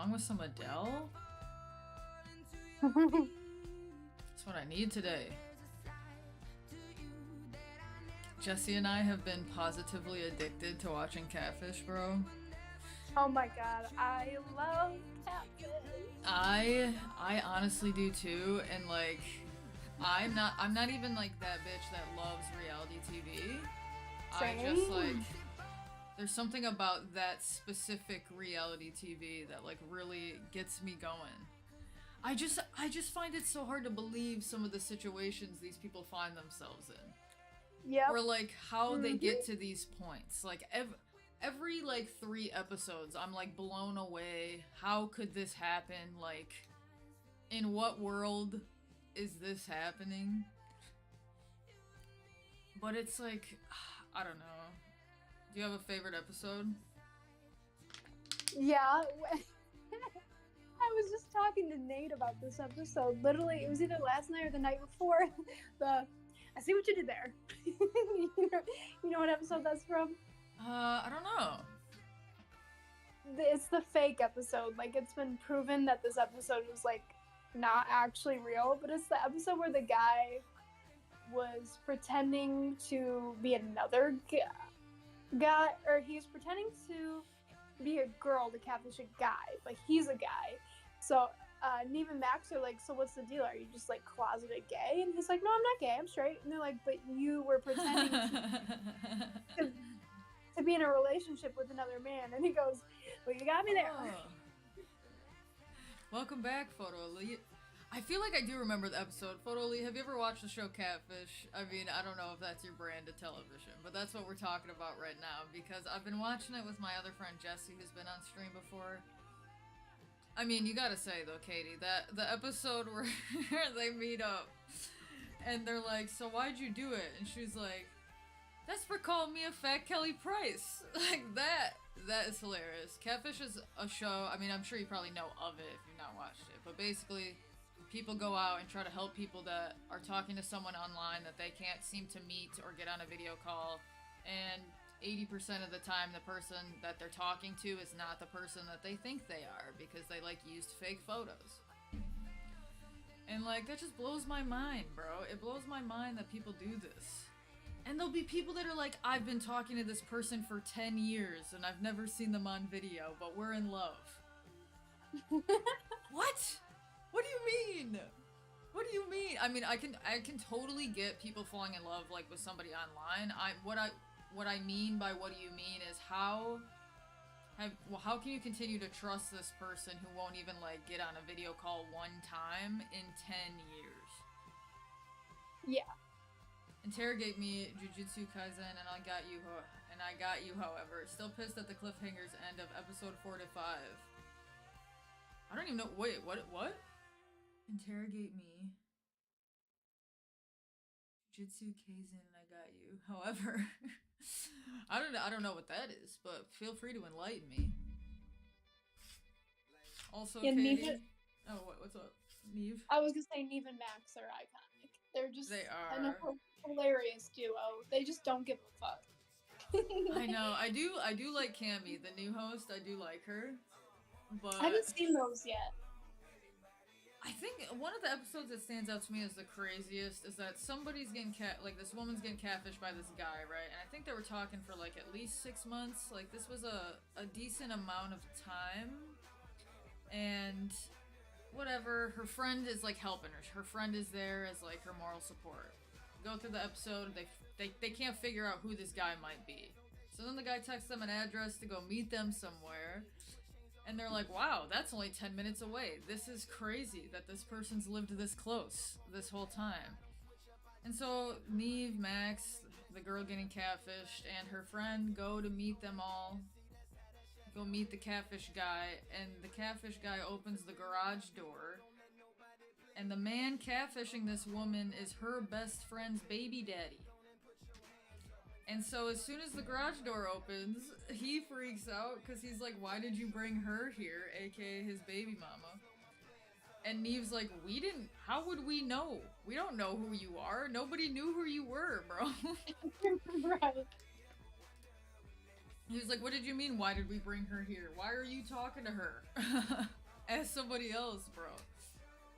song with some Adele? That's what I need today. Jesse and I have been positively addicted to watching Catfish, bro. Oh my god, I love Catfish. I honestly do too, and like I'm not even like that bitch that loves reality TV. I just like there's something about that specific reality TV that like really gets me going. I just find it so hard to believe some of the situations these people find themselves in. Yep. Or like how they get to these points. Like every like 3 episodes I'm like blown away. How could this happen? Like in what world is this happening? But it's like I don't know. Do you have a favorite episode? Yeah. I was just talking to Nate about this episode. Literally, it was either last night or the night before. I see what you did there. You know what episode that's from? I don't know. It's the fake episode. Like, it's been proven that this episode was like not actually real, but it's the episode where the guy was pretending to be another guy, or he was pretending to be a girl to catfish a guy, but he's a guy. So Neve and Max are like, so what's the deal? Are you just like closeted gay? And he's like, no, I'm not gay, I'm straight. And they're like, but you were pretending to be in a relationship with another man. And he goes, well, you got me there. Oh. Welcome back, Photo Elite. I feel like I do remember the episode. Photo Elite, have you ever watched the show Catfish? I mean, I don't know if that's your brand of television, but that's what we're talking about right now because I've been watching it with my other friend Jesse, who's been on stream before. I mean, you gotta say though, Katie, that the episode where they meet up and they're like, so why'd you do it? And she's like, that's for calling me a fat Kelly Price. Like that is hilarious. Catfish is a show, I mean, I'm sure you probably know of it if you've not watched it, but basically people go out and try to help people that are talking to someone online that they can't seem to meet or get on a video call, and 80% of the time the person that they're talking to is not the person that they think they are because they like used fake photos. And like that just blows my mind, bro. It blows my mind that people do this. And there'll be people that are like, I've been talking to this person for 10 years and I've never seen them on video, but we're in love. What? What do you mean? What do you mean? I mean, I can totally get people falling in love like with somebody online. What I mean by what do you mean is how can you continue to trust this person who won't even like get on a video call one time in 10 years? Yeah. Interrogate me, Jujutsu Kaisen, and I got you, however. Still pissed at the cliffhangers end of episode 4 to 5. I don't even know. Wait, what? Interrogate me. Jujutsu Kaisen, and I got you. However, I don't know what that is, but feel free to enlighten me. Also, yeah, Katie. Oh, what's up, Neve? I was gonna say Neve and Max are iconic. They're just a hilarious duo. They just don't give a fuck. I know. I do like Cammy, the new host. I do like her, but I haven't seen those yet. I think one of the episodes that stands out to me as the craziest is that somebody's getting this woman's getting catfished by this guy, right? And I think they were talking for like at least 6 months. Like this was a decent amount of time, and whatever. Her friend is like helping her. Her friend is there as like her moral support. Go through the episode, they can't figure out who this guy might be. So then the guy texts them an address to go meet them somewhere. And they're like, wow, that's only 10 minutes away. This is crazy that this person's lived this close this whole time. And so Neve, Max, the girl getting catfished, and her friend go to meet them all. Go meet the catfish guy, and the catfish guy opens the garage door. And the man catfishing this woman is her best friend's baby daddy. And so as soon as the garage door opens, he freaks out because he's like, why did you bring her here, aka his baby mama? And Neve's like, how would we know? We don't know who you are. Nobody knew who you were, bro. Right. He was like, what did you mean, why did we bring her here? Why are you talking to her? Ask somebody else, bro.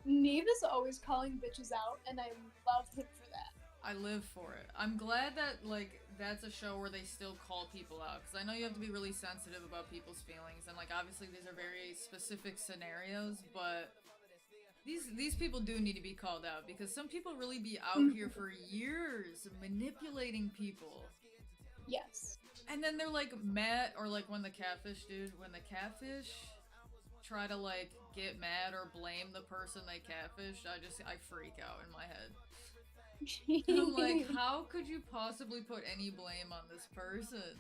Neve is always calling bitches out, and I love him for that. I live for it. I'm glad that, like, that's a show where they still call people out, because I know you have to be really sensitive about people's feelings, and, like, obviously these are very specific scenarios, but these people do need to be called out, because some people really be out here for years manipulating people. Yes. And then they're like mad, or like when the catfish try to like get mad or blame the person they catfished, I freak out in my head. I'm like, how could you possibly put any blame on this person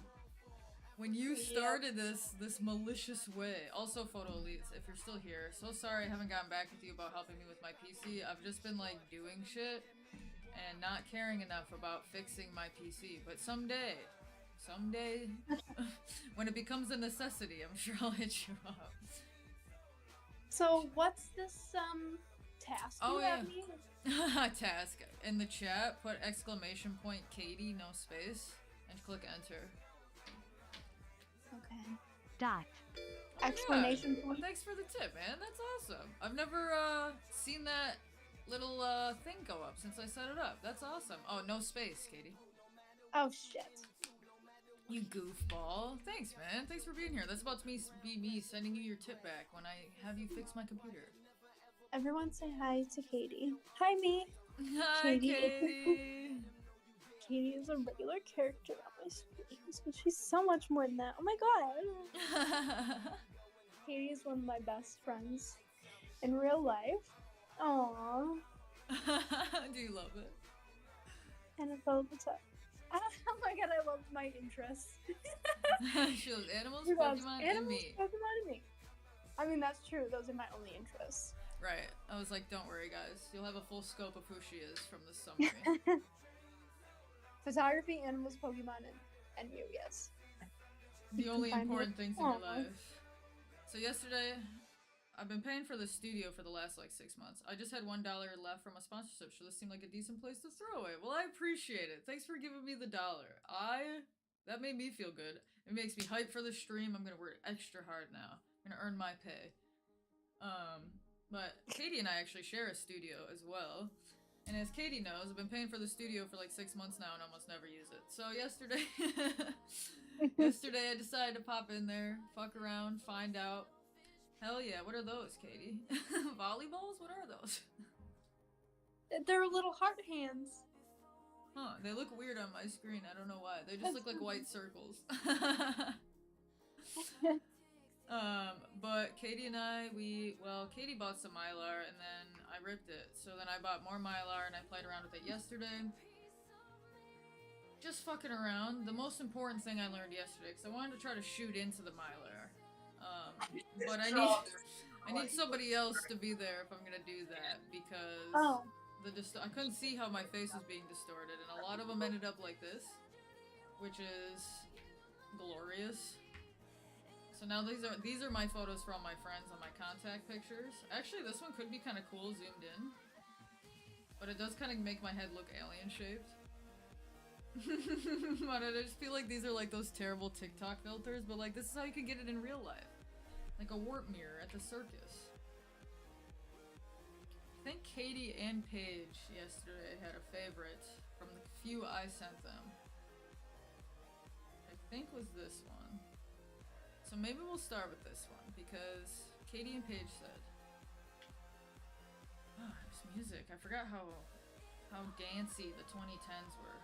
when you started this malicious way? Also, Photo Elites, if you're still here, so sorry I haven't gotten back with you about helping me with my PC. I've just been like doing shit and not caring enough about fixing my PC, but someday, when it becomes a necessity, I'm sure I'll hit you up. So what's this task you have me? Task. In the chat, put !, Katie, no space, and click enter. Okay. Dot. Exclamation point. Thanks for the tip, man. That's awesome. I've never seen that little thing go up since I set it up. That's awesome. Oh, no space, Katie. Oh shit. You goofball. Thanks, man. Thanks for being here. That's about to be me sending you your tip back when I have you fix my computer. Everyone say hi to Katie. Hi, me. Hi, Katie. Katie is a regular character on my streams, but she's so much more than that. Oh my god. Katie is one of my best friends in real life. Aww. Do you love it? And it's all the time. Oh my god, I love my interests. She loves animals, Pokemon, and me. Pokemon and me. I mean, that's true. Those are my only interests. Right. I was like, don't worry, guys. You'll have a full scope of who she is from this summary. Photography, animals, Pokemon, and you, yes. The only important things in your life. So yesterday, I've been paying for the studio for the last like 6 months. I just had $1 left from a sponsorship, so this seemed like a decent place to throw it. Well, I appreciate it. Thanks for giving me the $1. That made me feel good. It makes me hype for the stream. I'm gonna work extra hard now. I'm gonna earn my pay. But Katie and I actually share a studio as well. And as Katie knows, I've been paying for the studio for like 6 months now and almost never use it. So yesterday, I decided to pop in there, fuck around, find out. Hell yeah, what are those, Katie? Volleyballs? What are those? They're little heart hands. Huh, they look weird on my screen. I don't know why. They just look like white circles. But Katie and I, Katie bought some Mylar and then I ripped it. So then I bought more Mylar and I played around with it yesterday. Just fucking around. The most important thing I learned yesterday, because I wanted to try to shoot into the Mylar. But I need somebody else to be there if I'm gonna do that, because I couldn't see how my face was being distorted, and a lot of them ended up like this, which is glorious. So now these are my photos for all my friends on my contact pictures. Actually, this one could be kind of cool zoomed in, but it does kind of make my head look alien shaped. But I just feel like these are like those terrible TikTok filters, but like this is how you can get it in real life. Like a warp mirror at the circus. I think Katie and Paige yesterday had a favorite from the few I sent them. I think was this one. So maybe we'll start with this one, because Katie and Paige said, oh, this music. I forgot how dancey the 2010s were.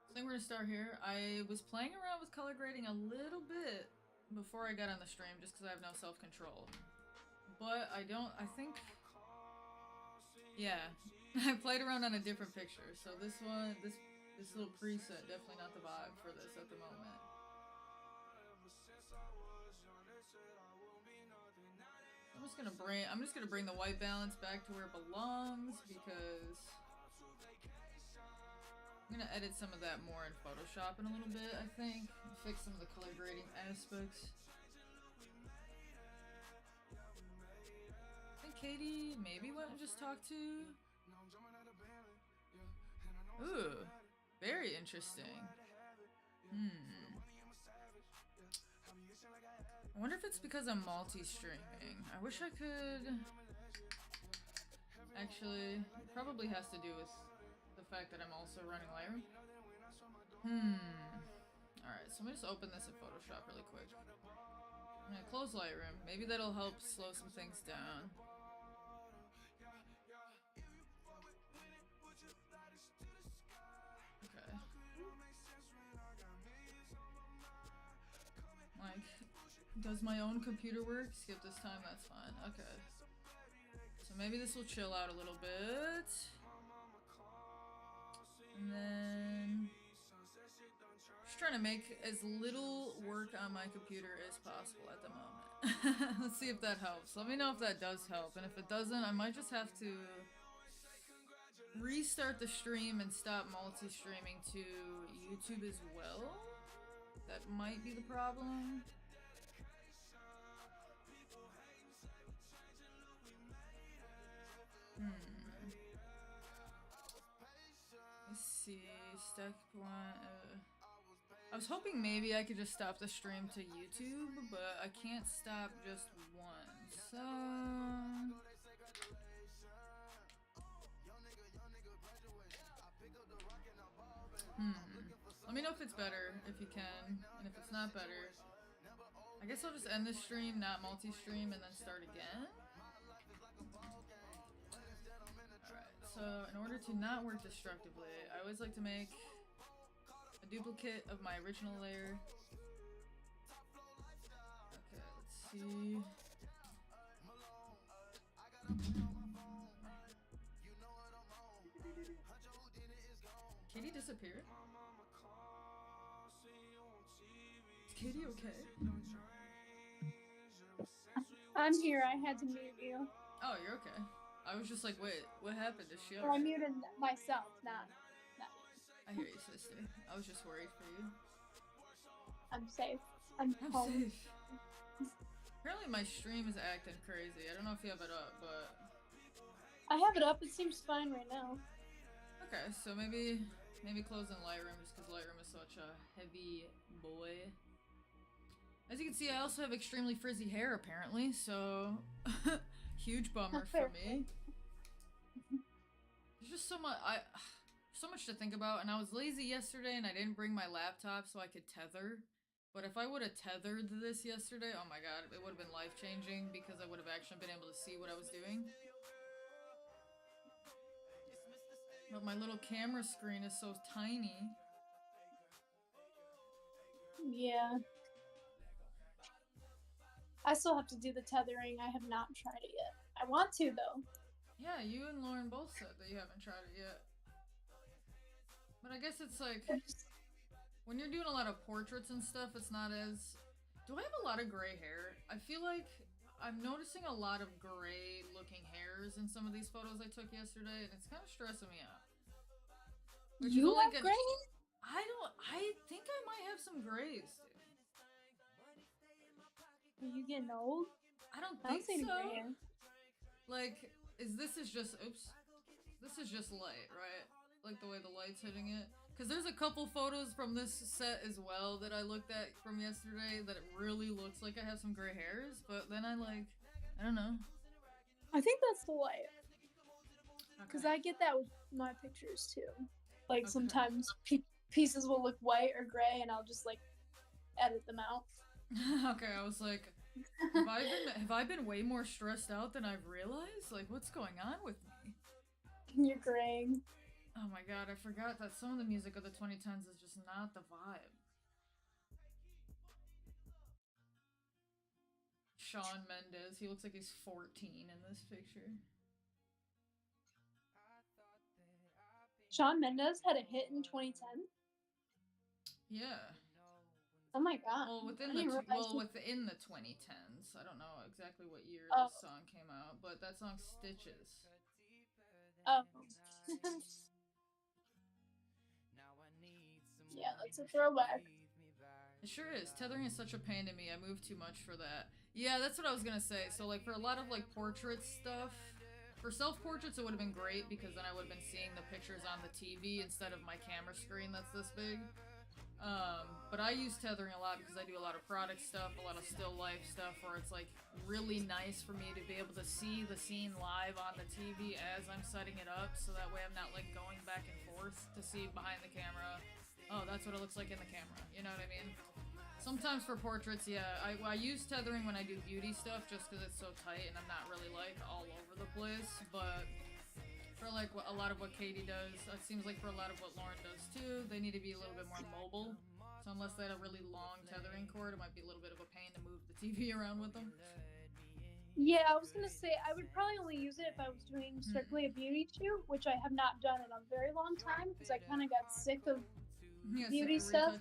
I think we're gonna start here. I was playing around with color grading a little bit before I got on the stream, just because I have no self-control. But yeah, I played around on a different picture. So this one, this little preset, definitely not the vibe for this at the moment. I'm just gonna bring the white balance back to where it belongs, because I'm gonna edit some of that more in Photoshop in a little bit, I think. Fix some of the color grading aspects. I think Katie maybe went and just talked to. Ooh, very interesting. I wonder if it's because I'm multi-streaming. I wish I could... Actually, it probably has to do with the fact that I'm also running Lightroom. Alright, so let me just open this in Photoshop really quick. I'm gonna close Lightroom. Maybe that'll help slow some things down. Okay. Like, does my own computer work? Skip this time, that's fine. Okay. So maybe this will chill out a little bit. And then... just trying to make as little work on my computer as possible at the moment. Let's see if that helps. Let me know if that does help. And if it doesn't, I might just have to restart the stream and stop multi-streaming to YouTube as well. That might be the problem. Let's see, stack point. I was hoping maybe I could just stop the stream to YouTube, but I can't stop just one. So let me know if it's better, if you can, and if it's not better, I guess I'll just end this stream, not multi-stream, and then start again. Alright, so in order to not work destructively, I always like to make a duplicate of my original layer. Okay, let's see. Katie disappeared? Is Katie okay? I'm here. I had to mute you. Oh, you're okay. I was just like, wait, what happened? Is she okay? Well, I muted myself, not you. I hear you, sister. I was just worried for you. I'm safe. I'm home. safe. Apparently my stream is acting crazy. I don't know if you have it up, but... I have it up. It seems fine right now. Okay, so maybe close in Lightroom just because Lightroom is such a heavy boy. As you can see, I also have extremely frizzy hair, apparently, so... huge bummer for me. There's just so much to think about, and I was lazy yesterday and I didn't bring my laptop so I could tether. But if I would have tethered this yesterday, oh my god, it would have been life-changing because I would have actually been able to see what I was doing. But my little camera screen is so tiny. Yeah. I still have to do the tethering. I have not tried it yet. I want to, though. Yeah, you and Lauren both said that you haven't tried it yet. But I guess it's like, when you're doing a lot of portraits and stuff, it's not as... Do I have a lot of gray hair? I feel like I'm noticing a lot of gray looking hairs in some of these photos I took yesterday, and it's kind of stressing me out. Which you have gray hair? I think I might have some grays, dude. Are you getting old? I don't think so. Gray hair. Like, this is just light, right? Like the way the light's hitting it. Because there's a couple photos from this set as well that I looked at from yesterday that it really looks like I have some gray hairs, but then I don't know. I think that's the light. Because Okay. I get that with my pictures too. Like sometimes pieces will look white or gray and I'll just like edit them out. Okay, I was like, have I been way more stressed out than I've realized? Like, what's going on with me? You're graying. Oh my god, I forgot that some of the music of the 2010s is just not the vibe. Shawn Mendes, he looks like he's 14 in this picture. Shawn Mendes had a hit in 2010? Yeah. Oh my god. Well, within the 2010s. I don't know exactly what year this song came out, but that song Stitches. Oh. Yeah, that's a throwback. It sure is. Tethering is such a pain to me. I move too much for that. Yeah, that's what I was gonna say. So, like, for a lot of, like, portrait stuff, for self-portraits it would have been great because then I would have been seeing the pictures on the TV instead of my camera screen that's this big. But I use tethering a lot because I do a lot of product stuff, a lot of still life stuff where it's, like, really nice for me to be able to see the scene live on the TV as I'm setting it up, so that way I'm not, like, going back and forth to see behind the camera. Oh, that's what it looks like in the camera. You know what I mean? Sometimes for portraits, yeah, I use tethering when I do beauty stuff just because it's so tight and I'm not really like all over the place, but for like a lot of what Katie does, it seems like for a lot of what Lauren does too, they need to be a little bit more mobile. So unless they had a really long tethering cord, it might be a little bit of a pain to move the TV around with them. Yeah, I was gonna say I would probably only use it if I was doing strictly a beauty shoot, which I have not done in a very long time because I kind of got sick of beauty stuff.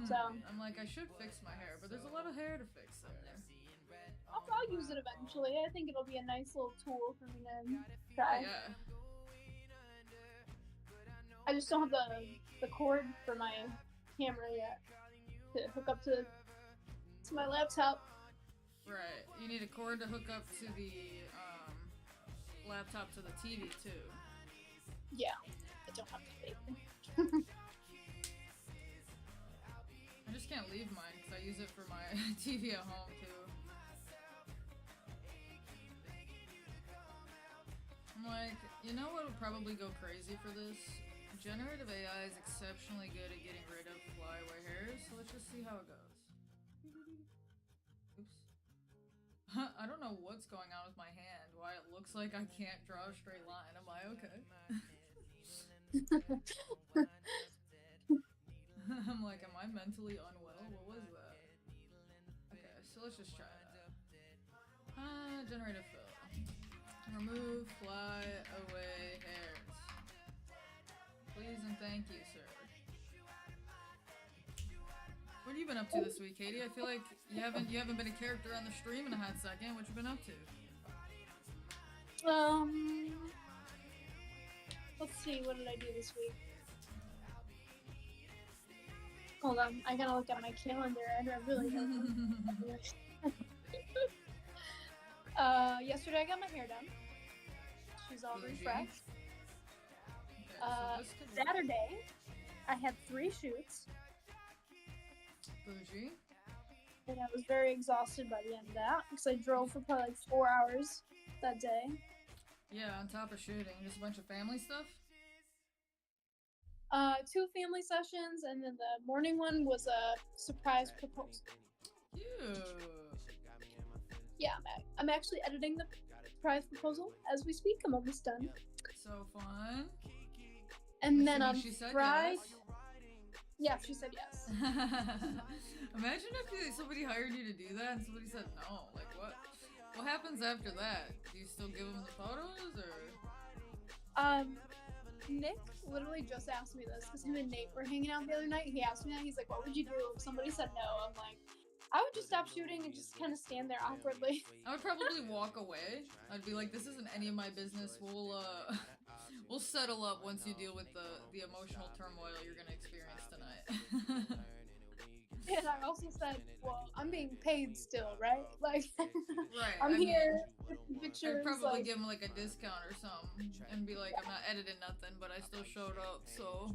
So I'm like, I should fix my hair, but there's a lot of hair to fix there. I'll use it eventually. I think it'll be a nice little tool for me to try. Yeah. I just don't have the cord for my camera yet to hook up to my laptop. Right. You need a cord to hook up to the laptop to the TV too. Yeah, I don't have to pay. I just can't leave mine because I use it for my TV at home too. I'm like, you know what would probably go crazy for this? Generative AI is exceptionally good at getting rid of flyaway hairs, so let's just see how it goes. Oops. I don't know what's going on with my hand, why it looks like I can't draw a straight line. Am I okay? I'm like, am I mentally unwell? What was that? Okay, so let's just try that. Generative fill. Remove fly away hairs. Please and thank you, sir. What have you been up to this week, Katie? I feel like you haven't been a character on the stream in a hot second. What you been up to? Let's see, what did I do this week? Hold on, I gotta look at my calendar. I don't really know. Yesterday I got my hair done. She's all refreshed. Okay, so Saturday, I had 3 shoots. Bougie. And I was very exhausted by the end of that because I drove for probably like 4 hours that day. Yeah, on top of shooting, just a bunch of family stuff? 2 family sessions, and then the morning one was a surprise proposal. Cute. Yeah, I'm actually editing the surprise proposal as we speak. I'm almost done. So fun. And then on she said Friday, yes. Yeah, she said yes. Imagine if somebody hired you to do that and somebody said no. Like, what? What happens after that? Do you still give them the photos, or? Nick literally just asked me this because him and Nate were hanging out the other night. He asked me that. He's like, "What would you do if somebody said no?" I'm like, I would just stop shooting and just kind of stand there awkwardly. I would probably walk away. I'd be like, "This isn't any of my business. We'll settle up once you deal with the emotional turmoil you're gonna experience tonight." And I also said, well, I'm being paid still, right? Like, right. I'm here with pictures. I'd probably give him like a discount or something and be like, I'm not editing nothing, but I still showed up, so.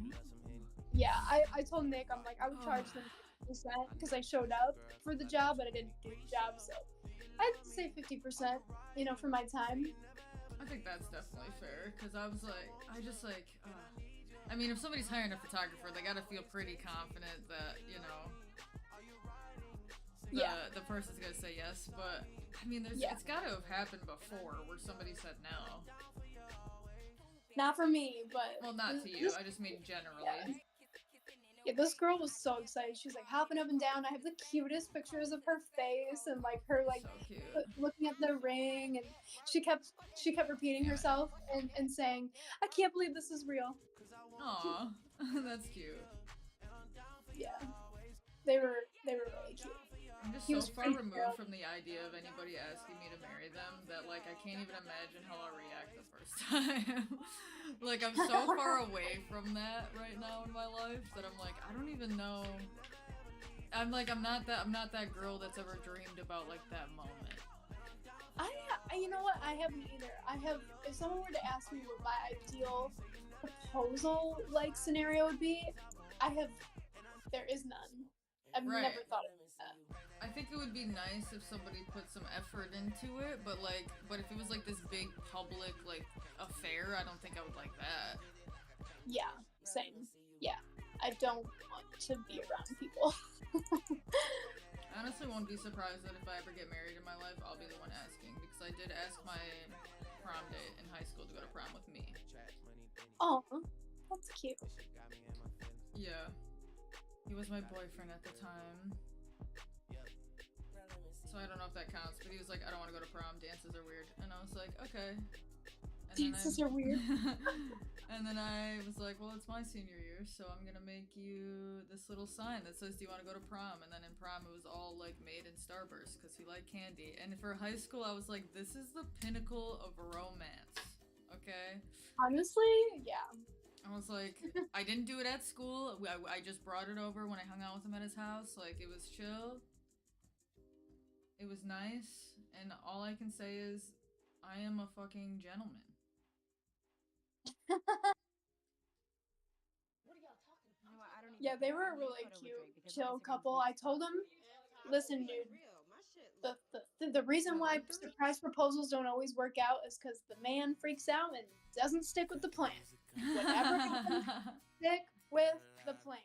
Yeah, I told Nick, I'm like, I would charge them 50% because I showed up for the job, but I didn't do the job, so I'd say 50%, for my time. I think that's definitely fair, because I mean, if somebody's hiring a photographer, they gotta feel pretty confident that, the person's gonna say yes, but I mean, it's gotta have happened before where somebody said no. Not for me, but well, not to you. I just mean generally. Yeah, this girl was so excited. She's like hopping up and down. I have the cutest pictures of her face and like her like so looking at the ring, and she kept repeating herself and saying, "I can't believe this is real." Aw, that's cute. Yeah, they were really cute. I'm just so far removed from the idea of anybody asking me to marry them that, like, I can't even imagine how I'll react the first time. Like, I'm so far away from that right now in my life that I'm like, I don't even know I'm not that girl that's ever dreamed about like that moment. You know what? I haven't either. If someone were to ask me what my ideal proposal like scenario would be, there is none. I've Right. never thought of that. I think it would be nice if somebody put some effort into it, but if it was like this big public like affair, I don't think I would like that. Yeah, same. Yeah, I don't want to be around people. I honestly won't be surprised that if I ever get married in my life, I'll be the one asking, because I did ask my prom date in high school to go to prom with me. Oh, that's cute. Yeah. He was my boyfriend at the time. So I don't know if that counts, but he was like, I don't want to go to prom, dances are weird. And I was like, okay. And dances are weird. And then I was like, well, it's my senior year, so I'm gonna make you this little sign that says, do you want to go to prom? And then in prom, it was all like made in Starburst, because he liked candy. And for high school, I was like, this is the pinnacle of romance. Okay? Honestly, yeah. I was like, I didn't do it at school. I just brought it over when I hung out with him at his house. Like, it was chill. It was nice. And all I can say is, I am a fucking gentleman. Yeah, they were a really cute, chill couple. I told him, listen, dude, the reason why surprise proposals don't always work out is because the man freaks out and doesn't stick with the plan. Whatever happens, stick with the plan.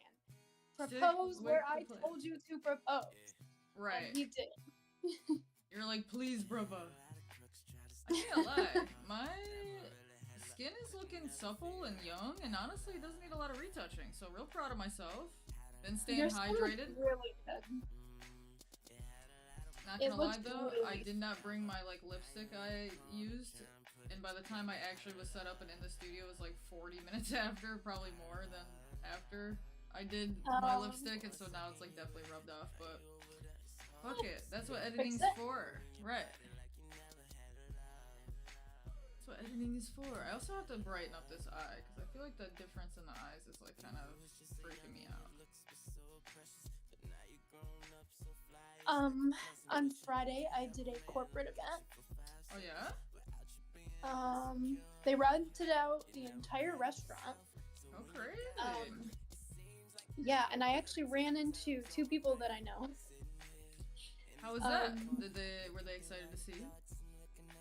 Propose where I told you to propose. Right. And he did. You're like, please, brother. I can't lie. My skin is looking supple and young, and honestly, it doesn't need a lot of retouching. So, real proud of myself. Been staying hydrated. Really good. Not gonna lie though, I did not bring my like lipstick I used, and by the time I actually was set up and in the studio, it was like 40 minutes after, probably more than after I did my lipstick, and so now it's like definitely rubbed off. But fuck it, that's what editing's for, right? That's what editing is for. I also have to brighten up this eye because I feel like the difference in the eyes is like kind of freaking me out. On Friday I did a corporate event. Oh yeah? They rented out the entire restaurant. Oh crazy. Yeah, and I actually ran into two people that I know. How was that? Were they excited to see you?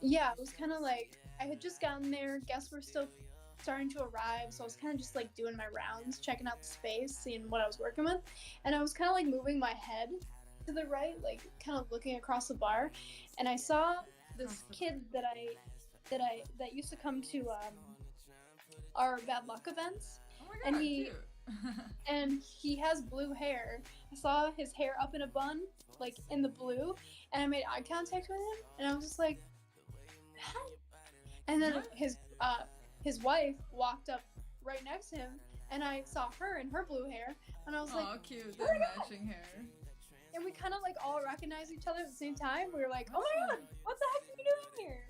Yeah, it was kind of like, I had just gotten there, guests were still starting to arrive, so I was kind of just like doing my rounds, checking out the space, seeing what I was working with, and I was kind of like moving my head to the right, like kind of looking across the bar, and I saw this kid that used to come to our bad luck events. Oh my god, cute. And he has blue hair. I saw his hair up in a bun, like in the blue, and I made eye contact with him, and I was just like, hi. And then his wife walked up right next to him, and I saw her in her blue hair, and I was like, oh cute, they're matching hair. And we kind of like all recognized each other at the same time. We were like, oh my god, what the heck are you doing here?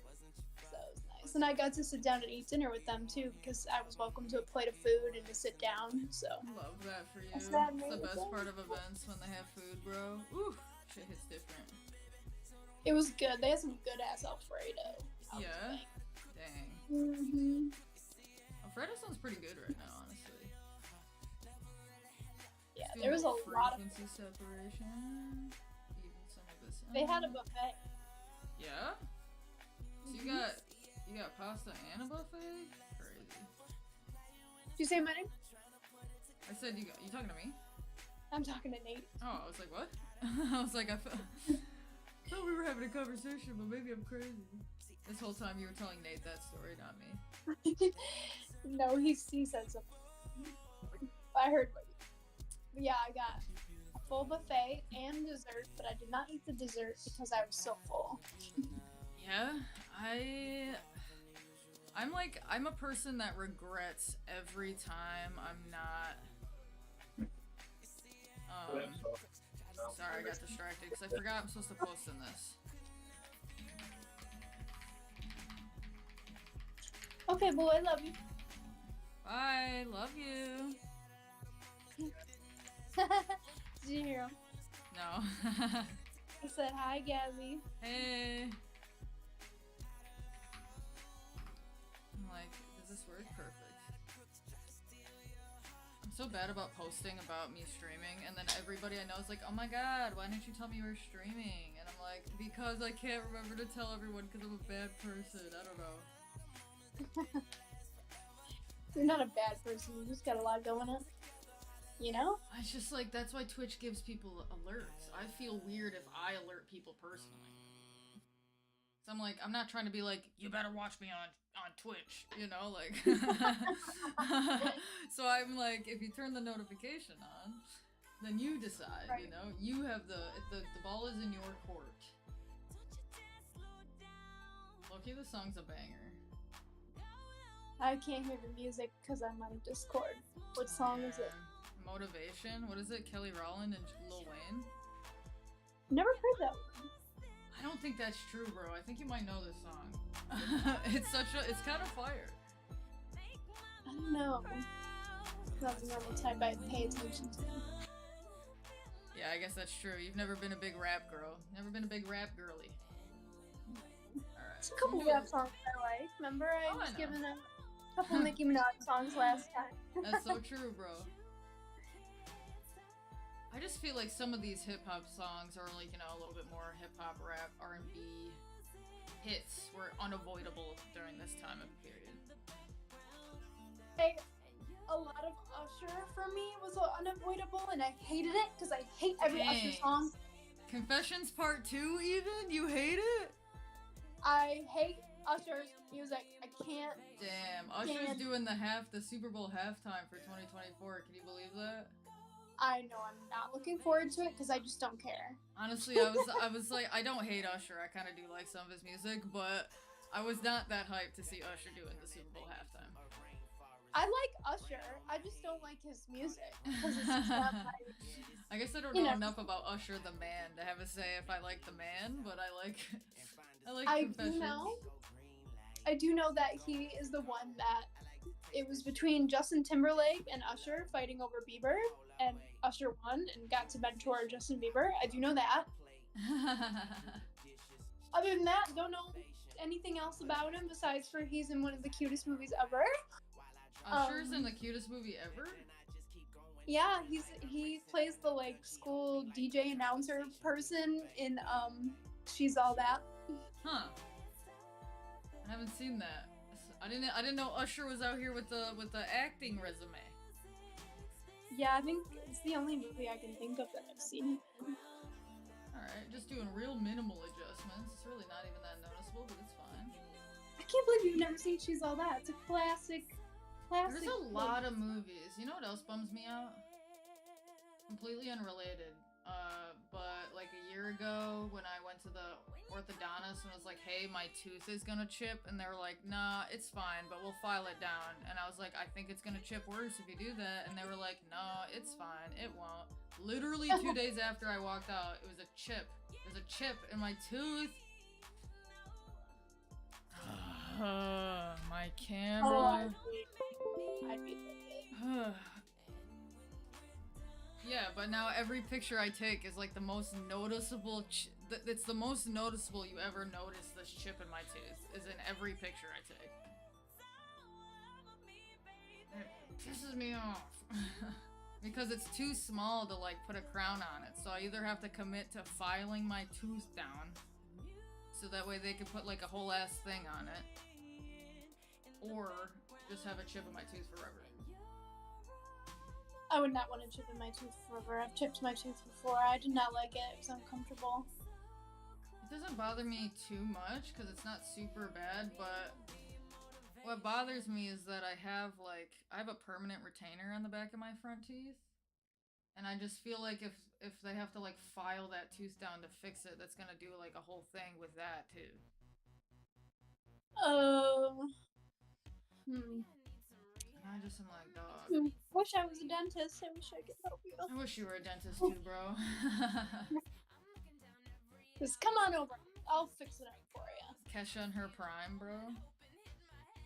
So it was nice. And I got to sit down and eat dinner with them too, because I was welcome to a plate of food and to sit down. So love that for you. It's the best part of events when they have food, bro. Ooh, shit hits different. It was good. They had some good ass Alfredo. Yeah? Dang. Mm-hmm. Alfredo sounds pretty good right now, honestly. Yeah, there was a lot of separation. Even some of this. They had a buffet. Yeah? So you got pasta and a buffet? Crazy. Did you say my name? I said you talking to me? I'm talking to Nate. Oh, I was like, what? I was like, I thought we were having a conversation, but maybe I'm crazy. This whole time you were telling Nate that story, not me. No, he said something. I heard what yeah, I got a full buffet and dessert, but I did not eat the dessert because I was so full. Yeah, I'm a person that regrets every time I'm not. Sorry, I got distracted because I forgot I'm supposed to post in this. Okay, well, I love you. Bye, love you. Did you hear him? No. I said hi, Gabby. Hey. I'm like, does this work? Perfect. I'm so bad about posting about me streaming, and then everybody I know is like, oh my god, why didn't you tell me you were streaming? And I'm like, because I can't remember to tell everyone because I'm a bad person. I don't know. You're not a bad person, you just got a lot going on. You know? It's just like, that's why Twitch gives people alerts. I feel weird if I alert people personally. So I'm like, I'm not trying to be like, you better watch me on Twitch, you know, like. So I'm like, if you turn the notification on, then you decide, Right. you know, you have the ball is in your court. Loki, the song's a banger. I can't hear the music because I'm on Discord. What song is it? Motivation? What is it? Kelly Rowland and Lil Wayne? Never heard that one. I don't think that's true, bro. I think you might know this song. It's kind of fire. I don't know. Not the normal type I pay attention to. Yeah, I guess that's true. You've never been a big rap girl. Never been a big rap girly. Alright. There's a couple rap songs I like. Remember I was know. giving a couple Nicki Minaj songs last time. That's so true, bro. I just feel like some of these hip-hop songs are like, you know, a little bit more hip-hop, rap, R&B hits were unavoidable during this time of period. A lot of Usher for me was unavoidable, and I hated it because I hate every Usher song. Confessions Part 2 even? You hate it? I hate Usher's music. I can't. Damn, Usher's doing the Super Bowl halftime for 2024. Can you believe that? I know I'm not looking forward to it because I just don't care. Honestly, I was like, I don't hate Usher. I kind of do like some of his music, but I was not that hyped to see Usher doing the Super Bowl halftime. I like Usher. I just don't like his music because it's just not my. I guess I don't know enough about Usher the man to have a say if I like the man, but I like Confessions. I do know that he is the one that it was between Justin Timberlake and Usher fighting over Bieber, and Usher won and got to mentor Justin Bieber. I do know that. Other than that, don't know anything else about him besides for he's in one of the cutest movies ever. Usher's in the cutest movie ever? Yeah, he plays the like school DJ announcer person in She's All That. Huh. I haven't seen that. I didn't know Usher was out here with the acting resume. Yeah, I think it's the only movie I can think of that I've seen. Alright, just doing real minimal adjustments. It's really not even that noticeable, but it's fine. I can't believe you've never seen She's All That. It's a classic. There's a lot of movies. You know what else bums me out? Completely unrelated. But like a year ago when I went to the orthodontist and was like, hey, my tooth is gonna chip, and they were like, nah, it's fine, but we'll file it down. And I was like, I think it's gonna chip worse if you do that. And they were like, no, it's fine, it won't. Literally 2 days after I walked out, it was a chip. There's a chip in my tooth. My camera. I'd be livid. Yeah, but now every picture I take is like the most noticeable. It's the most noticeable you ever notice this chip in my tooth. Is in every picture I take. It pisses me off because it's too small to like put a crown on it. So I either have to commit to filing my tooth down, so that way they can put like a whole ass thing on it, or just have a chip in my tooth forever. I would not want to chip in my tooth forever. I've chipped my tooth before. I did not like it. It was uncomfortable. It doesn't bother me too much because it's not super bad, but what bothers me is that I have a permanent retainer on the back of my front teeth, and I just feel like if they have to like file that tooth down to fix it, that's gonna do like a whole thing with that too. I just am like, dog. Wish I was a dentist. I wish I could help you. I wish you were a dentist too, bro. Just come on over. I'll fix it up for you. Kesha in her prime, bro.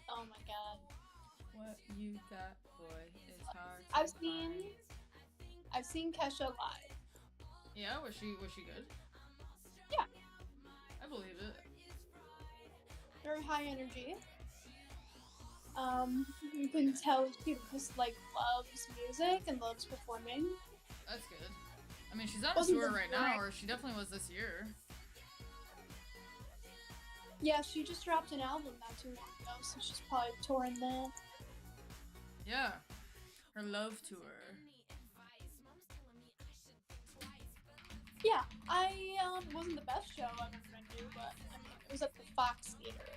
Oh my god. What you got, boy, is hard. I've seen Kesha live. Yeah, was she good? Yeah. I believe it. Very high energy. You can tell she just like loves music and loves performing. That's good. I mean, she's on a Wasn't tour the right now, or she definitely was this year. Yeah, she just dropped an album not too long ago, so she's probably touring that. Yeah, her love tour. Yeah, I wasn't the best show I've ever been to, but I mean, it was at the Fox Theater,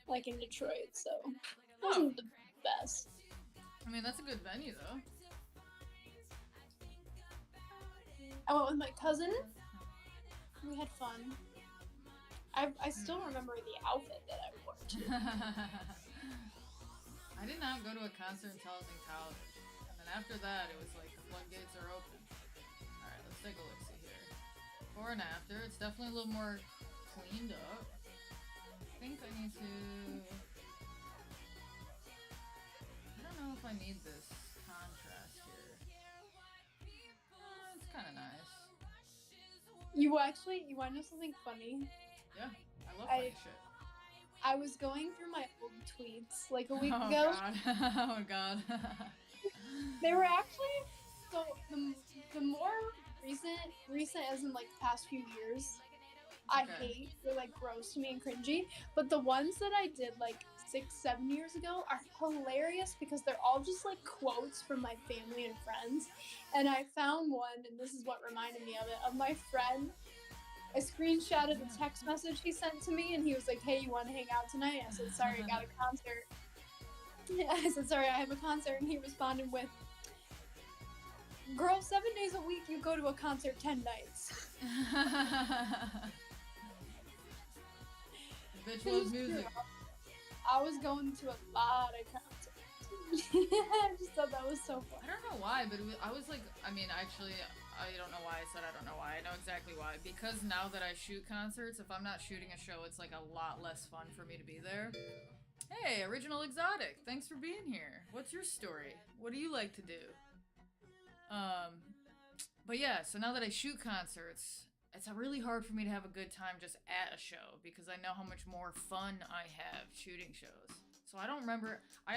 like in Detroit, so it wasn't the best. I mean, that's a good venue though. I went with my cousin. We had fun. I still remember the outfit that I wore too. I did not go to a concert until I was in college. And then after that, it was like the floodgates are open. Alright, let's take a look see here. Before and after, it's definitely a little more cleaned up. I think I need to... I don't know if I need this contrast here. It's kind of nice. You want to know something funny? Yeah, I love funny shit. I was going through my old tweets like a week ago. God. Oh god. They were actually so the more recent as in like the past few years, I hate, they're like gross to me and cringy. But the ones that I did like 6-7 years ago are hilarious because they're all just like quotes from my family and friends. And I found one, and this is what reminded me of it, of my friend. I screenshotted a text message he sent to me, and he was like, "Hey, you want to hang out tonight?" I said, "Sorry, I got a concert." I said, "Sorry, I have a concert," and he responded with, "Girl, 7 days a week, you go to a concert 10 nights." Bitch loves music. I was going to a lot of concerts. I just thought that was so fun. I don't know why, but I was like, I mean, actually, I don't know why I said I don't know why. I know exactly why. Because now that I shoot concerts, if I'm not shooting a show, it's like a lot less fun for me to be there. Hey, Original Exotic, thanks for being here. What's your story? What do you like to do? But yeah, so now that I shoot concerts, it's really hard for me to have a good time just at a show because I know how much more fun I have shooting shows. So I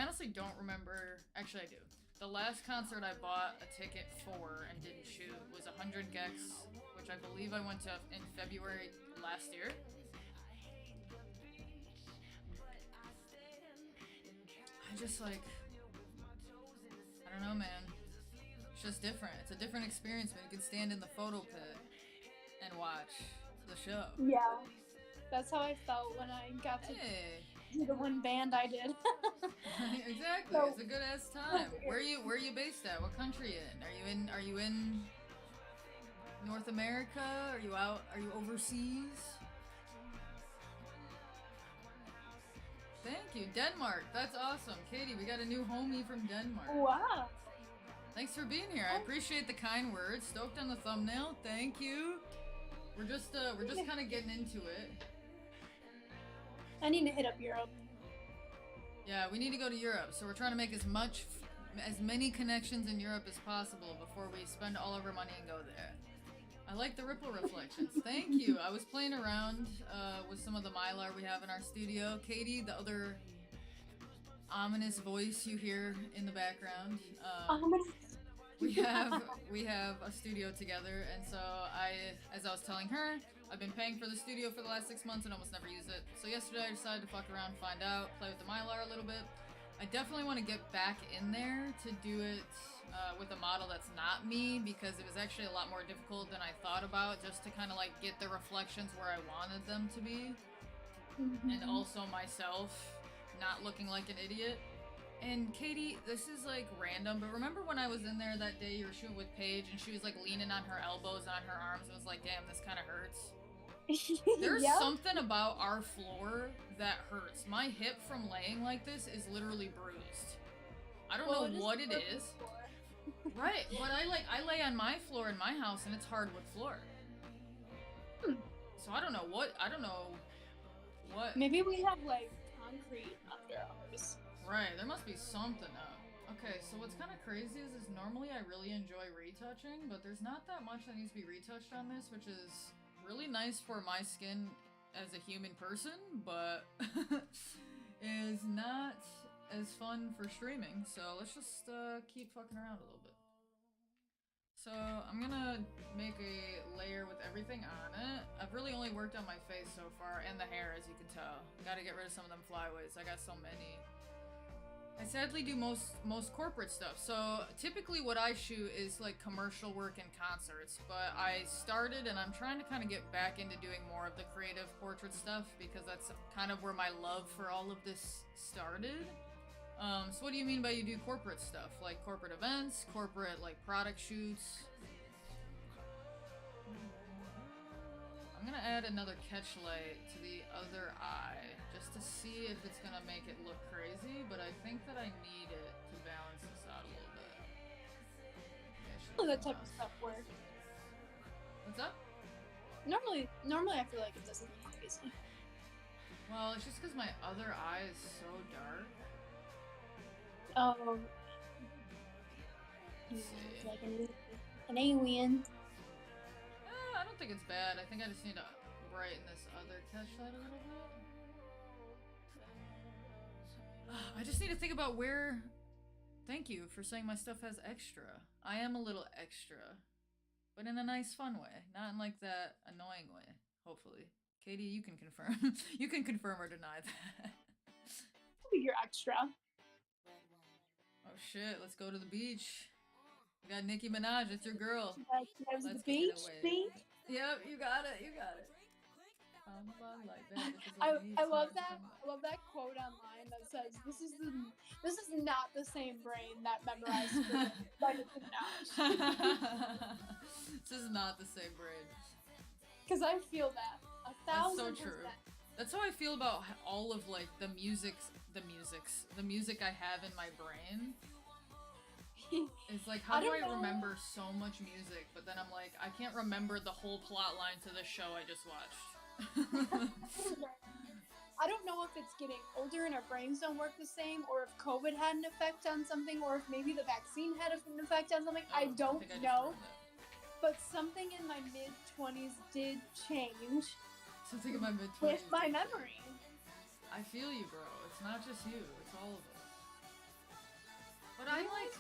honestly don't remember, actually I do. The last concert I bought a ticket for and didn't shoot was 100 Gex, which I believe I went to in February last year. I just like, I don't know, man. It's just different. It's a different experience when you can stand in the photo pit and watch the show. Yeah, that's how I felt when I got to do the one band I did. Exactly, so, it's a good ass time. Where are you based at? What country in? Are you in North America? Are you overseas? Thank you, Denmark. That's awesome, Katie. We got a new homie from Denmark. Wow. Thanks for being here. I appreciate the kind words. Stoked on the thumbnail. Thank you. We're just kind of getting into it. I need to hit up Europe. Yeah, we need to go to Europe. So we're trying to make as many connections in Europe as possible before we spend all of our money and go there. I like the ripple reflections. Thank you. I was playing around with some of the Mylar we have in our studio. Katie, the other ominous voice you hear in the background. We have a studio together, and so as I was telling her, I've been paying for the studio for the last 6 months and almost never use it. So yesterday I decided to fuck around, find out, play with the Mylar a little bit. I definitely want to get back in there to do it with a model that's not me, because it was actually a lot more difficult than I thought about, just to kind of like get the reflections where I wanted them to be. Mm-hmm. And also myself not looking like an idiot. And Katie, this is like random, but remember when I was in there that day you were shooting with Paige and she was like leaning on her elbows and on her arms and was like, damn, this kind of hurts? There's something about our floor that hurts. My hip from laying like this is literally bruised. I don't know what it is. Right, but I lay on my floor in my house and it's hardwood floor. So I don't know what. Maybe we have like concrete under ours. Right, there must be something up. Okay, so what's kind of crazy is normally I really enjoy retouching, but there's not that much that needs to be retouched on this, which is really nice for my skin as a human person, but is not as fun for streaming. So let's just keep fucking around a little bit. So I'm gonna make a layer with everything on it. I've really only worked on my face so far, and the hair, as you can tell. Gotta get rid of some of them flyaways. I got so many. I sadly do most corporate stuff. So typically what I shoot is like commercial work and concerts, but I started and I'm trying to kind of get back into doing more of the creative portrait stuff because that's kind of where my love for all of this started. So what do you mean by you do corporate stuff? Like corporate events, corporate like product shoots? I'm gonna add another catch light to the other eye just to see if it's gonna make it look crazy, but I think that I need it to balance this out a little bit. Oh, that type of stuff works. What's up? Normally I feel like it doesn't look crazy. Well, it's just because my other eye is so dark. Oh. Yeah, it's like an alien. I don't think it's bad. I think I just need to brighten this other catch light a little bit. I just need to think about where... Thank you for saying my stuff has extra. I am a little extra. But in a nice, fun way. Not in like that annoying way, hopefully. Katie, you can confirm. You can confirm or deny that. You're extra. Oh shit, let's go to the beach. We got Nicki Minaj, it's your girl. Let's Let's the beach, beach. Yep, you got it, you got it. I love that. I love that quote online that says, "This is not the same brain that memorized like This is not the same brain." Because I feel that 1,000%. That's so true. That's how I feel about all of like the music I have in my brain. It's like, how do I remember so much music, but then I'm like, I can't remember the whole plot line to the show I just watched. I don't know if it's getting older and our brains don't work the same, or if COVID had an effect on something, or if maybe the vaccine had an effect on something. I don't know. But something in my mid-20s did change. Something in my mid-20s with my memory. I feel you, bro. It's not just you. It's all of us. But I'm like...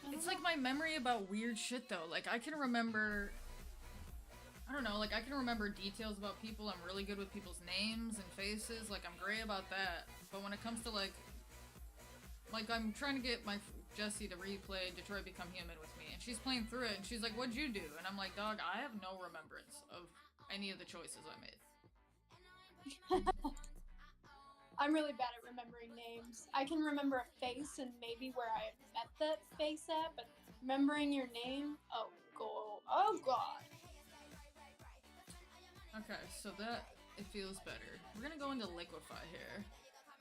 It's like my memory about weird shit, though. Like, I can remember... I don't know, like, I can remember details about people. I'm really good with people's names and faces. Like, I'm great about that. But when it comes to, like, I'm trying to get my Jessie to replay Detroit Become Human with me. And she's playing through it, and she's like, what'd you do? And I'm like, dog, I have no remembrance of any of the choices I made. I'm really bad at remembering names. I can remember a face and maybe where I met that face at, but remembering your name, oh god. Okay, so that, it feels better. We're gonna go into liquefy here.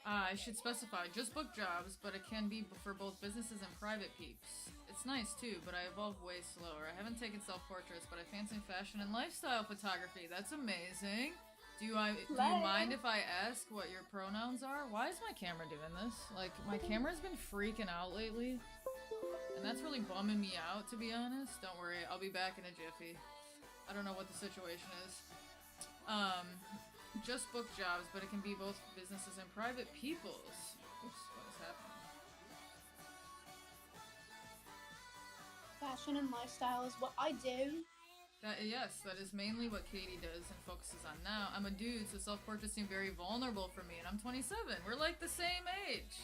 I should specify, just book jobs, but it can be for both businesses and private peeps. It's nice too, but I evolve way slower. I haven't taken self-portraits, but I fancy fashion and lifestyle photography. That's amazing. Do you mind if I ask what your pronouns are? Why is my camera doing this? Like, my camera's been freaking out lately. And that's really bumming me out, to be honest. Don't worry, I'll be back in a jiffy. I don't know what the situation is. Just book jobs, but it can be both businesses and private people's. Oops, what is happening? Fashion and lifestyle is what I do. Yes, that is mainly what Katie does and focuses on now. I'm a dude, so self-portraits seem very vulnerable for me, and I'm 27. We're like the same age.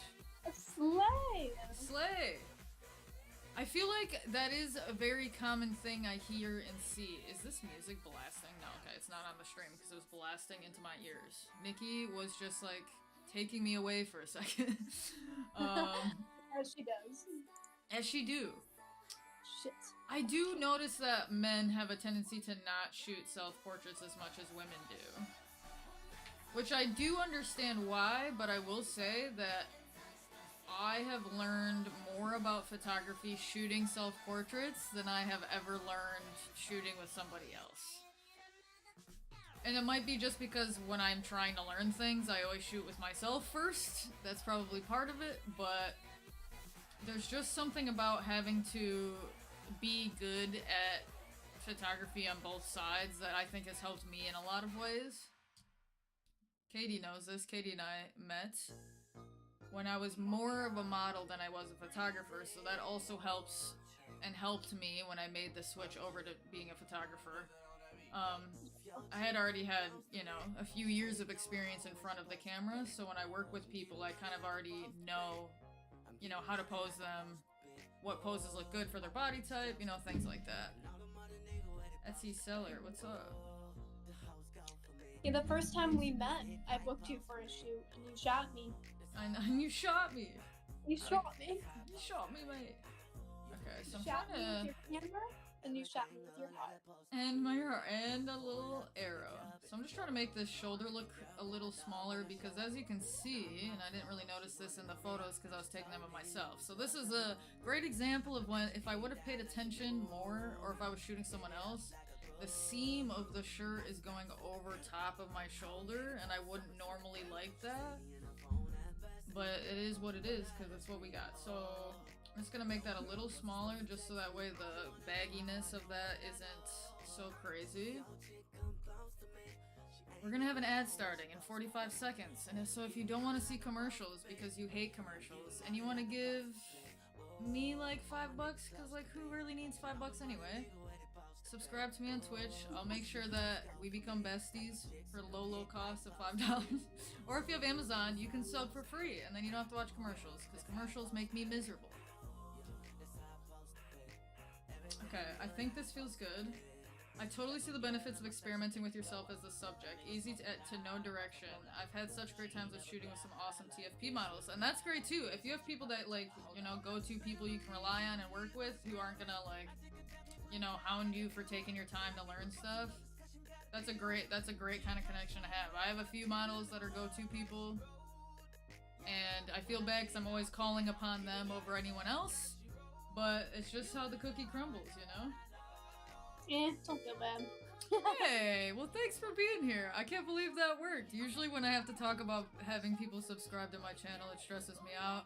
Slay! Slay! I feel like that is a very common thing I hear and see. Is this music blasting? No, okay, it's not on the stream because it was blasting into my ears. Nikki was just like taking me away for a second. As she does. As she do. Shit. I do notice that men have a tendency to not shoot self-portraits as much as women do. Which I do understand why, but I will say that I have learned more about photography shooting self-portraits than I have ever learned shooting with somebody else. And it might be just because when I'm trying to learn things, I always shoot with myself first. That's probably part of it, but there's just something about having to be good at photography on both sides that I think has helped me in a lot of ways. Katie knows this. Katie and I met when I was more of a model than I was a photographer, so that also helps and helped me when I made the switch over to being a photographer. I had already had, you know, a few years of experience in front of the camera, so when I work with people, I kind of already know, you know, how to pose them, what poses look good for their body type, you know, things like that. Etsy seller, what's up? Yeah, the first time we met, I booked you for a shoot, and you shot me. And you shot me. You shot me. You shot me, mate. Okay, so I'm shot trying me to... with your camera, and you shot me with your heart. And my heart, and a little arrow. So I'm just trying to make this shoulder look a little smaller because as you can see, and I didn't really notice this in the photos because I was taking them of myself. So this is a great example of when, if I would have paid attention more, or if I was shooting someone else, the seam of the shirt is going over top of my shoulder, and I wouldn't normally like that. But it is what it is, because it's what we got. So I'm just gonna make that a little smaller, just so that way the bagginess of that isn't so crazy. We're gonna have an ad starting in 45 seconds, and so if you don't want to see commercials because you hate commercials, and you want to give me like $5, because like who really needs $5 anyway? Subscribe to me on Twitch. I'll make sure that we become besties for low cost of $5. Or if you have Amazon, you can sub for free, and then you don't have to watch commercials, because commercials make me miserable. Okay, I think this feels good. I totally see the benefits of experimenting with yourself as the subject. Easy to no direction. I've had such great times with shooting with some awesome TFP models, and that's great too. If you have people that, like, you know, go-to people you can rely on and work with who aren't gonna, like, you know, hound you for taking your time to learn stuff, that's a great kind of connection to have. I have a few models that are go-to people, and I feel bad because I'm always calling upon them over anyone else, but it's just how the cookie crumbles, you know? Don't feel bad. Hey, well thanks for being here. I can't believe that worked. Usually when I have to talk about having people subscribe to my channel, it stresses me out.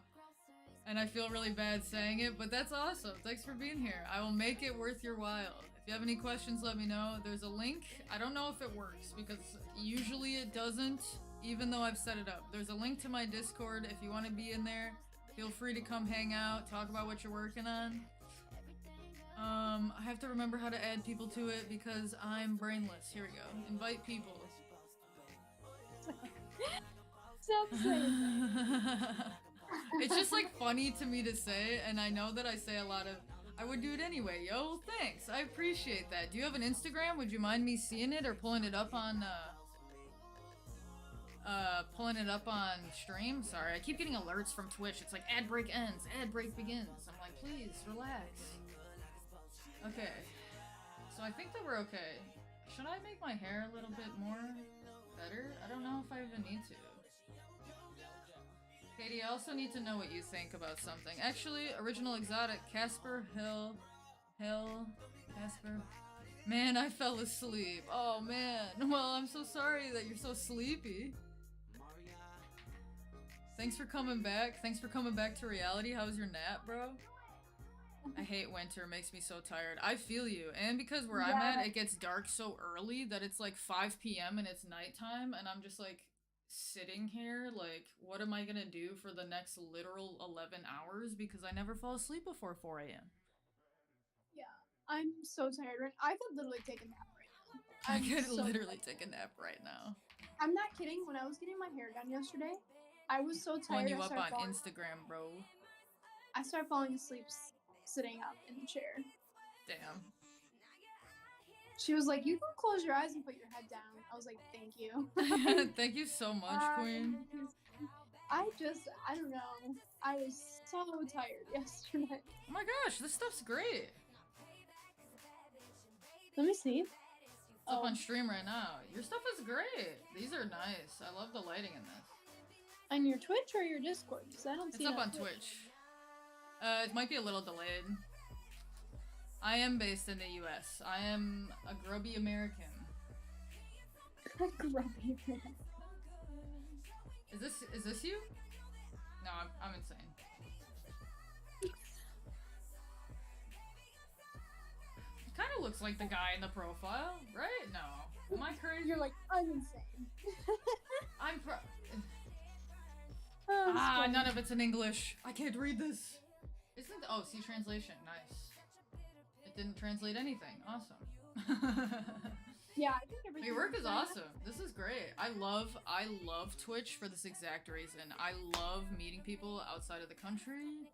And I feel really bad saying it, but that's awesome. Thanks for being here. I will make it worth your while. If you have any questions, let me know. There's a link. I don't know if it works, because usually it doesn't, even though I've set it up. There's a link to my Discord. If you want to be in there, feel free to come hang out, talk about what you're working on. I have to remember how to add people to it because I'm brainless. Here we go. Invite people. Stop saying that. It's just like funny to me to say, and I know that I say a lot of, I would do it anyway. Yo, thanks. I appreciate that. Do you have an Instagram? Would you mind me seeing it or pulling it up on stream? Sorry, I keep getting alerts from Twitch. It's like ad break ends, ad break begins. I'm like, please relax. Okay, so I think that we're okay. Should I make my hair a little bit more better? I don't know if I even need to. Katie, I also need to know what you think about something. Actually, original exotic, Casper Hill, Casper. Man, I fell asleep. Oh man, well I'm so sorry that you're so sleepy. Thanks for coming back. Thanks for coming back to reality. How was your nap, bro? I hate winter, it makes me so tired. I feel you. And because where I'm at, it gets dark so early that it's like 5 p.m. and it's nighttime, and I'm just like sitting here like, what am I gonna do for the next literal 11 hours? Because I never fall asleep before 4 a.m. Yeah, I'm so tired. I could literally take a nap right now. I could literally take a nap right now. I'm not kidding. When I was getting my hair done yesterday, I was so tired. Pulling you up on Instagram, bro. I started falling asleep sitting up in the chair. Damn. She was like, you can close your eyes and put your head down. I was like, thank you. Thank you so much, Queen. I don't know. I was so tired yesterday. Oh my gosh, this stuff's great. Let me see. It's up on stream right now. Your stuff is great. These are nice. I love the lighting in this. On your Twitch or your Discord? Because I don't see it. It's up on Twitch. It might be a little delayed. I am based in the US. I am a grubby American. Grubby American. Is this you? No, I'm insane. looks like the guy in the profile, right? No. Am I crazy? You're like, I'm insane. I'm Oh, none of it's in English. I can't read this. Isn't oh, see translation. Nice. It didn't translate anything. Awesome. yeah, I think everything. Your work is awesome. This is great. I love Twitch for this exact reason. I love meeting people outside of the country.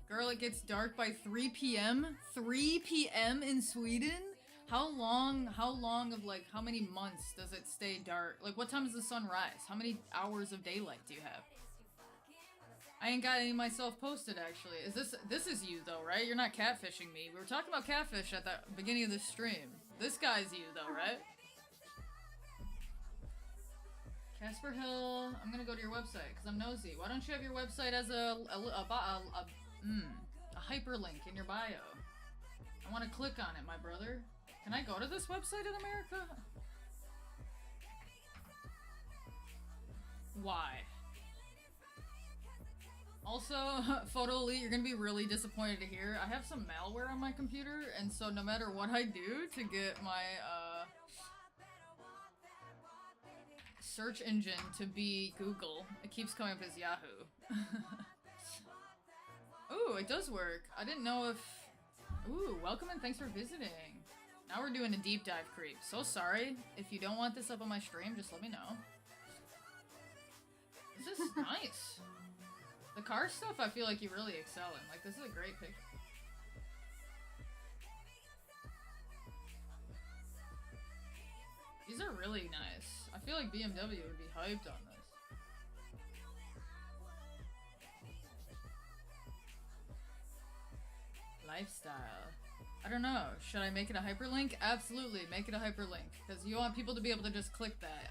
Girl, it gets dark by 3 p.m. 3 p.m. in Sweden? How long of like, how many months does it stay dark? Like, what time does the sun rise? How many hours of daylight do you have? I ain't got any of myself posted, actually. This is you, though, right? You're not catfishing me. We were talking about catfish at the beginning of this stream. This guy's you, though, right? Casper Hill, I'm gonna go to your website, because I'm nosy. Why don't you have your website as a hyperlink in your bio? I want to click on it, my brother. Can I go to this website in America? Why? Also, Photo Elite, you're gonna be really disappointed to hear. I have some malware on my computer, and so no matter what I do to get my, search engine to be Google, it keeps coming up as Yahoo. Ooh, it does work. I didn't know if... Ooh, welcome and thanks for visiting. Now we're doing a deep dive creep. So sorry. If you don't want this up on my stream, just let me know. This is nice. The car stuff I feel like you really excel in. Like, this is a great picture. These are really nice. I feel like BMW would be hyped on this. Lifestyle. I don't know. Should I make it a hyperlink? Absolutely, make it a hyperlink. Because you want people to be able to just click that.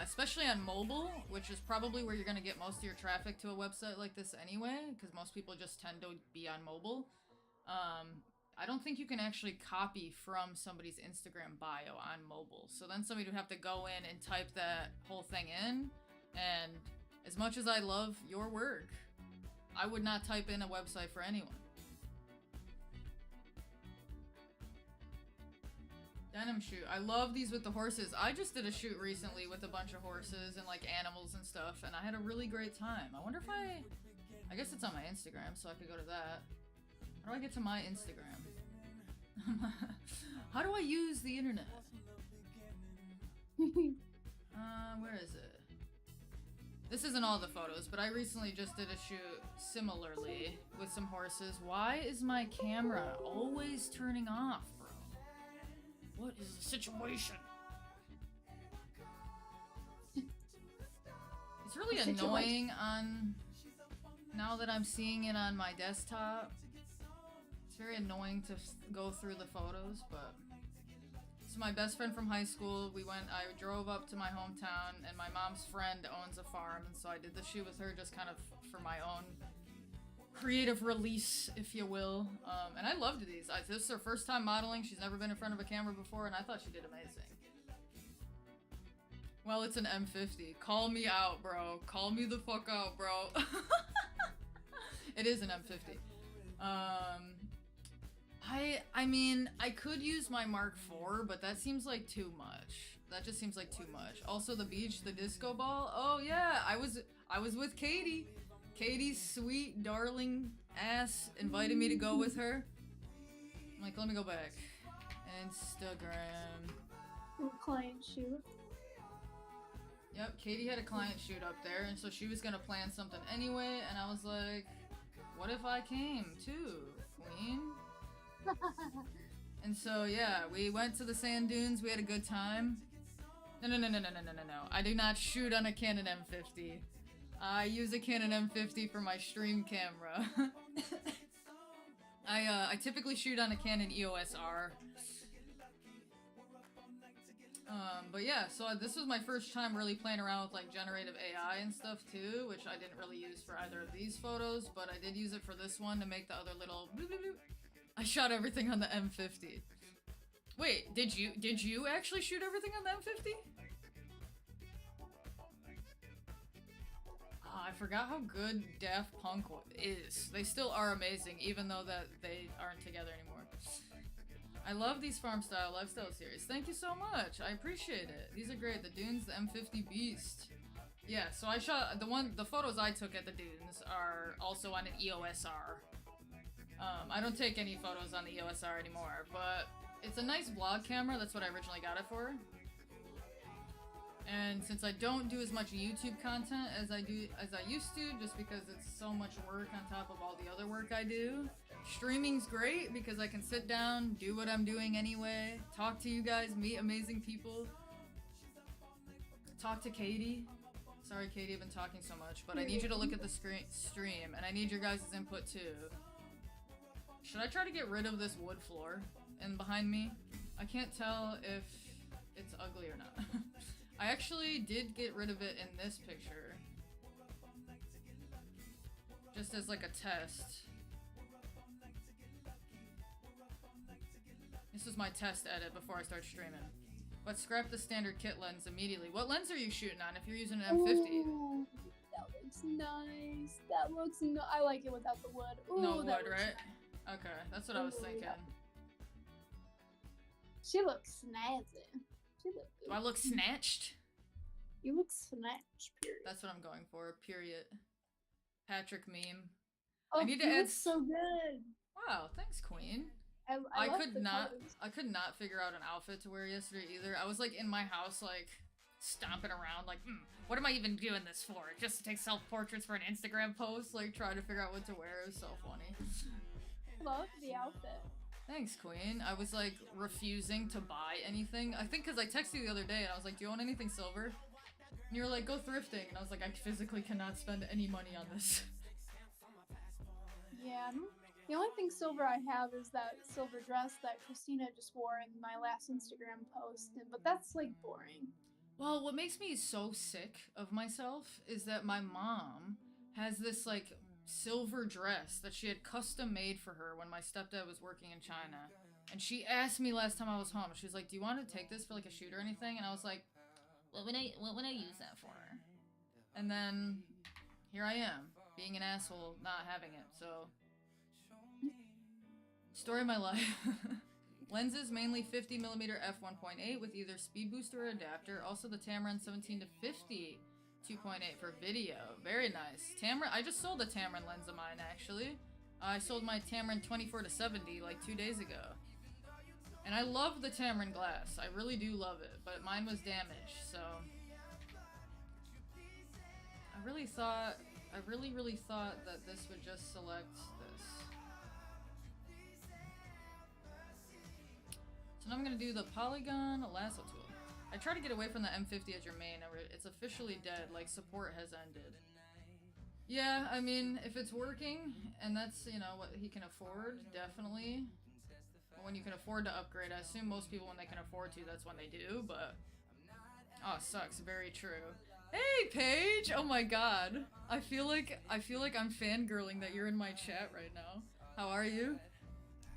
Especially on mobile, which is probably where you're going to get most of your traffic to a website like this anyway, because most people just tend to be on mobile. I don't think you can actually copy from somebody's Instagram bio on mobile. So then somebody would have to go in and type that whole thing in. And as much as I love your work, I would not type in a website for anyone. Denim shoot. I love these with the horses. I just did a shoot recently with a bunch of horses and like animals and stuff, and I had a really great time. I wonder if I guess it's on my Instagram, so I could go to that. How do I get to my Instagram? How do I use the internet? Where is it? This isn't all the photos, but I recently just did a shoot similarly with some horses. Why is my camera always turning off, bro? What is the situation? It's really annoying on... Now that I'm seeing it on my desktop, it's very annoying to go through the photos, but... So my best friend from high school, I drove up to my hometown, and my mom's friend owns a farm, and so I did the shoot with her just kind of for my own creative release, if you will. And I loved these. This is her first time modeling. She's never been in front of a camera before, and I thought she did amazing. Well, it's an M50. Call me out, bro. Call me the fuck out, bro. It is an M50. I mean, I could use my Mark IV, but that seems like too much. That just seems like too much. Also, the beach, the disco ball. Oh yeah, I was with Katie. Katie's sweet, darling ass invited me to go with her. I'm like, let me go back. Instagram. Client shoot. Yep, Katie had a client shoot up there, and so she was gonna plan something anyway, and I was like, what if I came too, queen? And so, yeah, we went to the sand dunes, we had a good time. No. I do not shoot on a Canon M50. I use a Canon M50 for my stream camera. I typically shoot on a Canon EOS R. But yeah, so this was my first time really playing around with like generative AI and stuff too, which I didn't really use for either of these photos, but I did use it for this one to make the other little bloop, bloop, bloop. I shot everything on the M50. Wait, did you actually shoot everything on the M50? I forgot how good Daft Punk is. They still are amazing, even though that they aren't together anymore. I love these farm style lifestyle series. Thank you so much. I appreciate it. These are great. The dunes, the M50 Beast. Yeah, so I shot the photos I took at the dunes are also on an EOS R. I don't take any photos on the EOS R anymore, but it's a nice vlog camera. That's what I originally got it for. And since I don't do as much YouTube content as I used to, just because it's so much work on top of all the other work I do, streaming's great because I can sit down, do what I'm doing anyway, talk to you guys, meet amazing people, talk to Katie. Sorry, Katie, I've been talking so much, but I need you to look at the stream, and I need your guys' input too. Should I try to get rid of this wood floor in behind me? I can't tell if it's ugly or not. I actually did get rid of it in this picture. Just as like a test. This was my test edit before I start streaming. But scrap the standard kit lens immediately. What lens are you shooting on if you're using an M50? Ooh, that looks nice. That looks I like it without the wood. Ooh, no wood, right? Nice. Okay, that's what I was thinking. Yeah. She looks snazzy. She looks Do I look snatched? You look snatched, period. That's what I'm going for, period. Patrick meme. Oh, I need to you add look so good. Wow, thanks, Queen. I love the colors. I could not figure out an outfit to wear yesterday either. I was like in my house like stomping around like, what am I even doing this for? Just to take self-portraits for an Instagram post, like trying to figure out what to wear. It was so funny. Love the outfit. Thanks, Queen. I was like refusing to buy anything. I think because I texted you the other day and I was like, do you want anything silver? And you were like, go thrifting. And I was like, I physically cannot spend any money on this. Yeah. The only thing silver I have is that silver dress that Christina just wore in my last Instagram post, but that's like boring. Well, what makes me so sick of myself is that my mom has this like silver dress that she had custom made for her when my stepdad was working in China. And she asked me last time I was home, she was like, do you want to take this for like a shoot or anything? And I was like, what would I use that for? And then here I am, being an asshole, not having it, so. Story of my life. Lenses mainly 50mm f1.8 with either speed booster or adapter. Also the Tamron 17 to 50 2.8 for video. Very nice. Tamron. I just sold a Tamron lens of mine actually. I sold my Tamron 24 to 70 like 2 days ago. And I love the Tamron glass. I really do love it, but mine was damaged, so I really thought that this would just select this. So now I'm gonna do the polygon lasso tool. I try to get away from the M50 as your main. It's officially dead, like support has ended. Yeah, I mean, if it's working, and that's, you know, what he can afford, definitely. When you can afford to upgrade, I assume most people when they can afford to, that's when they do, but oh, sucks, very true. Hey Paige! Oh my god. I feel like I'm fangirling that you're in my chat right now. How are you?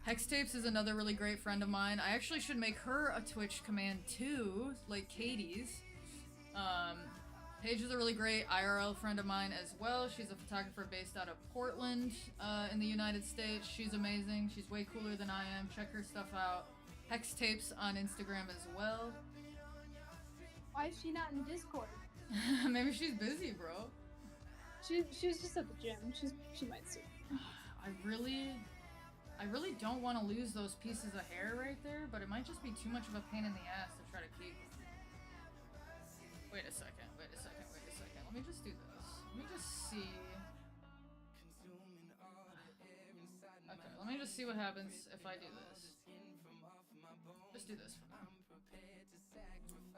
Hex Tapes is another really great friend of mine. I actually should make her a Twitch command too, like Katie's. Paige is a really great IRL friend of mine as well. She's a photographer based out of Portland, in the United States. She's amazing. She's way cooler than I am. Check her stuff out. Hex Tapes on Instagram as well. Why is she not in Discord? Maybe she's busy, bro. She was just at the gym. She might see. I really don't want to lose those pieces of hair right there, but it might just be too much of a pain in the ass to try to keep. Wait a second. Let me just do this. Let me just see. Okay, let me just see what happens if I do this. Just do this for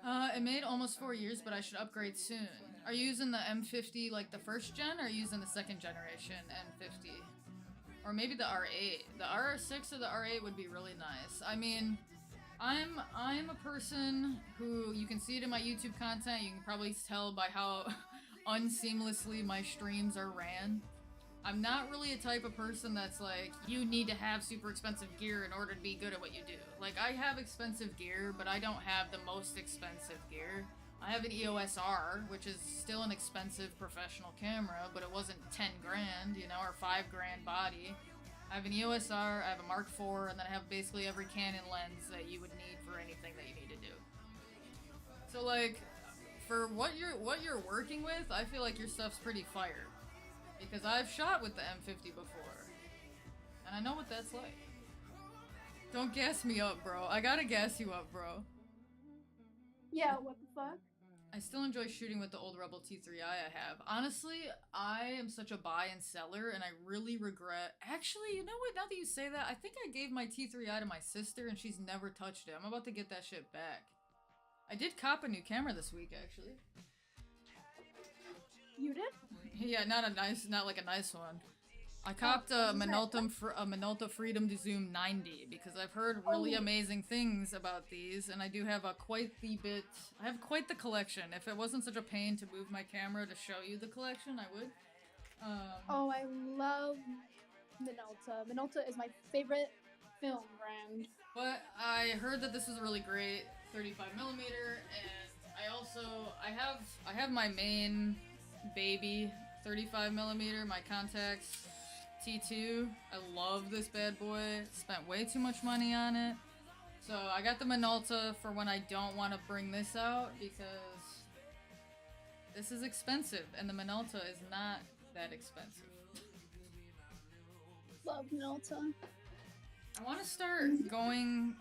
now. It made almost 4 years, but I should upgrade soon. Are you using the M50 like the first gen, or are you using the second generation M50? Or maybe the R8. The R6 or the R8 would be really nice. I mean, I'm a person who, you can see it in my YouTube content, you can probably tell by how unseamlessly my streams are ran. I'm not really a type of person that's like, you need to have super expensive gear in order to be good at what you do. Like, I have expensive gear, but I don't have the most expensive gear. I have an EOS R, which is still an expensive professional camera, but it wasn't 10 grand, you know, or 5 grand body. I have an EOS R, I have a Mark IV, and then I have basically every Canon lens that you would need for anything that you need to do. So like, for what you're working with, I feel like your stuff's pretty fire. Because I've shot with the M50 before. And I know what that's like. Don't gas me up, bro. I gotta gas you up, bro. Yeah, what the fuck? I still enjoy shooting with the old Rebel T3i I have. Honestly, I am such a buy and seller, and I really regret... Actually, you know what? Now that you say that, I think I gave my T3i to my sister, and she's never touched it. I'm about to get that shit back. I did cop a new camera this week, actually. You did? Yeah, not like a nice one. I copped a Minolta Freedom to Zoom 90 because I've heard really amazing things about these, and I do have quite the collection. If it wasn't such a pain to move my camera to show you the collection, I would. I love Minolta. Minolta is my favorite film brand. But I heard that this was really great 35mm, and I have my main baby 35mm, my Contax T2. I love this bad boy. Spent way too much money on it. So I got the Minolta for when I don't want to bring this out because this is expensive and the Minolta is not that expensive. Love Minolta. I want to start going...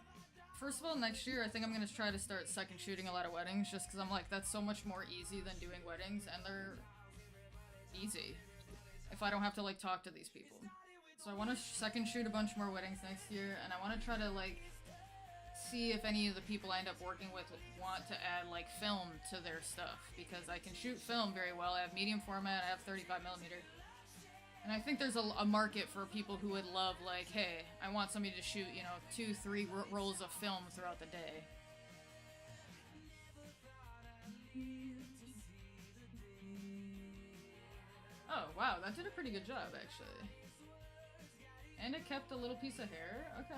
First of all, next year I think I'm going to try to start second shooting a lot of weddings just because I'm like, that's so much more easy than doing weddings, and they're easy if I don't have to like talk to these people. So I want to second shoot a bunch more weddings next year, and I want to try to like see if any of the people I end up working with want to add like film to their stuff, because I can shoot film very well. I have medium format, I have 35mm. And I think there's a market for people who would love, like, hey, I want somebody to shoot, you know, 2-3 rolls of film throughout the day. Oh, wow, that did a pretty good job, actually. And it kept a little piece of hair. Okay.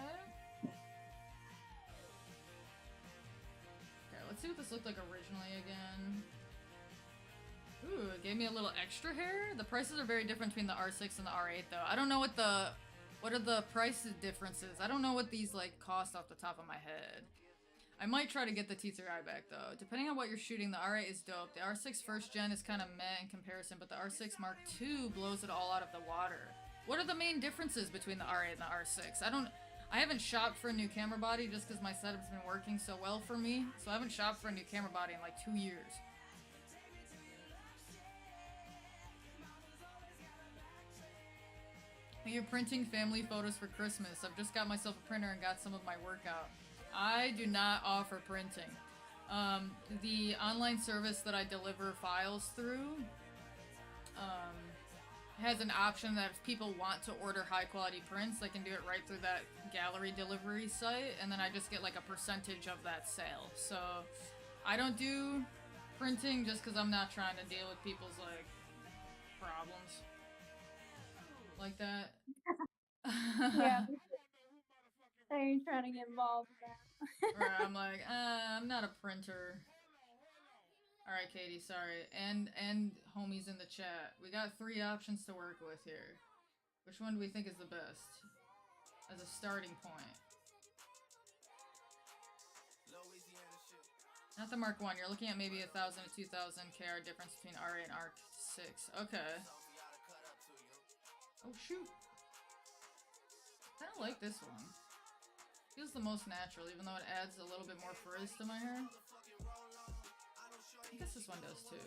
Okay, let's see what this looked like originally again. Ooh, it gave me a little extra hair. The prices are very different between the R6 and the R8, though. I don't know what are the price differences. I don't know what these, like, cost off the top of my head. I might try to get the T3i back, though. Depending on what you're shooting, the R8 is dope. The R6 first gen is kind of meh in comparison, but the R6 Mark II blows it all out of the water. What are the main differences between the R8 and the R6? I haven't shopped for a new camera body just because my setup's been working so well for me, so I haven't shopped for a new camera body in, like, 2 years. You're printing family photos for Christmas. I've just got myself a printer and got some of my workout. I do not offer printing. The online service that I deliver files through has an option that if people want to order high quality prints, they can do it right through that gallery delivery site, and then I just get like a percentage of that sale. So I don't do printing just because I'm not trying to deal with people's like problems like that. Yeah. I ain't trying to get involved with that. Right, I'm like, I'm not a printer. Alright, Katie, sorry. And homies in the chat. We got 3 options to work with here. Which one do we think is the best? As a starting point. Not the Mark 1. You're looking at maybe 1,000 to 2,000 KR difference between R8 and R6. Okay. Oh, shoot. I kinda like this one. Feels the most natural, even though it adds a little bit more frizz to my hair. I guess this one does too.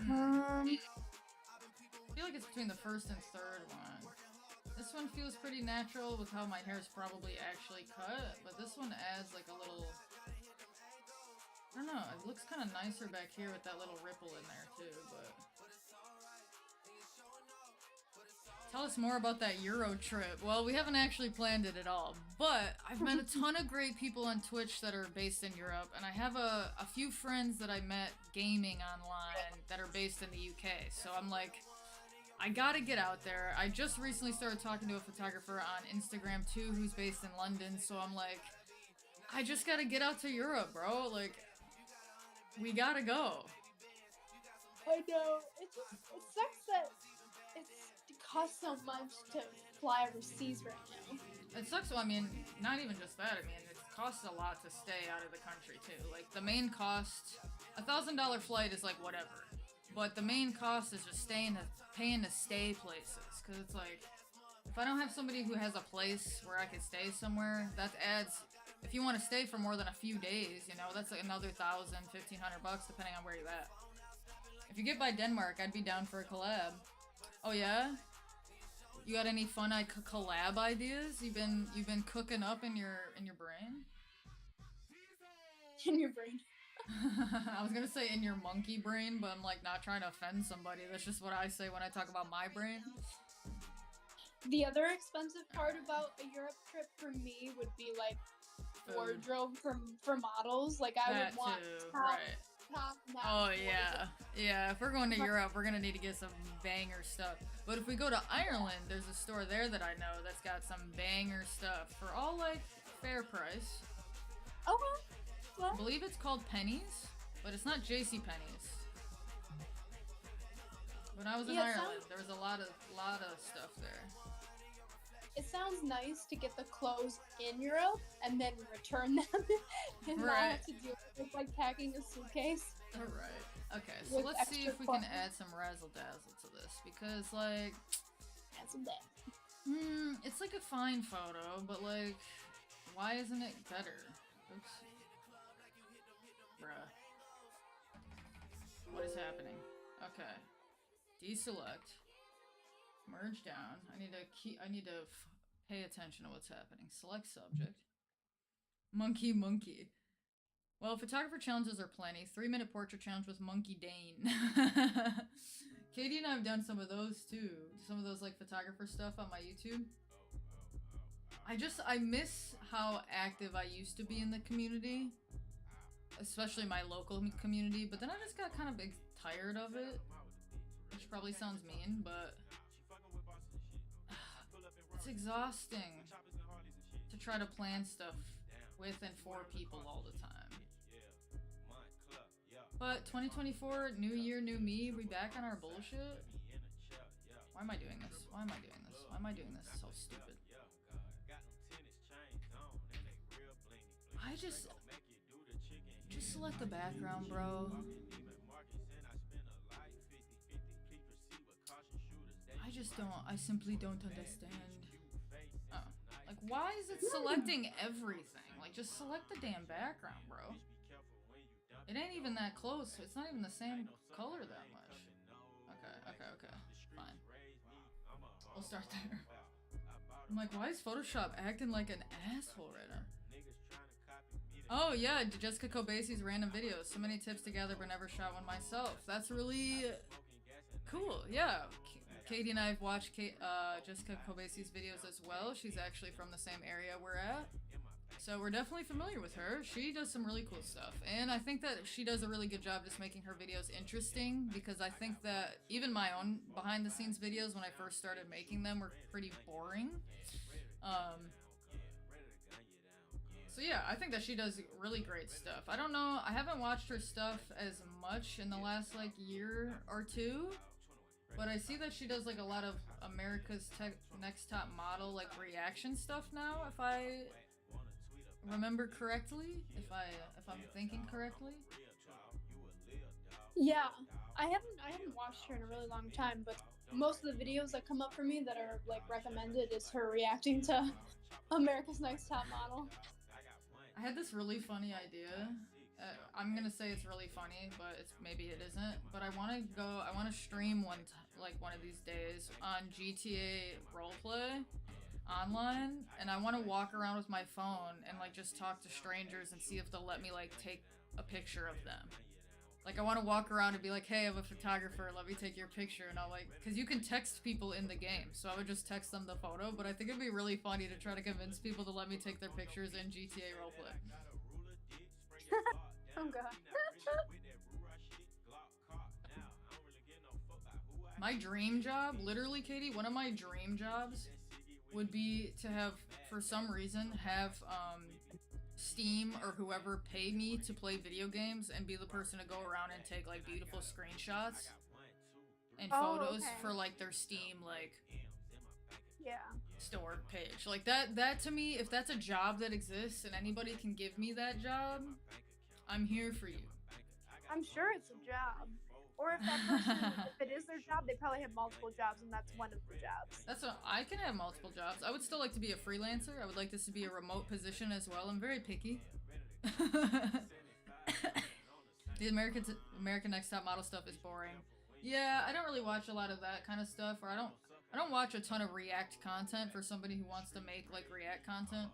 I feel like it's between the first and third one. This one feels pretty natural with how my hair is probably actually cut, but this one adds like a little... I don't know, it looks kind of nicer back here with that little ripple in there too, but... Tell us more about that Euro trip. Well, we haven't actually planned it at all, but I've met a ton of great people on Twitch that are based in Europe, and I have a few friends that I met gaming online that are based in the UK, so I'm like, I gotta get out there. I just recently started talking to a photographer on Instagram too who's based in London, so I'm like, I just gotta get out to Europe, bro. Like, we gotta go. I know. It sucks that it costs so much to fly overseas right now. It sucks. Well, I mean, not even just that. I mean, it costs a lot to stay out of the country too. Like the main cost, $1,000 flight is like whatever, but the main cost is just paying to stay places. Cause it's like, if I don't have somebody who has a place where I could stay somewhere, that adds. If you want to stay for more than a few days, you know, that's like another $1,000, $1,500 depending on where you're at. If you get by Denmark, I'd be down for a collab. Oh yeah? You got any fun collab ideas you've been cooking up in your brain? In your brain. I was gonna say in your monkey brain, but I'm like not trying to offend somebody. That's just what I say when I talk about my brain. The other expensive part about a Europe trip for me would be like wardrobe for models. Like I would want top Oh yeah, yeah. If we're going to Europe, we're gonna need to get some banger stuff. But if we go to Ireland, there's a store there that I know that's got some banger stuff for all like fair price. Okay. Well, I believe it's called Pennies, but it's not JC Penney's. When I was in Ireland, there was a lot of stuff there. It sounds nice to get the clothes in Europe and then return them and not have to deal with like packing a suitcase. Alright. Okay, so let's see if we can add some razzle dazzle to this because like it's like a fine photo, but like why isn't it better? Oops. Bruh. What is happening? Okay. Deselect. Merge down. I need to pay attention to what's happening. Select subject. Monkey. Well, photographer challenges are plenty. 3-minute portrait challenge with Monkey Dane. Katie and I have done some of those too. Some of those like photographer stuff on my YouTube. I miss how active I used to be in the community. Especially my local community. But then I just got kind of tired of it. Which probably sounds mean, but it's exhausting to try to plan stuff with and for people all the time. But 2024, new year, new me, we back on our bullshit? Why am I doing this? Why am I doing this? Why am I doing this? It's so stupid. Just select the background, bro. I simply don't understand. Oh. Like, why is it selecting everything? Like, just select the damn background, bro. It ain't even that close. It's not even the same color that much. Okay. Fine. We'll start there. I'm like, why is Photoshop acting like an asshole right now? Oh yeah, Jessica Kobeisi's random videos. So many tips together, but never shot one myself. That's really cool. Yeah. Katie and I have watched Jessica Kobeisi's videos as well. She's actually from the same area we're at. So we're definitely familiar with her. She does some really cool stuff. And I think that she does a really good job just making her videos interesting because I think that even my own behind the scenes videos when I first started making them were pretty boring. So yeah, I think that she does really great stuff. I don't know, I haven't watched her stuff as much in the last like year or two. But I see that she does like a lot of America's Next Top Model like reaction stuff now, if I remember correctly, if I'm thinking correctly. Yeah, I haven't watched her in a really long time, but most of the videos that come up for me that are like recommended is her reacting to America's Next Top Model. I had this really funny idea. I'm gonna say it's really funny, but maybe it isn't. But I want to stream one of these days on GTA roleplay online, and I want to walk around with my phone and like just talk to strangers and see if they'll let me like take a picture of them. Like I want to walk around and be like, hey, I'm a photographer, let me take your picture, and I'll like, cause you can text people in the game, so I would just text them the photo. But I think it'd be really funny to try to convince people to let me take their pictures in GTA roleplay. Oh god. My dream job, literally, Katie, one of my dream jobs would be to have, for some reason, have Steam or whoever pay me to play video games and be the person to go around and take like beautiful screenshots and photos for like their Steam like store page. Like that to me, if that's a job that exists and anybody can give me that job, I'm here for you. I'm sure it's a job. Or if that person, if it is their job, they probably have multiple jobs, and that's one of the jobs. That's what I can have multiple jobs. I would still like to be a freelancer. I would like this to be a remote position as well. I'm very picky. The American Next Top Model stuff is boring. Yeah, I don't really watch a lot of that kind of stuff, or I don't watch a ton of React content for somebody who wants to make like React content.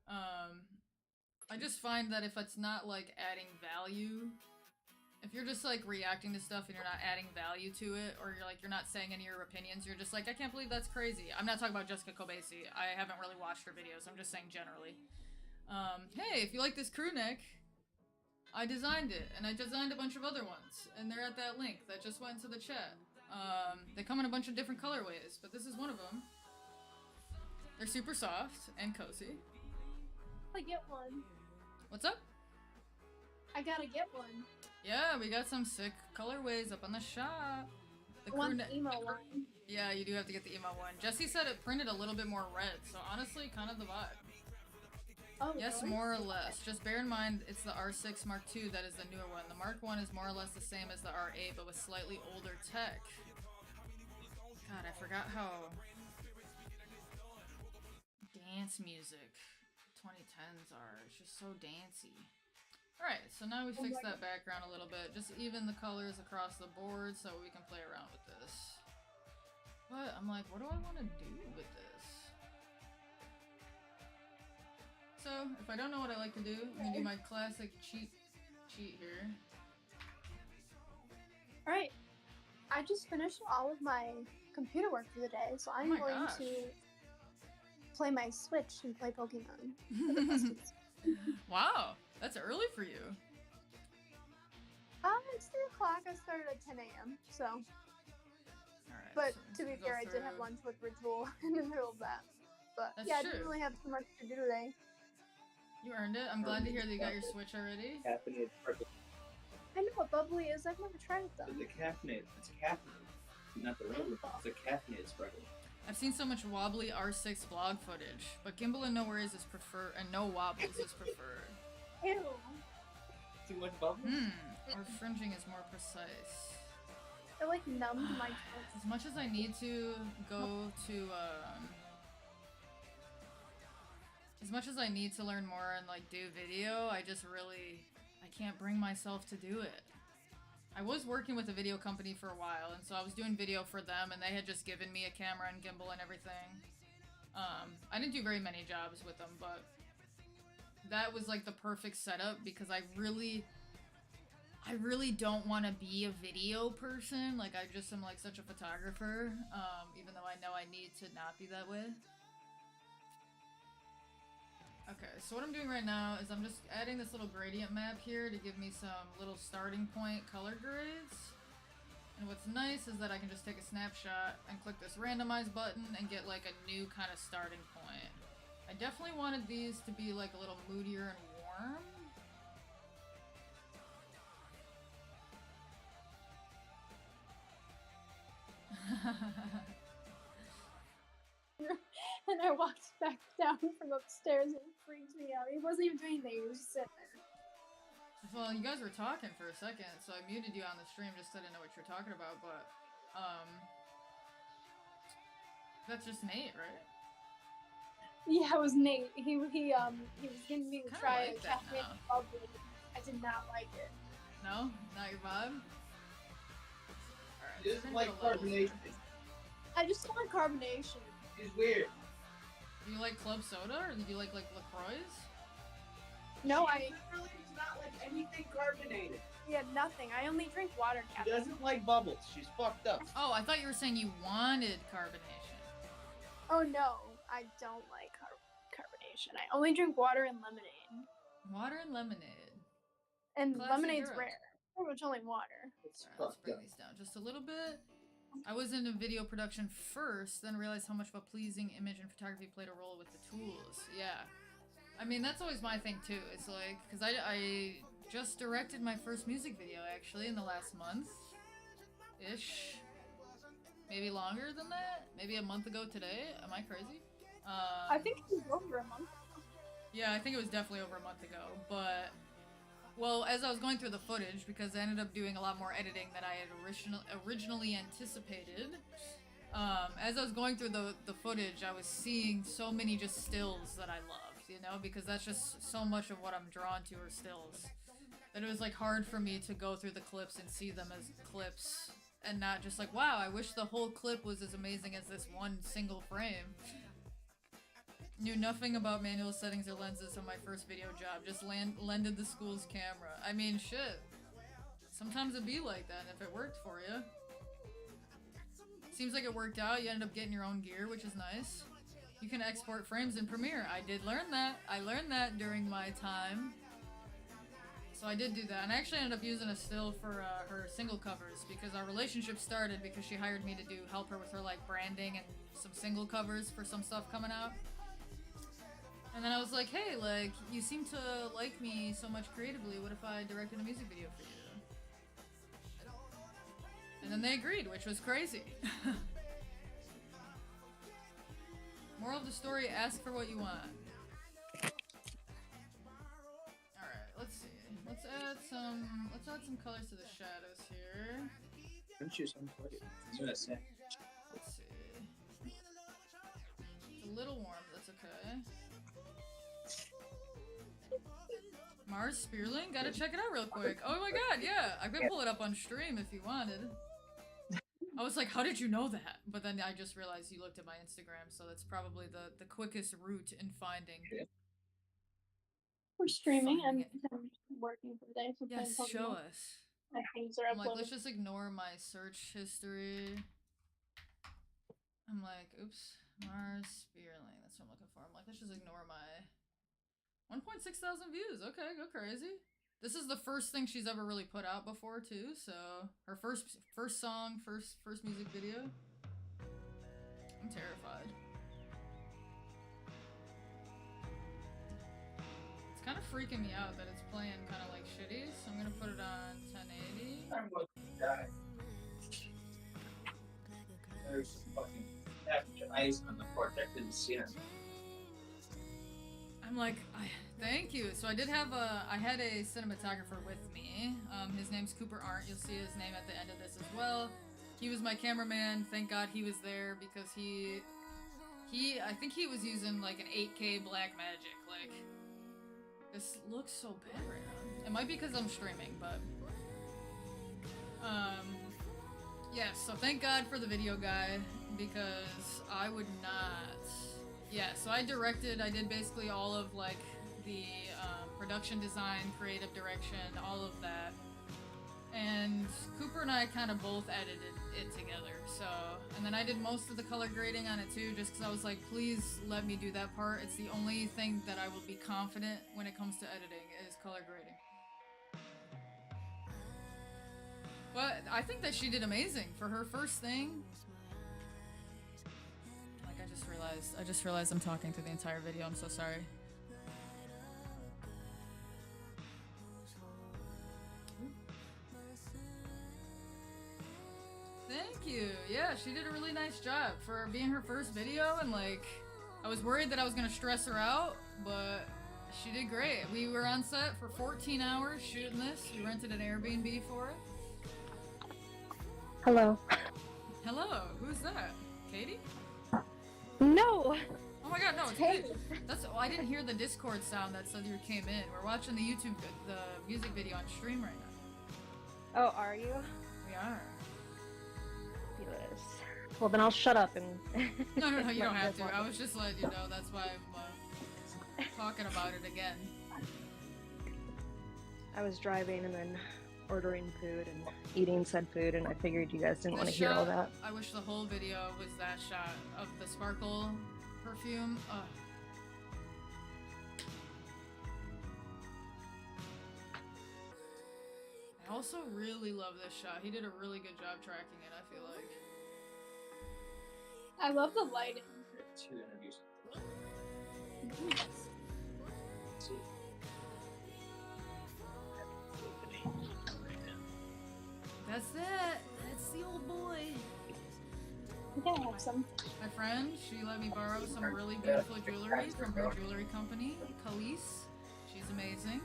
I just find that if it's not like adding value, if you're just like reacting to stuff and you're not adding value to it, or you're not saying any of your opinions, you're just like, I can't believe that's crazy. I'm not talking about Jessica Kobesi. I haven't really watched her videos. I'm just saying generally. Hey, if you like this crew neck, I designed it, and I designed a bunch of other ones, and they're at that link that just went into the chat. They come in a bunch of different colorways, but this is one of them. They're super soft and cozy. I get one. What's up? I gotta get one. Yeah, we got some sick colorways up on the shop. The emo one. Yeah, you do have to get the emo one. Jesse said it printed a little bit more red, so honestly, kind of the vibe. Oh, yes, really? more or less. Just bear in mind, it's the R6 Mark II that is the newer one. The Mark I is more or less the same as the R8, but with slightly older tech. God, I forgot how... Dance music 2010s are. It's just so dancey. Alright, so now we fixed that background a little bit. Just even the colors across the board so we can play around with this. But I'm like, what do I want to do with this? So, if I don't know what I like to do, I'm gonna do my classic cheat here. Alright. I just finished all of my computer work for the day, so I'm going to play my Switch and play Pokemon. Wow, that's early for you. It's 3 o'clock. I started at 10 a.m. So. Alright. But so to be fair, I did have lunch with Ritual in the middle of that. But that's yeah, true. I didn't really have too much to do today. You earned it. I'm glad to hear that you got your Switch already. Caffeinated sparkling. I know what bubbly is. I've never tried it though. The caffeinated. It's caffeinated. Not the regular. It's a caffeinated sparkling. I've seen so much wobbly R6 vlog footage, but gimbal and no worries is preferred, and no wobbles is preferred. Ew. Too much bubble? Or fringing is more precise. It like numbed my toes. As much as I need to go to, as much as I need to learn more and like do video, I can't bring myself to do it. I was working with a video company for a while, and so I was doing video for them, and they had just given me a camera and gimbal and everything. I didn't do very many jobs with them, but that was like the perfect setup because I really don't want to be a video person. Like, I just am like such a photographer, even though I know I need to not be that way. Okay, so what I'm doing right now is I'm just adding this little gradient map here to give me some little starting point color grades. And what's nice is that I can just take a snapshot and click this randomize button and get like a new kind of starting point. I definitely wanted these to be like a little moodier and warm. And I walked back down from upstairs and it freaked me out. He wasn't even doing anything, he was just sitting there. Well, you guys were talking for a second, so I muted you on the stream just so I didn't know what you were talking about, but, that's just Nate, right? Yeah, it was Nate. He was giving me to Kinda try like a that caffeine now. bubbly. I did not like it. No? Not your vibe? Alright. He doesn't like carbonation. I just don't like carbonation. He's weird. Do you like club soda, or do you like LaCroix? No, She literally does not like anything carbonated. Yeah, nothing. I only drink water She caffeine. doesn't like bubbles. She's fucked up. Oh, I thought you were saying you wanted carbonation. Oh no, I don't like carbonation. I only drink water and lemonade. Water and lemonade. And Classy lemonade's girl. rare. Pretty much only water. It's Alright, let's fucked bring up. these down just a little bit. I was into video production first, then realized how much of a pleasing image and photography played a role with the tools. Yeah. I mean, that's always my thing too. It's like, because I just directed my first music video actually in the last month ish. Maybe longer than that? Maybe a month ago today? Am I crazy? I think it was over a month ago. Yeah, I think it was definitely over a month ago, but... Well, as I was going through the footage, because I ended up doing a lot more editing than I had originally anticipated, as I was going through the footage, I was seeing so many just stills that I loved, you know? Because that's just so much of what I'm drawn to are stills. That it was, like, hard for me to go through the clips and see them as clips. And not just like, wow, I wish the whole clip was as amazing as this one single frame. Knew nothing about manual settings or lenses on my first video job. Just lended the school's camera. I mean, shit. Sometimes it'd be like that if it worked for you. Seems like it worked out. You ended up getting your own gear, which is nice. You can export frames in Premiere. I did learn that. I learned that during my time. So I did do that, and I actually ended up using a still for her single covers because our relationship started because she hired me to help her with her like branding and some single covers for some stuff coming out. And then I was like, hey, like, you seem to like me so much creatively, what if I directed a music video for you? And then they agreed, which was crazy. Moral of the story, ask for what you want. Let's see. Let's add some colors to the shadows here. Don't choose some plate. That's what I said. Let's see. It's a little warm, that's okay. Mars Spearling? Gotta check it out real quick. Oh my god, yeah! I could pull it up on stream if you wanted. I was like, how did you know that? But then I just realized you looked at my Instagram, so that's probably the quickest route in finding. We're streaming and I'm working for the day. So yes, show us. My things are I'm like, uploaded. let's just ignore my search history. I'm like, oops, Mars Spearling. That's what I'm looking for. I'm like, let's just ignore my 1.6 thousand views. Okay, go crazy. This is the first thing she's ever really put out before too. So her first song, first music video. I'm terrified. It's kind of freaking me out that it's playing kind of like shitty. So I'm gonna put it on 1080. I'm going to die. There's some fucking ice on the porch. I couldn't see it. I'm like, thank you. So I had a cinematographer with me. His name's Cooper Arndt. You'll see his name at the end of this as well. He was my cameraman. Thank God he was there because I think he was using like an 8K Blackmagic. Like, this looks so bad right now. It might be because I'm streaming, but yeah. So thank God for the video guy because I would not. Yeah, so I did basically all of like the production design, creative direction, all of that. And Cooper and I kind of both edited it together. So, and then I did most of the color grading on it too, just because I was like, please let me do that part. It's the only thing that I will be confident when it comes to editing is color grading. But I think that she did amazing for her first thing. I just realized I'm talking through the entire video. I'm so sorry. Thank you. Yeah, she did a really nice job for being her first video, and like, I was worried that I was gonna stress her out, but she did great. We were on set for 14 hours shooting this. We rented an Airbnb for it. Hello. Hello, who's that? Katie? No! Oh my god, no, it's Katie. I didn't hear the Discord sound that said you came in. We're watching the music video on stream right now. Oh, are you? We are. Fabulous. Well, then I'll shut up and... No, you don't have to. I was just letting you know, that's why I'm talking about it again. I was driving and then ordering food and eating said food, and I figured you guys didn't want to hear all that. I wish the whole video was that shot of the sparkle perfume. Ugh. I also really love this shot. He did a really good job tracking it, I feel like. I love the lighting. Two interviews. see. That's it. That's the old boy. I think I have some. My friend, she let me borrow some really beautiful jewelry from her jewelry company, Khalees. She's amazing.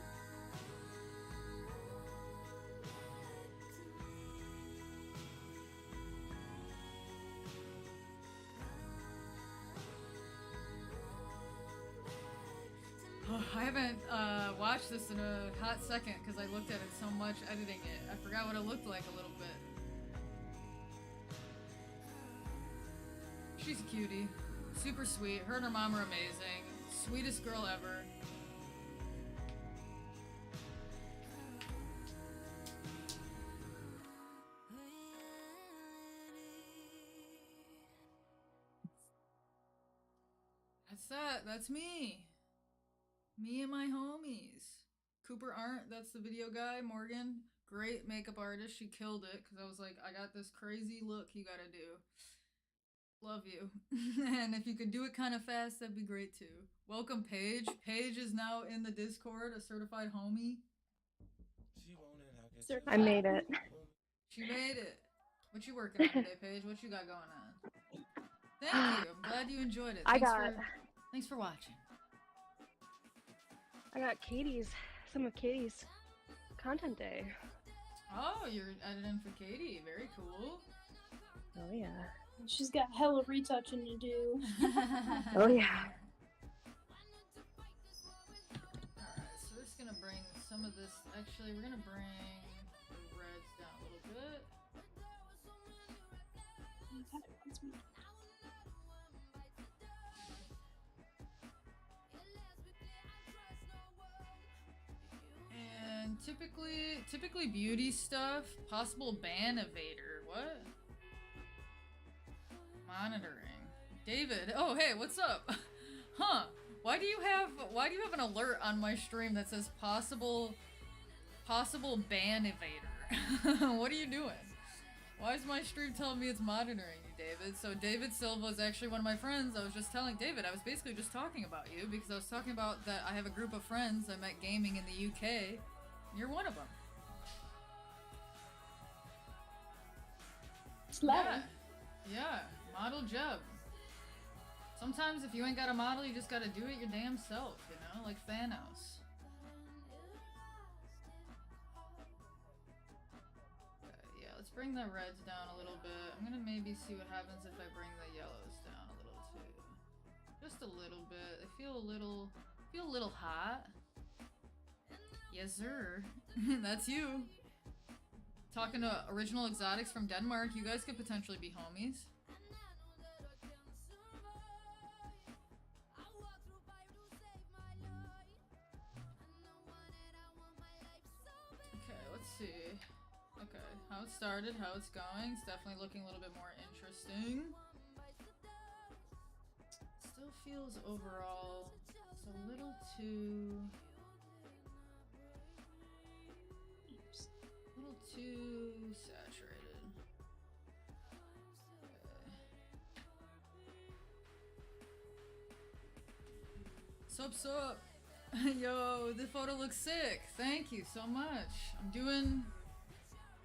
I haven't watched this in a hot second because I looked at it so much editing it. I forgot what it looked like a little bit. She's a cutie. Super sweet. Her and her mom are amazing. Sweetest girl ever. That's that. That's me. Me and my homies. Cooper Arndt, that's the video guy. Morgan, great makeup artist. She killed it because I was like, I got this crazy look you gotta do. Love you. And if you could do it kind of fast, that'd be great too. Welcome, Paige. Paige is now in the Discord, a certified homie. I made it. She made it. What you working on today, Paige? What you got going on? Thank you. I'm glad you enjoyed it. Thanks for watching. I got some of Katie's content day. Oh, you're editing for Katie. Very cool. Oh yeah. She's got hella retouching to do. Oh yeah. Alright, so we're just gonna bring some of this. Actually, we're gonna bring the reds down a little bit. He kind of wants me. And typically beauty stuff, possible ban evader. What? Monitoring. David. Oh, hey, what's up? Huh? Why do you have an alert on my stream that says possible ban evader? What are you doing? Why is my stream telling me it's monitoring you, David? So David Silva is actually one of my friends. I was just telling David, I was basically just talking about you because I was talking about that I have a group of friends I met gaming in the UK. You're one of them. Slam. Yeah. Model Jeb. Sometimes if you ain't got a model, you just gotta do it your damn self, you know? Like Thanos. Okay, yeah, let's bring the reds down a little bit. I'm gonna maybe see what happens if I bring the yellows down a little too. Just a little bit. They feel a little hot. Yes, sir. That's you. Talking to original exotics from Denmark, you guys could potentially be homies. Okay, let's see. Okay, how it started, how it's going. It's definitely looking a little bit more interesting. Still feels overall it's a little too saturated. Okay. Sup. Yo, the photo looks sick. Thank you so much.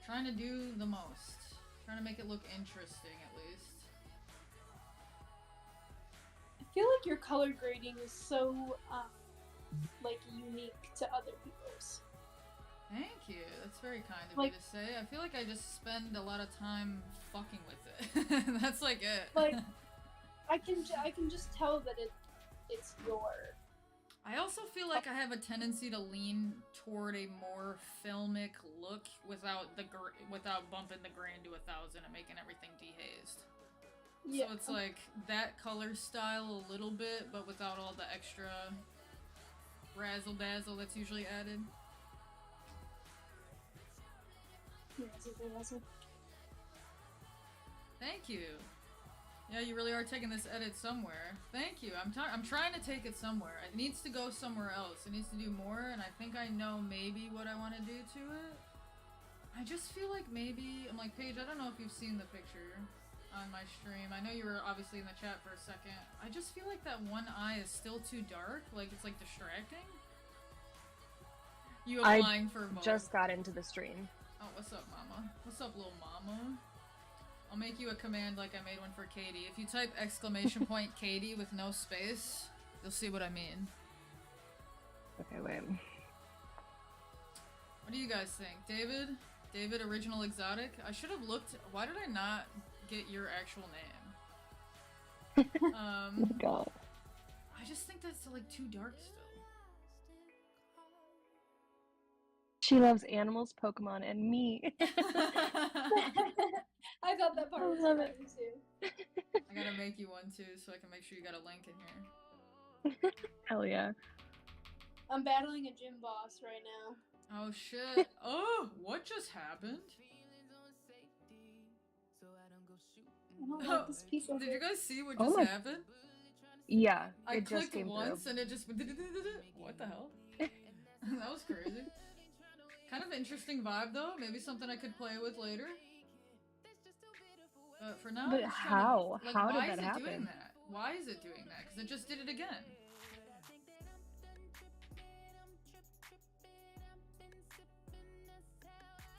Trying to do the most. Trying to make it look interesting at least. I feel like your color grading is so, like, unique to other people's. Thank you. That's very kind of you to say. I feel like I just spend a lot of time fucking with it. That's like it. Like, I can just tell that it's your. I also feel like I have a tendency to lean toward a more filmic look without bumping the grain to 1,000 and making everything dehazed. Yeah. So it's like that color style a little bit, but without all the extra razzle dazzle that's usually added. Thank you. Yeah, you really are taking this edit somewhere. Thank you. I'm trying to take it somewhere. It needs to go somewhere else. It needs to do more, and I think I know maybe what I want to do to it. I just feel like maybe... I'm like, Paige, I don't know if you've seen the picture on my stream. I know you were obviously in the chat for a second. I just feel like that one eye is still too dark. Like, it's like distracting. You I applying for Mo. just got into the stream. Oh, what's up, mama? What's up, little mama? I'll make you a command like I made one for Katie. If you type exclamation point Katie with no space, you'll see what I mean. Okay, wait. What do you guys think? David? David, original exotic? I should have looked. Why did I not get your actual name? Oh my god. I just think that's like too dark still. She loves animals, Pokemon, and me. I thought that part I was love funny it. too. I gotta make you one too, so I can make sure you got a link in here. Hell yeah. I'm battling a gym boss right now. Oh shit. Oh, what just happened? I don't like this piece of Did you guys see what Oh just my- happened? Yeah, I it just clicked came once through. and it just what the hell? That was crazy. Kind of interesting vibe though. Maybe something I could play with later. But for now, But I'm just trying how? To, like, How did why that is it doing happen? that? Why is it doing that? Because it just did it again.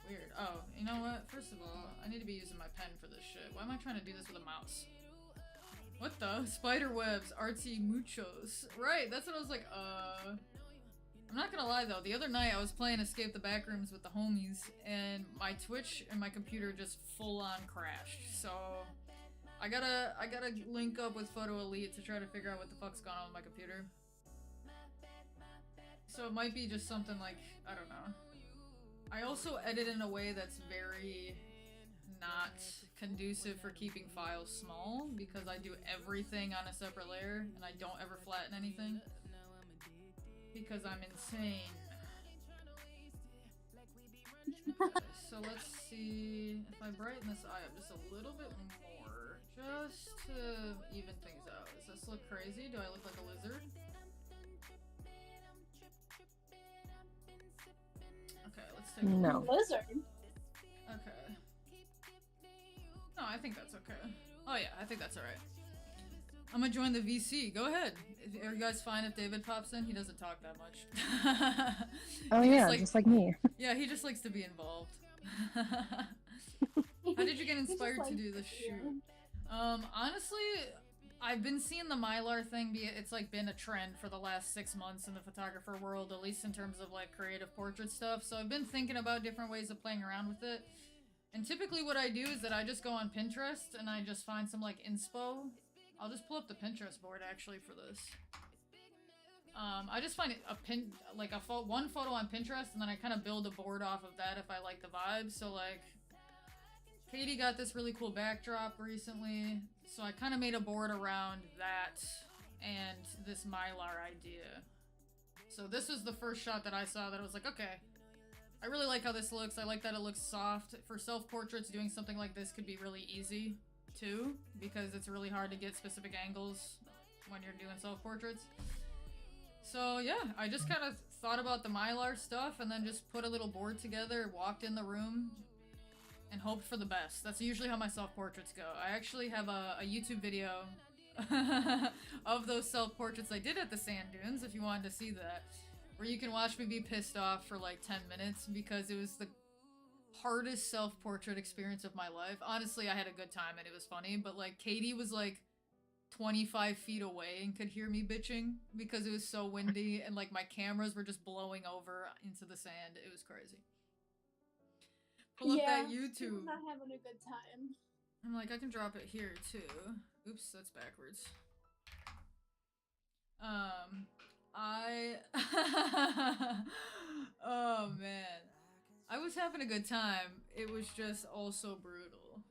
Weird. Oh, you know what? First of all, I need to be using my pen for this shit. Why am I trying to do this with a mouse? What the? Spider webs, artsy muchos. Right, that's what I was like, I'm not gonna lie though, the other night I was playing Escape the Backrooms with the homies, and my Twitch and my computer just full on crashed. So I gotta link up with Photo Elite to try to figure out what the fuck's going on with my computer. So it might be just something like, I don't know. I also edit in a way that's very not conducive for keeping files small, because I do everything on a separate layer and I don't ever flatten anything because I'm insane. Okay, so let's see if I brighten this eye up just a little bit more, just to even things out. Does this look crazy? Do I look like a lizard? Okay, let's take a look. No. Lizard. Okay. No, I think that's okay. Oh yeah, I think that's alright. I'm gonna join the VC. Go ahead. Are you guys fine if David pops in? He doesn't talk that much. Oh He yeah, just like me. Yeah, he just likes to be involved. How did you get inspired to do this shoot? Honestly, I've been seeing the Mylar thing it's like been a trend for the last 6 months in the photographer world, at least in terms of like creative portrait stuff. So I've been thinking about different ways of playing around with it. And typically what I do is that I just go on Pinterest and I just find some like inspo. I'll just pull up the Pinterest board actually for this. I just find one photo on Pinterest and then I kind of build a board off of that if I like the vibe. So like, Katie got this really cool backdrop recently, so I kind of made a board around that and this Mylar idea. So this was the first shot that I saw that I was like, okay, I really like how this looks. I like that it looks soft. For self-portraits, doing something like this could be really easy too, because it's really hard to get specific angles when you're doing self-portraits. So yeah, I just kind of thought about the Mylar stuff and then just put a little board together, walked in the room, and hoped for the best. That's usually how my self-portraits go. I actually have a YouTube video of those self-portraits I did at the sand dunes, if you wanted to see that, where you can watch me be pissed off for like 10 minutes because it was the hardest self-portrait experience of my life. Honestly, I had a good time and it was funny, but like Katie was like 25 feet away and could hear me bitching because it was so windy and like my cameras were just blowing over into the sand. It was crazy. Pull up that YouTube. She was not having a good time. I'm like, I can drop it here too. Oops, that's backwards. Oh man. I was having a good time. It was just also brutal.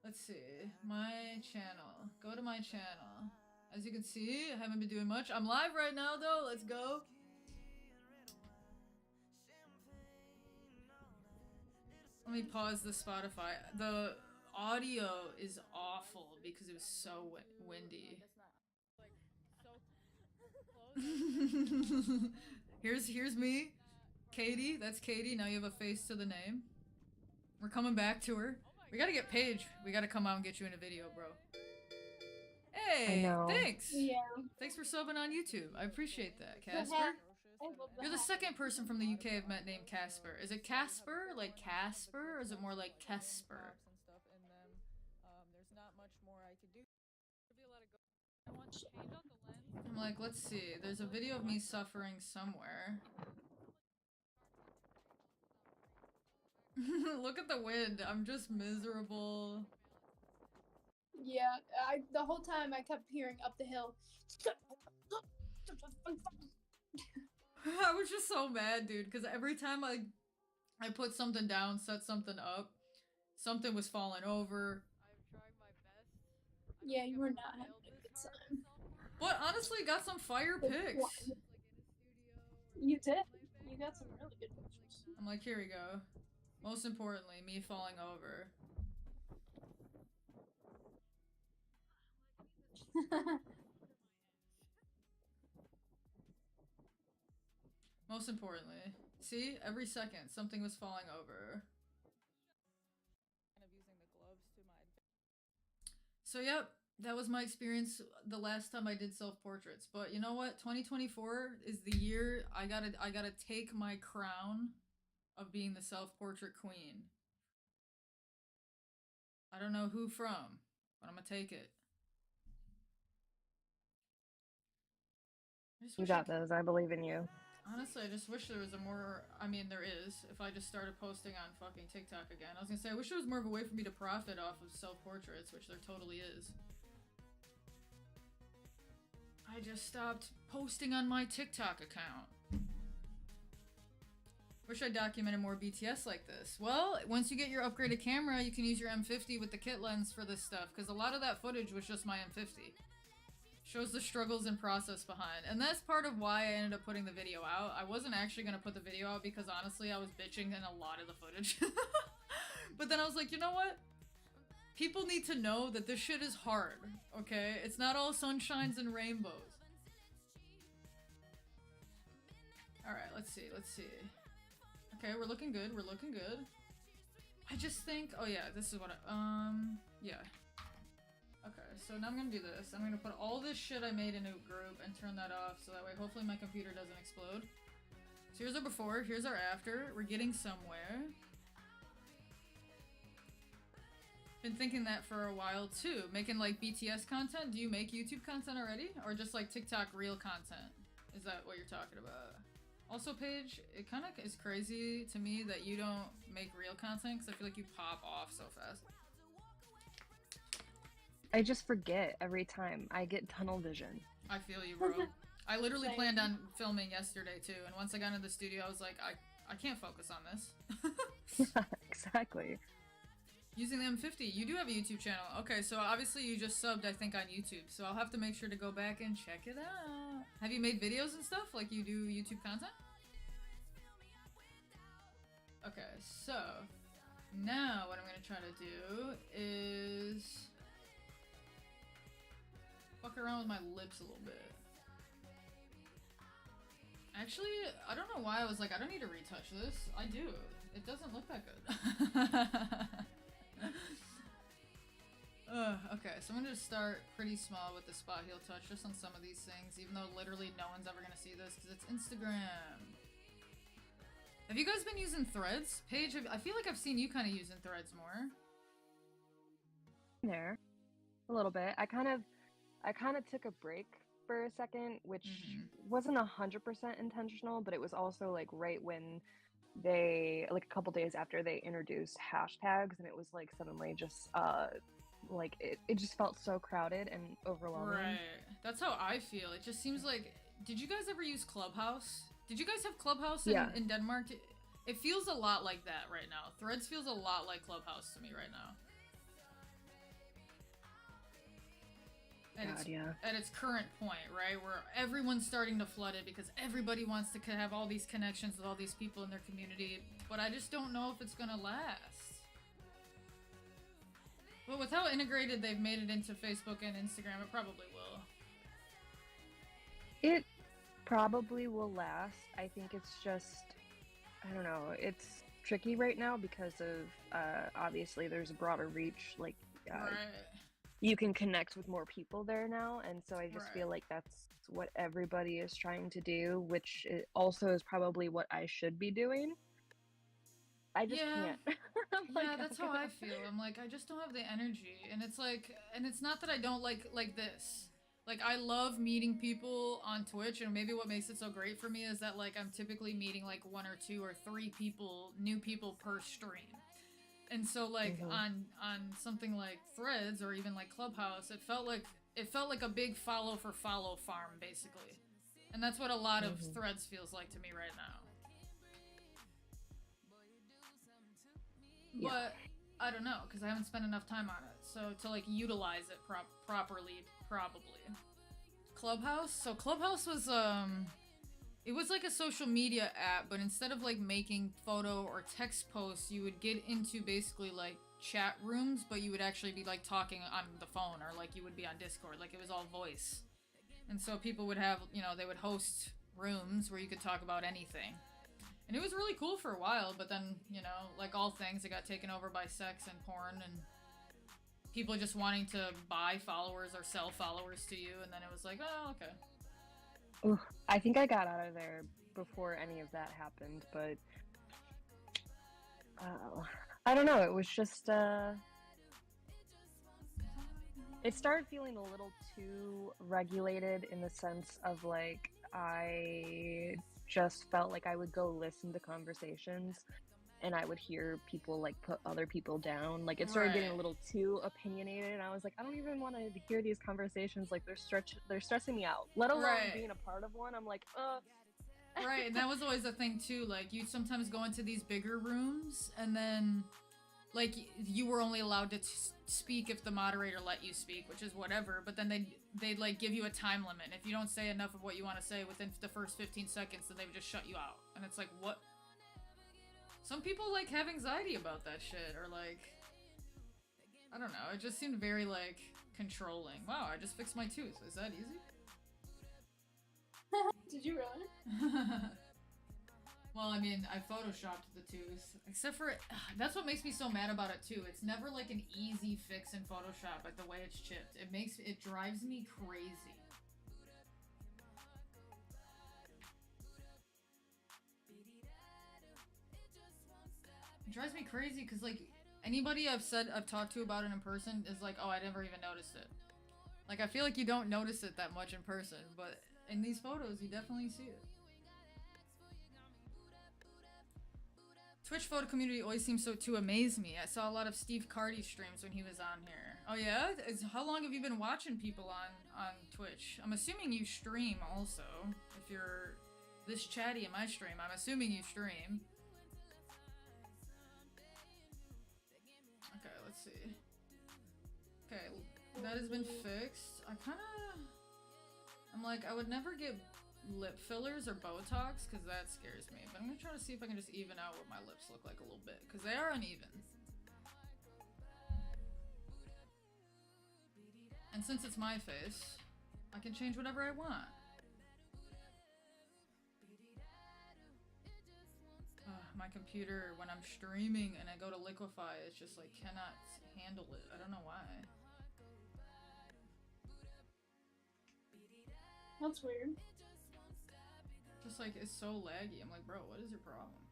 Let's see. My channel. Go to my channel. As you can see, I haven't been doing much. I'm live right now though. Let's go. Let me pause the Spotify. The audio is awful because it was so windy. Here's me. Katie, that's Katie. Now you have a face to the name. We're coming back to her. We gotta get Paige. We gotta come out and get you in a video, bro. Hey, I know. thanks. Yeah. Thanks for subbing on YouTube. I appreciate that, The Casper. hat, I love You're the that. second person from the UK I've met named Casper. Is it Casper, like Casper, or is it more like Kesper? I'm like, let's see. There's a video of me suffering somewhere. Look at the wind. I'm just miserable. Yeah, the whole time I kept hearing up the hill. I was just so mad, dude, because every time I put something down, set something up, something was falling over. Yeah, you were not having a good time. But honestly, got some fire pics. You did. You got some really good pictures. I'm like, here we go. Most importantly, me falling over. Most importantly. See? Every second, something was falling over. So, yep. That was my experience the last time I did self-portraits. But you know what? 2024 is the year I gotta take my crown of being the self-portrait queen. I don't know who from, but I'm gonna take it. You got those. I believe in you. Honestly, I just wish there was a more. I mean, there is. If I just started posting on fucking TikTok again, I was gonna say I wish there was more of a way for me to profit off of self-portraits, which there totally is. I just stopped posting on my TikTok account. Wish I documented more BTS like this. Well, once you get your upgraded camera, you can use your M50 with the kit lens for this stuff, because a lot of that footage was just my M50. Shows the struggles and process behind. And that's part of why I ended up putting the video out. I wasn't actually going to put the video out because honestly I was bitching in a lot of the footage. But then I was like, you know what? People need to know that this shit is hard, okay? It's not all sunshines and rainbows. Alright, let's see. Okay, we're looking good. I just think, oh yeah, this is what yeah. Okay, so now I'm gonna do this. I'm gonna put all this shit I made in a group and turn that off so that way hopefully my computer doesn't explode. So here's our before, here's our after. We're getting somewhere. Been thinking that for a while too. Making like BTS content. Do you make YouTube content already? Or just like TikTok real content? Is that what you're talking about? Also, Paige, it kind of is crazy to me that you don't make real content because I feel like you pop off so fast. I just forget every time. I get tunnel vision. I feel you, bro. I literally planned on filming yesterday too, and once I got into the studio, I was like, I can't focus on this. Yeah, exactly. Using the M50, you do have a YouTube channel. Okay, so obviously you just subbed, I think, on YouTube, so I'll have to make sure to go back and check it out. Have you made videos and stuff like you do YouTube content? Okay, so now what I'm gonna try to do is fuck around with my lips a little bit. Actually, I don't know why I was like, I don't need to retouch this. I do. It doesn't look that good. Okay, so I'm gonna just start pretty small with the spot heel touch just on some of these things, even though literally no one's ever gonna see this because it's Instagram. Have you guys been using Threads? Paige, I feel like I've seen you kind of using Threads more. There. A little bit. I kind of took a break for a second, which wasn't 100% intentional, but it was also like right when they, like a couple days after they introduced hashtags, and it was like suddenly just like it just felt so crowded and overwhelming. Right. That's how I feel. It just seems like, did you guys ever use Clubhouse? Did you guys have Clubhouse in Denmark? It feels a lot like that right now. Threads feels a lot like Clubhouse to me right now. At its current point, right? Where everyone's starting to flood it because everybody wants to have all these connections with all these people in their community. But I just don't know if it's gonna last. But with how integrated they've made it into Facebook and Instagram, it probably will. It probably will last. I think it's just, I don't know, it's tricky right now because of, obviously there's a broader reach, like, right. you can connect with more people there now, and so I just Right. feel like that's what everybody is trying to do, which also is probably what I should be doing. I just Yeah. can't. I'm Yeah, like, that's how I feel. I'm like, I just don't have the energy, and it's like, and it's not that I don't like this. Like, I love meeting people on Twitch, and maybe what makes it so great for me is that like I'm typically meeting like 1 or 2 or 3 people, new people per stream. And so like Mhm. on something like Threads or even like Clubhouse, it felt like a big follow for follow farm basically. And that's what a lot of Mhm. Threads feels like to me right now. Yeah. But I don't know because I haven't spent enough time on it. So to like utilize it properly, probably. Clubhouse. So Clubhouse was it was like a social media app, but instead of like making photo or text posts, you would get into basically like chat rooms, but you would actually be like talking on the phone or like you would be on Discord. Like it was all voice. And so people would have, they would host rooms where you could talk about anything. And it was really cool for a while, but then, like all things, it got taken over by sex and porn and people just wanting to buy followers or sell followers to you. And then it was like, oh, okay. Ooh, I think I got out of there before any of that happened, but I don't know. It was just it started feeling a little too regulated in the sense of like I just felt like I would go listen to conversations and I would hear people like put other people down. Like it started getting a little too opinionated, and I was like, I don't even want to hear these conversations. Like they're stressing me out. Let alone being a part of one. I'm like, Right, and that was always a thing too. Like you'd sometimes go into these bigger rooms, and then like you were only allowed to speak if the moderator let you speak, which is whatever. But then they'd like give you a time limit. If you don't say enough of what you want to say within the first 15 seconds, then they would just shut you out. And it's like, what? Some people like have anxiety about that shit, or like, I don't know. It just seemed very like controlling. Wow, I just fixed my tooth. Is that easy? Did you really? Well, I mean, I photoshopped the tooth. Except for, that's what makes me so mad about it too. It's never like an easy fix in Photoshop, like the way it's chipped. It drives me crazy. It drives me crazy because like anybody I've talked to about it in person is like, oh, I never even noticed it. Like I feel like you don't notice it that much in person, but in these photos you definitely see it. Twitch photo community always seems to amaze me. I saw a lot of Steve Cardi streams when he was on here. Oh yeah? How long have you been watching people on Twitch? I'm assuming you stream also. If you're this chatty in my stream, I'm assuming you stream. Okay, let's see. Okay, that has been fixed. I'm like, I would never get lip fillers or Botox because that scares me, but I'm gonna try to see if I can just even out what my lips look like a little bit because they are uneven. And since it's my face, I can change whatever I want. My computer, when I'm streaming and I go to liquefy, it's just like cannot handle it. I don't know why. That's weird. Just like it's so laggy. I'm like, bro, what is your problem?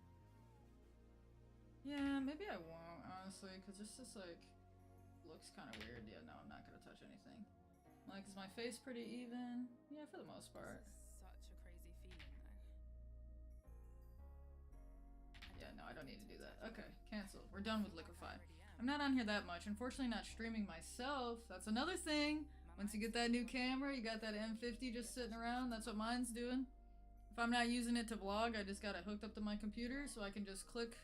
Yeah, maybe I won't, honestly, because this just like looks kind of weird. Yeah, no, I'm not gonna touch anything. Like, is my face pretty even? Yeah, for the most part. Yeah, no, I don't need to do that. Okay, cancel. We're done with liquefy. I'm not on here that much. Unfortunately, not streaming myself. That's another thing. Once you get that new camera, you got that M50 just sitting around. That's what mine's doing. If I'm not using it to vlog, I just got it hooked up to my computer so I can just click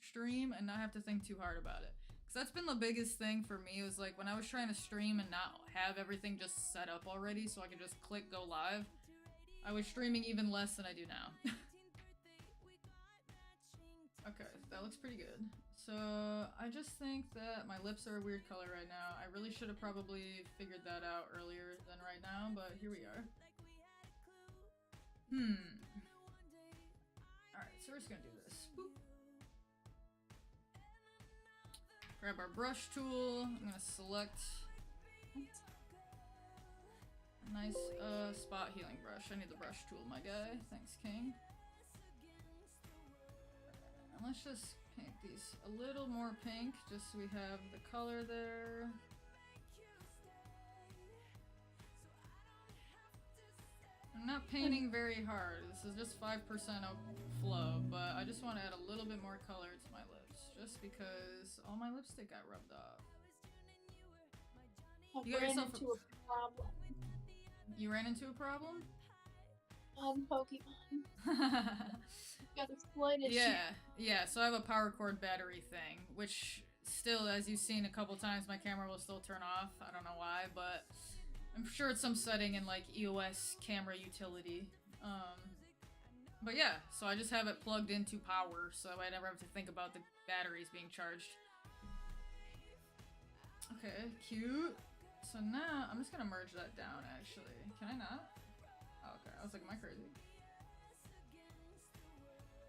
stream and not have to think too hard about it. Because that's been the biggest thing for me, was like when I was trying to stream and not have everything just set up already so I could just click go live, I was streaming even less than I do now. Okay, that looks pretty good. So I just think that my lips are a weird color right now. I really should have probably figured that out earlier than right now, but here we are. Alright, so we're just gonna do this. Boop. Grab our brush tool. I'm gonna select Nice spot healing brush. I need the brush tool, my guy. Thanks, King. And let's just paint these a little more pink, just so we have the color there. I'm not painting very hard. This is just 5% of flow, but I just want to add a little bit more color to my lips, just because all my lipstick got rubbed off. You ran into a problem. You ran into a problem? On Pokemon. Got a slight issue. Yeah, so I have a power cord battery thing, which still, as you've seen a couple times, my camera will still turn off. I don't know why, but I'm sure it's some setting in like EOS camera utility. But yeah, so I just have it plugged into power, so I never have to think about the batteries being charged. Okay, cute. So now, I'm just gonna merge that down, actually. Can I not? Oh, okay, I was like, am I crazy?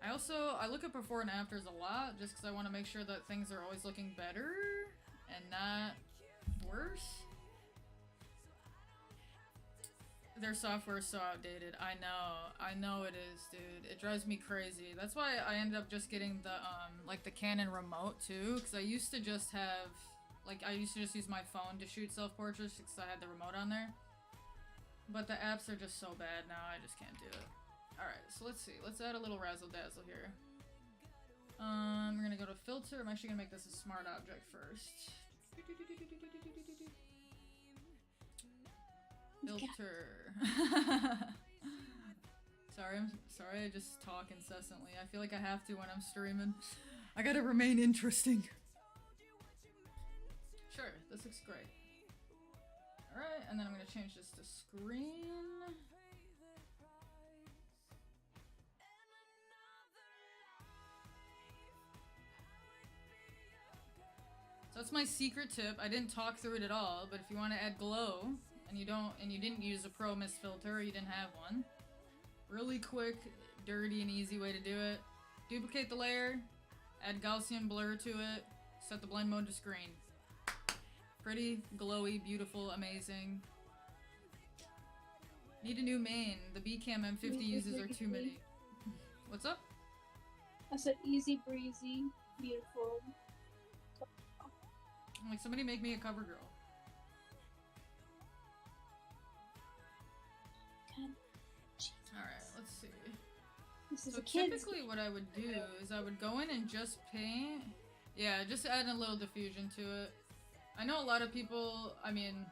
I look at before and afters a lot, just because I want to make sure that things are always looking better, and not worse. Their software is so outdated. I know it is, dude. It drives me crazy. That's why I ended up just getting the, like the Canon remote, too, because I used to just have... Like, I used to just use my phone to shoot self-portraits because I had the remote on there. But the apps are just so bad now, I just can't do it. Alright, so let's see. Let's add a little razzle-dazzle here. We're gonna go to filter. I'm actually gonna make this a smart object first. Filter. I'm sorry, I just talk incessantly. I feel like I have to when I'm streaming. I gotta remain interesting. Sure, this looks great. Alright, and then I'm gonna change this to screen. So that's my secret tip. I didn't talk through it at all, but if you want to add glow, and you didn't use a Pro Mist filter, or you didn't have one, really quick, dirty, and easy way to do it. Duplicate the layer, add Gaussian blur to it, set the blend mode to screen. Pretty, glowy, beautiful, amazing. Need a new main. The Bcam M50 users are too many. What's up? I said easy breezy, beautiful. I'm like, somebody make me a cover girl. Alright, let's see. This is so typically what I would do is I would go in and just paint. Yeah, just add a little diffusion to it. I know a lot of people, I mean,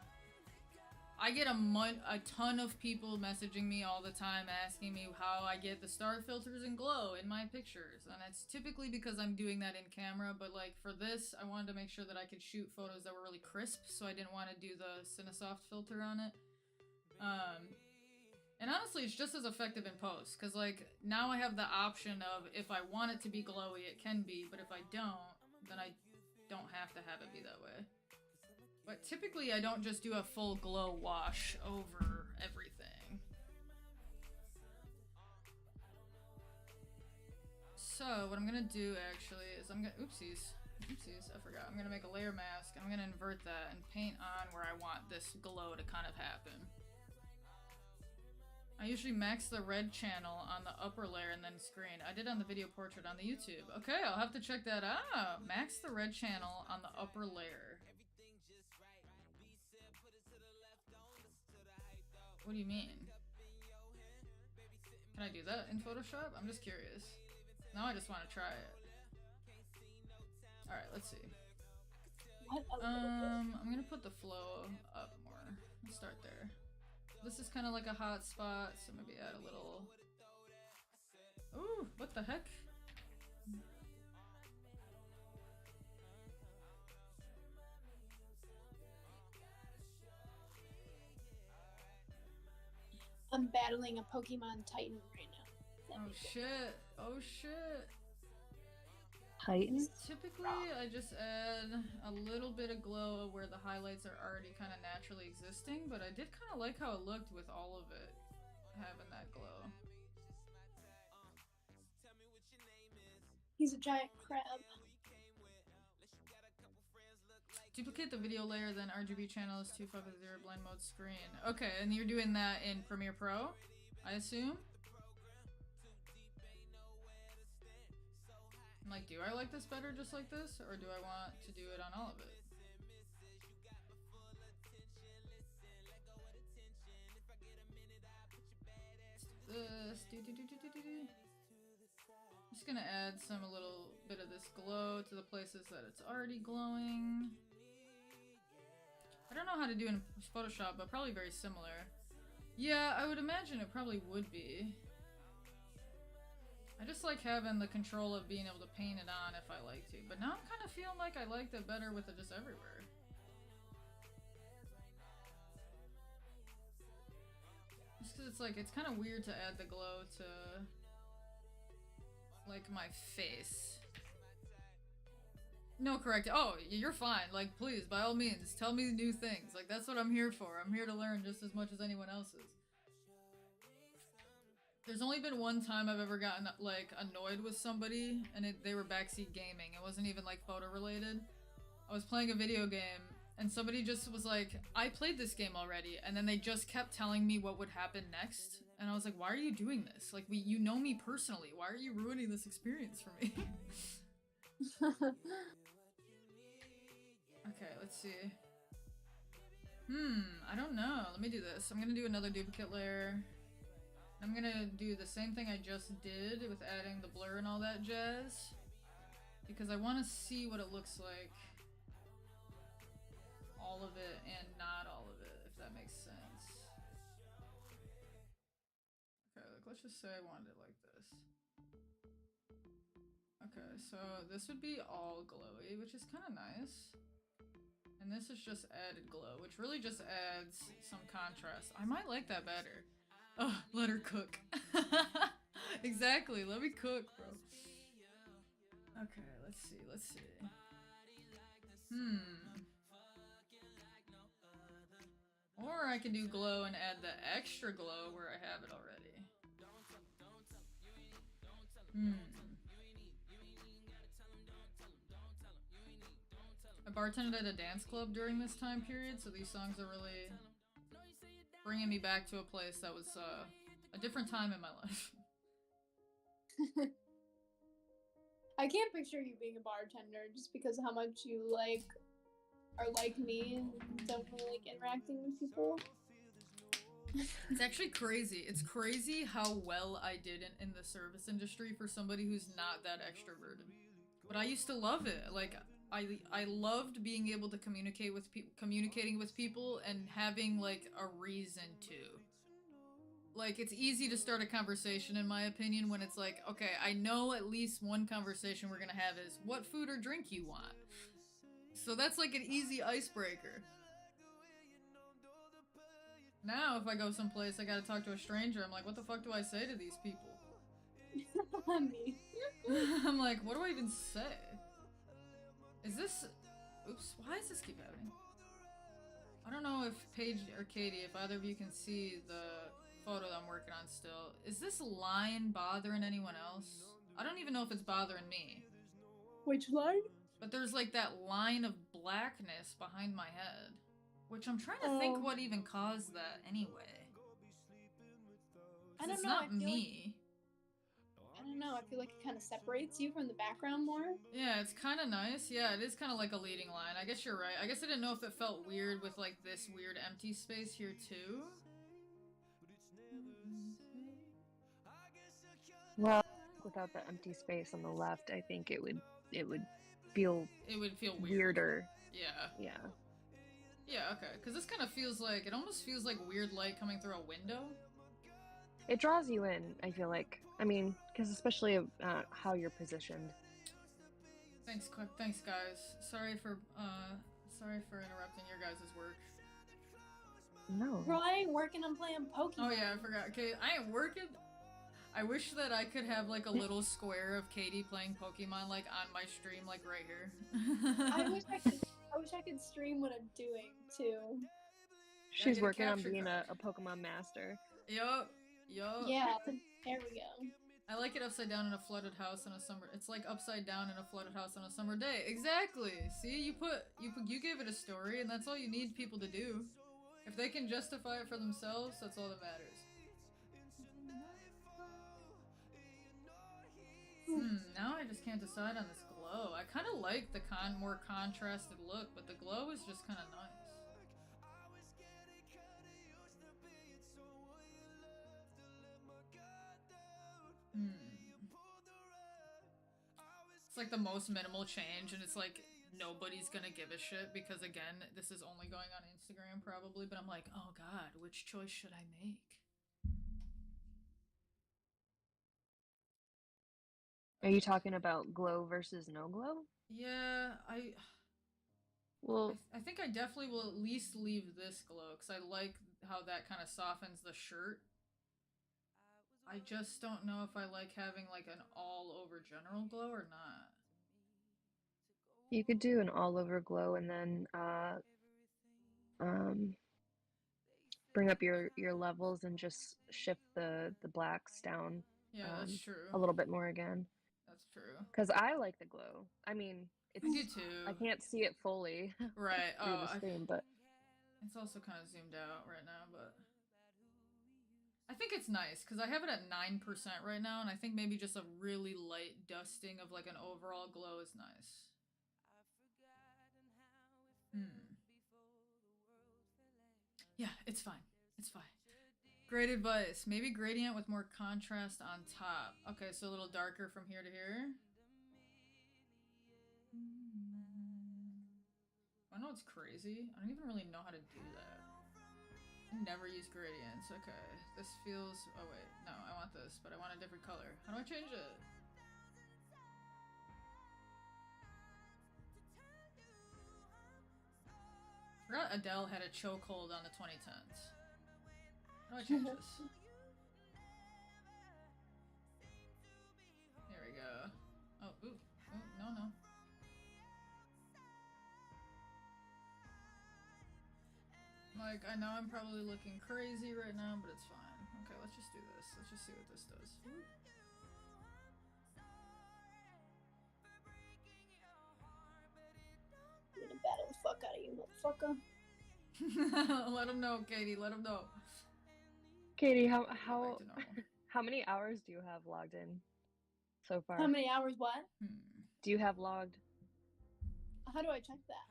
I get a ton of people messaging me all the time asking me how I get the star filters and glow in my pictures. And it's typically because I'm doing that in camera, but like for this, I wanted to make sure that I could shoot photos that were really crisp, so I didn't want to do the Cinesoft filter on it. And honestly, it's just as effective in post, because like now I have the option of if I want it to be glowy, it can be, but if I don't, then I don't have to have it be that way. But typically I don't just do a full glow wash over everything. So what I'm gonna do actually is I'm gonna, oopsies, I forgot. I'm gonna make a layer mask, and I'm gonna invert that and paint on where I want this glow to kind of happen. I usually max the red channel on the upper layer and then screen. I did on the video portrait on the YouTube. Okay, I'll have to check that out. Max the red channel on the upper layer. What do you mean? Can I do that in Photoshop? I'm just curious. Now I just want to try it. Alright, let's see. I'm gonna put the flow up more. Let's start there. This is kind of like a hot spot, so maybe add a little... Ooh, what the heck? I'm battling a Pokemon Titan right now. Oh shit, oh shit. Titan? Typically, I just add a little bit of glow where the highlights are already kind of naturally existing, but I did kind of like how it looked with all of it having that glow. He's a giant crab. Duplicate the video layer, then RGB channel is 2.5 blend mode screen. Okay, and you're doing that in Premiere Pro, I assume? I'm like, do I like this better just like this, or do I want to do it on all of it? Let's do this. I'm just gonna add a little bit of this glow to the places that it's already glowing. I don't know how to do in Photoshop, but probably very similar. Yeah, I would imagine it probably would be. I just like having the control of being able to paint it on if I like to, but now I'm kind of feeling like I liked it better with it just everywhere. Just because it's like, it's kind of weird to add the glow to, like, my face. No, correct. Oh, you're fine. Like, please, by all means, tell me new things. Like, that's what I'm here for. I'm here to learn just as much as anyone else is. There's only been one time I've ever gotten, like, annoyed with somebody, and they were backseat gaming. It wasn't even, like, photo-related. I was playing a video game, and somebody just was like, I played this game already, and then they just kept telling me what would happen next. And I was like, why are you doing this? Like, you know me personally. Why are you ruining this experience for me? Okay, let's see. I don't know. Let me do this. I'm gonna do another duplicate layer. I'm gonna do the same thing I just did with adding the blur and all that jazz. Because I want to see what it looks like. All of it and not all of it, if that makes sense. Okay, like, let's just say I wanted it like this. Okay, so this would be all glowy, which is kind of nice. And this is just added glow, which really just adds some contrast. I might like that better. Oh, let her cook. Exactly, let me cook, bro. Okay, let's see. Or I can do glow and add the extra glow where I have it already. I bartended at a dance club during this time period, so these songs are really bringing me back to a place that was a different time in my life. I can't picture you being a bartender just because of how much you are like me and don't really like interacting with people. It's actually crazy. It's crazy how well I did in the service industry for somebody who's not that extroverted. But I used to love it. Like, I loved being able to communicating with people and having, like, a reason to. Like, it's easy to start a conversation, in my opinion, when it's like, okay, I know at least one conversation we're gonna have is, what food or drink you want? So that's like an easy icebreaker. Now, if I go someplace, I gotta talk to a stranger, I'm like, what the fuck do I say to these people? I'm like, what do I even say? Is this... Oops, why does this keep happening? I don't know if Paige or Katie, if either of you can see the photo that I'm working on still. Is this line bothering anyone else? I don't even know if it's bothering me. Which line? But there's like that line of blackness behind my head. Which I'm trying to think what even caused that anyway. I don't know. It's not me. I don't know. I feel like it kind of separates you from the background more. Yeah, it's kind of nice. Yeah, it is kind of like a leading line. I guess you're right. I guess I didn't know if it felt weird with like this weird empty space here too. Well, without the empty space on the left, I think it would feel weirder. Yeah. Yeah, okay. Because this kind of feels like, it almost feels like weird light coming through a window. It draws you in, I feel like. I mean, because especially how you're positioned. Thanks guys. Sorry for interrupting your guys' work. No. Bro, I ain't working, I'm playing Pokemon. Oh yeah, I forgot. Okay, I ain't working. I wish that I could have like a little square of Katie playing Pokemon like on my stream, like right here. I wish I could stream what I'm doing too. She's working on being a Pokemon master. Yup. Yeah, there we go. I like it upside down in a flooded house on a summer. It's like upside down in a flooded house on a summer day. Exactly. See, you gave it a story, and that's all you need people to do. If they can justify it for themselves, that's all that matters. Now I just can't decide on this glow. I kind of like the more contrasted look, but the glow is just kind of nice. It's like the most minimal change, and it's like nobody's gonna give a shit because, again, this is only going on Instagram probably, but I'm like, oh god, which choice should I make? Are you talking about glow versus no glow? Yeah, Well, I think I definitely will at least leave this glow because I like how that kind of softens the shirt. I just don't know if I like having like an all-over general glow or not. you could do an all over glow and then bring up your levels and just shift the blacks down Yeah, that's true. a little bit more again. That's true. Because I like the glow. I mean, I do too. I can't see it fully right. through the screen, but it's also kind of zoomed out right now, but I think it's nice because I have it at 9% right now, and I think maybe just a really light dusting of like an overall glow is nice. Yeah, it's fine. It's fine. Great advice. Maybe gradient with more contrast on top. Okay, so a little darker from here to here. I know it's crazy. I don't even really know how to do that. I never use gradients. Okay, this feels... Oh wait, no, I want this, but I want a different color. How do I change it? I forgot Adele had a chokehold on the 2010s. How do I change this? There we go. Oh, ooh, no. Like, I know I'm probably looking crazy right now, but it's fine. Okay, let's just do this. Let's just see what this does. I'm gonna battle the fuck out of you, motherfucker. Let him know, Katie. Let him know. Katie, how many hours do you have logged in so far? How many hours? What? Do you have logged? How do I check that?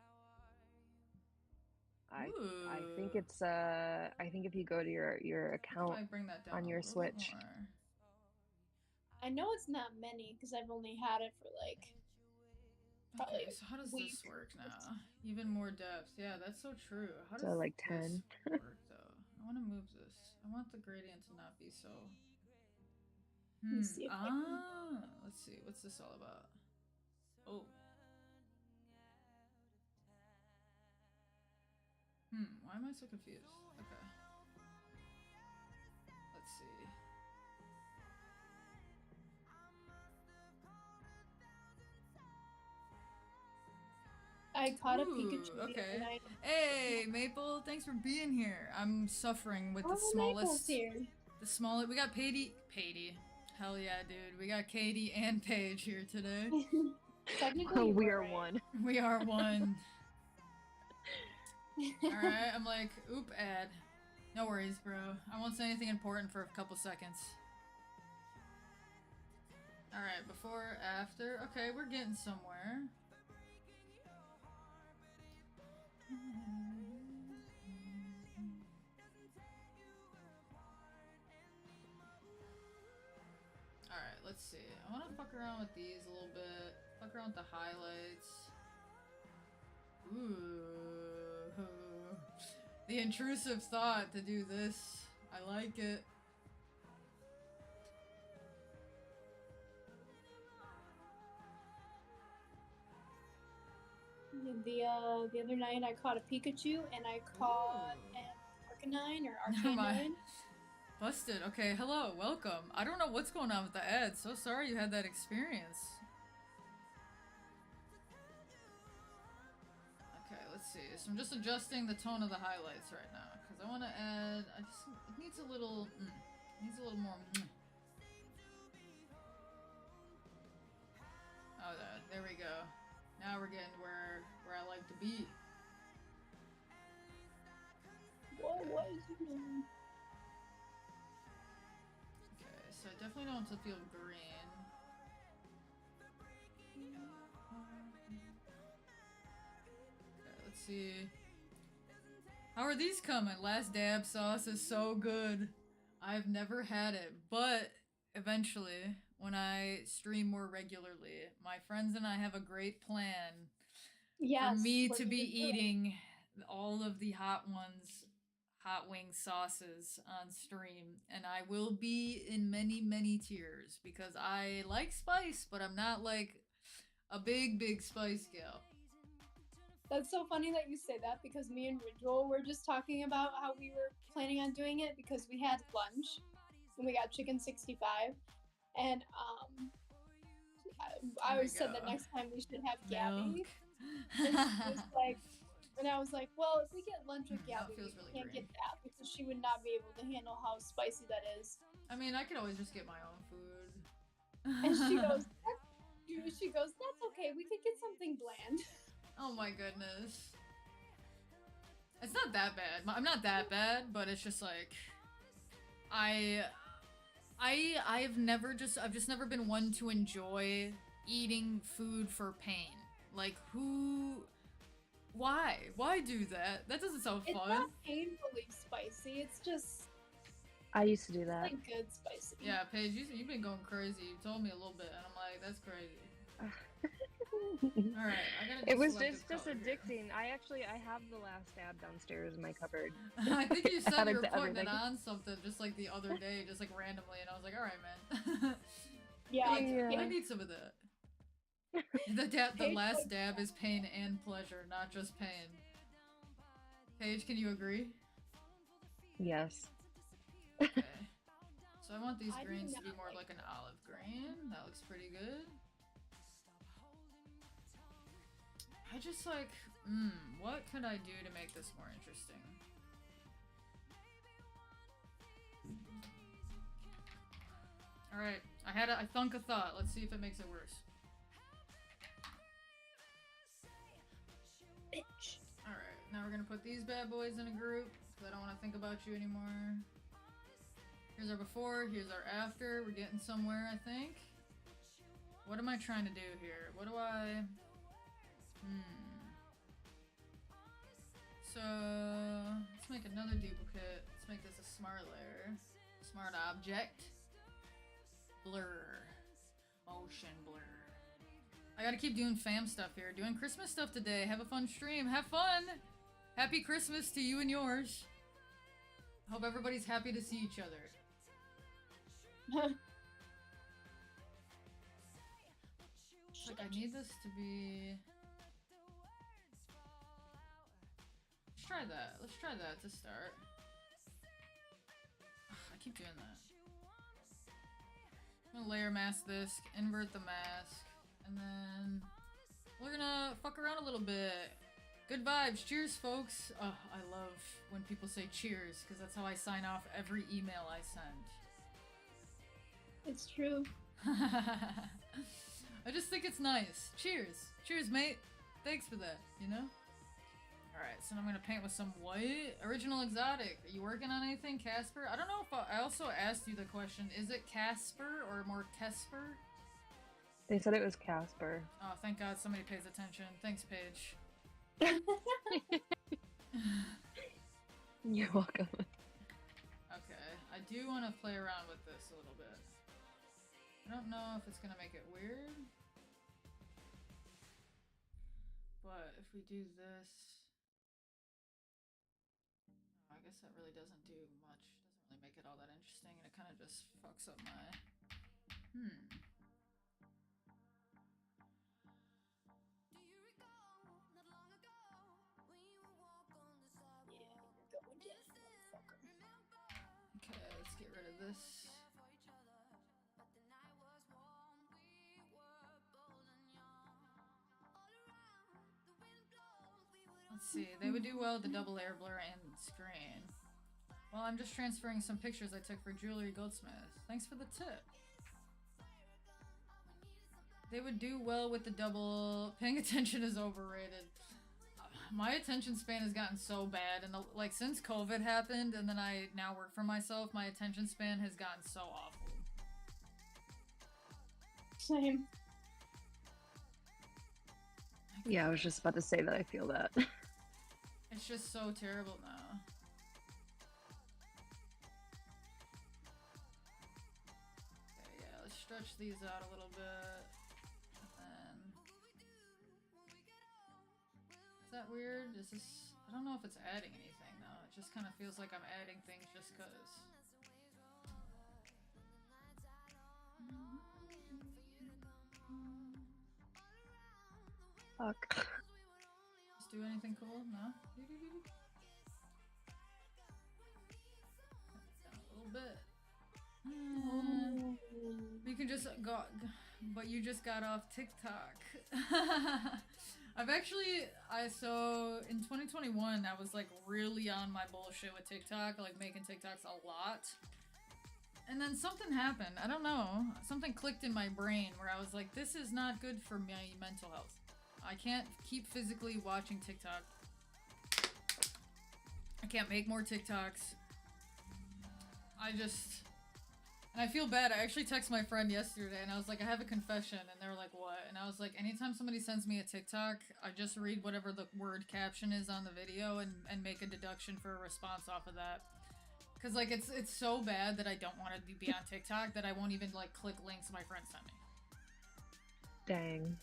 I think it's I think if you go to your account on your Switch. I know it's not many because I've only had it for like probably. Okay, so how does this work now? Even more depth. Yeah, that's so true. How does so like 10 this work though? I want to move this. I want the gradient to not be so. Let's see. Let's see. What's this all about? Oh. Why am I so confused? Okay. Let's see. I caught a Pikachu. Okay. Hey, Maple, thanks for being here. I'm suffering with the smallest. Maple's here. The smallest. We got Patey. Hell yeah, dude. We got Katie and Paige here today. Technically, we are one. We are one. Alright, I'm like, oop, ad. No worries, bro. I won't say anything important for a couple seconds. Alright, before, after. Okay, we're getting somewhere. Alright, let's see. I want to fuck around with these a little bit. Fuck around with the highlights. Ooh. The intrusive thought to do this. I like it. The other night I caught a Pikachu and I caught an Arcanine or Arcanine. Busted. Okay, hello, welcome. I don't know what's going on with the ads. So sorry you had that experience. Okay, let's see. So I'm just adjusting the tone of the highlights right now because I want to add. It needs a little. Needs a little more. Oh, there we go. Now we're getting where I like to be. What was it? Okay, so I definitely don't want to feel green. Okay, let's see. How are these coming? Last Dab sauce is so good. I've never had it, but eventually, when I stream more regularly, my friends and I have a great plan for Yes, me what to you be been doing? eating all of the hot wing sauces on stream, and I will be in many tiers because I like spice, but I'm not like a big spice gal. That's so funny that you say that because me and Ridgel were just talking about how we were planning on doing it because we had lunch and we got chicken 65 and I There we said go. that next time we should have Milk. Gabby. And she was like, and I was like, well, if we get lunch with That Gabby, feels we really can't green. get that because she would not be able to handle how spicy that is. I mean, I could always just get my own food. And she goes, that's okay. We could get something bland. Oh my goodness. It's not that bad. I'm not that bad, but it's just like I've just never been one to enjoy eating food for pain. Like why? Why do that? That doesn't sound It's fun. not painfully spicy. It's just I used to do that. like good spicy. Yeah, Paige, you've been going crazy. You told me a little bit, and I'm like, that's crazy. Alright, I gotta It was select a just color here. addicting. I have the Last Dab downstairs in my cupboard. I think you said Added you were to putting everything. it on something just like the other day, just like randomly, and I was like, alright, man. Yeah, I Yeah. need some of that. The Paige last likes dab is pain and pleasure, not just pain. Paige, can you agree? Yes. Okay. So I want these I do greens to be not more like like an olive green. That looks pretty good. I just like, what could I do to make this more interesting? Alright, I thunk a thought. Let's see if it makes it worse. bitch. Alright, now we're gonna put these bad boys in a group, because I don't want to think about you anymore. Here's our before, here's our after. We're getting somewhere, I think. What am I trying to do here? What do I... So, let's make another duplicate. Let's make this a smart layer. Smart object. Blur. Motion blur. I gotta keep doing fam stuff here. Doing Christmas stuff today. Have a fun stream. Have fun! Happy Christmas to you and yours. Hope everybody's happy to see each other. It's like I need this to be... Let's try that. Let's try that to start. Ugh, I keep doing that. I'm gonna layer mask this, invert the mask, and then we're gonna fuck around a little bit. Good vibes. Cheers, folks. Oh, I love when people say cheers, because that's how I sign off every email I send. It's true. I just think it's nice. Cheers. Cheers, mate. Thanks for that, you know? Alright, so I'm gonna paint with some white. Original exotic. Are you working on anything, Casper? I don't know if I also asked you the question, is it Casper or more Kesper? They said it was Casper. Oh, thank God somebody pays attention. Thanks, Paige. You're welcome. Okay, I do want to play around with this a little bit. I don't know if it's gonna make it weird. But if we do this... I guess that really doesn't do much. Doesn't really make it all that interesting, and it kind of just fucks up my... Okay, let's get rid of this. Let's see, they would do well with the double air blur and screen. Well, I'm just transferring some pictures I took for Jewelry Goldsmith. Thanks for the tip. They would do well with the double. Paying attention is overrated. My attention span has gotten so bad, and like since COVID happened, and then I now work for myself, my attention span has gotten so awful. Same. Yeah, I was just about to say that I feel that. It's just so terrible now. Okay, yeah, let's stretch these out a little bit. And is that weird? Is this... I don't know if it's adding anything though. It just kind of feels like I'm adding things just cause. Fuck. Just do anything cool? No? Down a little bit. You can just go, but you just got off TikTok. So in 2021, I was like really on my bullshit with TikTok, like making TikToks a lot. And then something happened. I don't know. Something clicked in my brain where I was like, this is not good for my mental health. I can't keep physically watching TikTok. I can't make more TikToks. And I feel bad. I actually texted my friend yesterday and I was like, I have a confession. And they were like, what? And I was like, anytime somebody sends me a TikTok, I just read whatever the word caption is on the video and make a deduction for a response off of that. Because like it's so bad that I don't want to be on TikTok that I won't even like click links my friend sent me. Dang.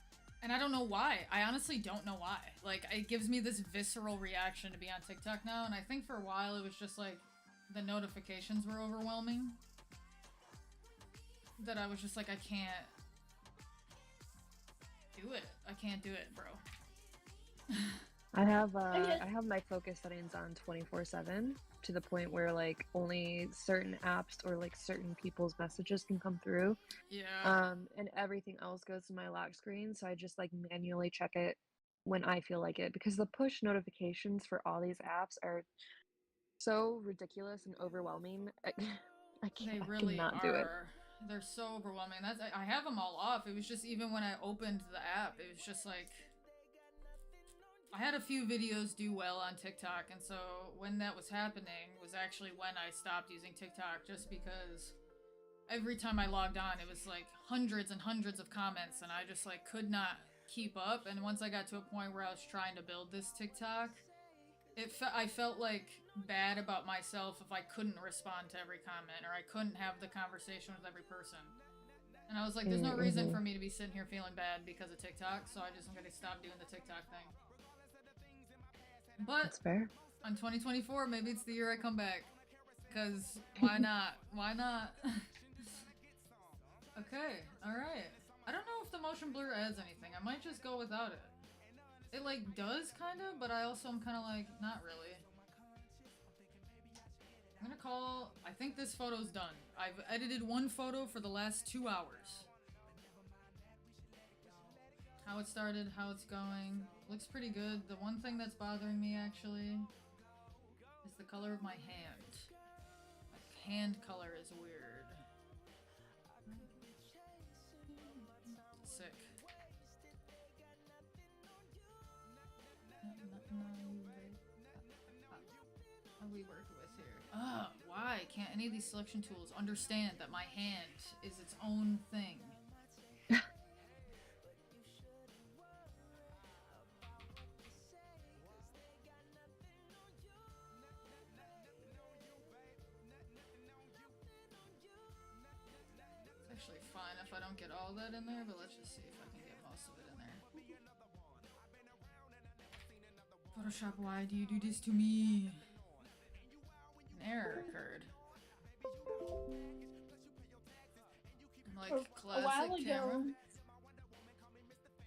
And I don't know why. I honestly don't know why. Like, it gives me this visceral reaction to be on TikTok now, and I think for a while it was just like the notifications were overwhelming. That I was just like, I can't do it. I can't do it, bro. I have my focus settings on 24/7 to the point where like only certain apps or like certain people's messages can come through. Yeah. And everything else goes to my lock screen, so I just like manually check it when I feel like it, because the push notifications for all these apps are so ridiculous and overwhelming. I cannot do it. They're so overwhelming. I have them all off. It was just even when I opened the app, it was just like I had a few videos do well on TikTok, and so when that was happening was actually when I stopped using TikTok, just because every time I logged on, it was like hundreds and hundreds of comments, and I just like could not keep up. And once I got to a point where I was trying to build this TikTok, I felt like bad about myself if I couldn't respond to every comment or I couldn't have the conversation with every person. And I was like, there's no reason for me to be sitting here feeling bad because of TikTok, so I'm gonna stop doing the TikTok thing. But that's fair. On 2024, maybe it's the year I come back. Because why not? Why not? Okay, alright. I don't know if the motion blur adds anything. I might just go without it. It like does kind of, but I also am kind of like, not really. I'm gonna call, I think this photo's done. I've edited one photo for the last 2 hours. How it started, how it's going. Looks pretty good. The one thing that's bothering me actually is the color of my hand. My hand color is weird. Sick. What are we working with here? Why can't any of these selection tools understand that my hand is its own thing? Actually fine if I don't get all that in there, but let's just see if I can get most of it in there. Photoshop, why do you do this to me? An error occurred. Like classic camera.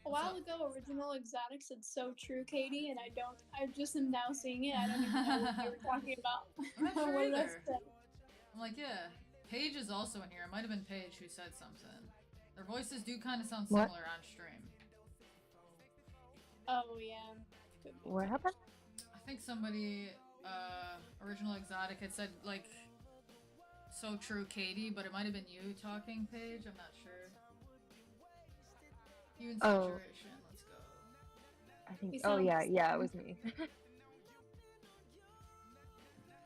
A while ago, Original Exotic said "so true, Katie," and I just am now seeing it. I don't even know what you were talking about. I'm not sure either. I'm like, yeah. Paige is also in here. It might have been Paige who said something. Their voices do kind of sound similar on stream. Oh, yeah. What happened? I think somebody, Original Exotic had said, like, so true, Katie, but it might have been you talking, Paige. I'm not sure. You in Oh. saturation. Let's go. I think. You Oh sound yeah, like yeah, it Sam. was me.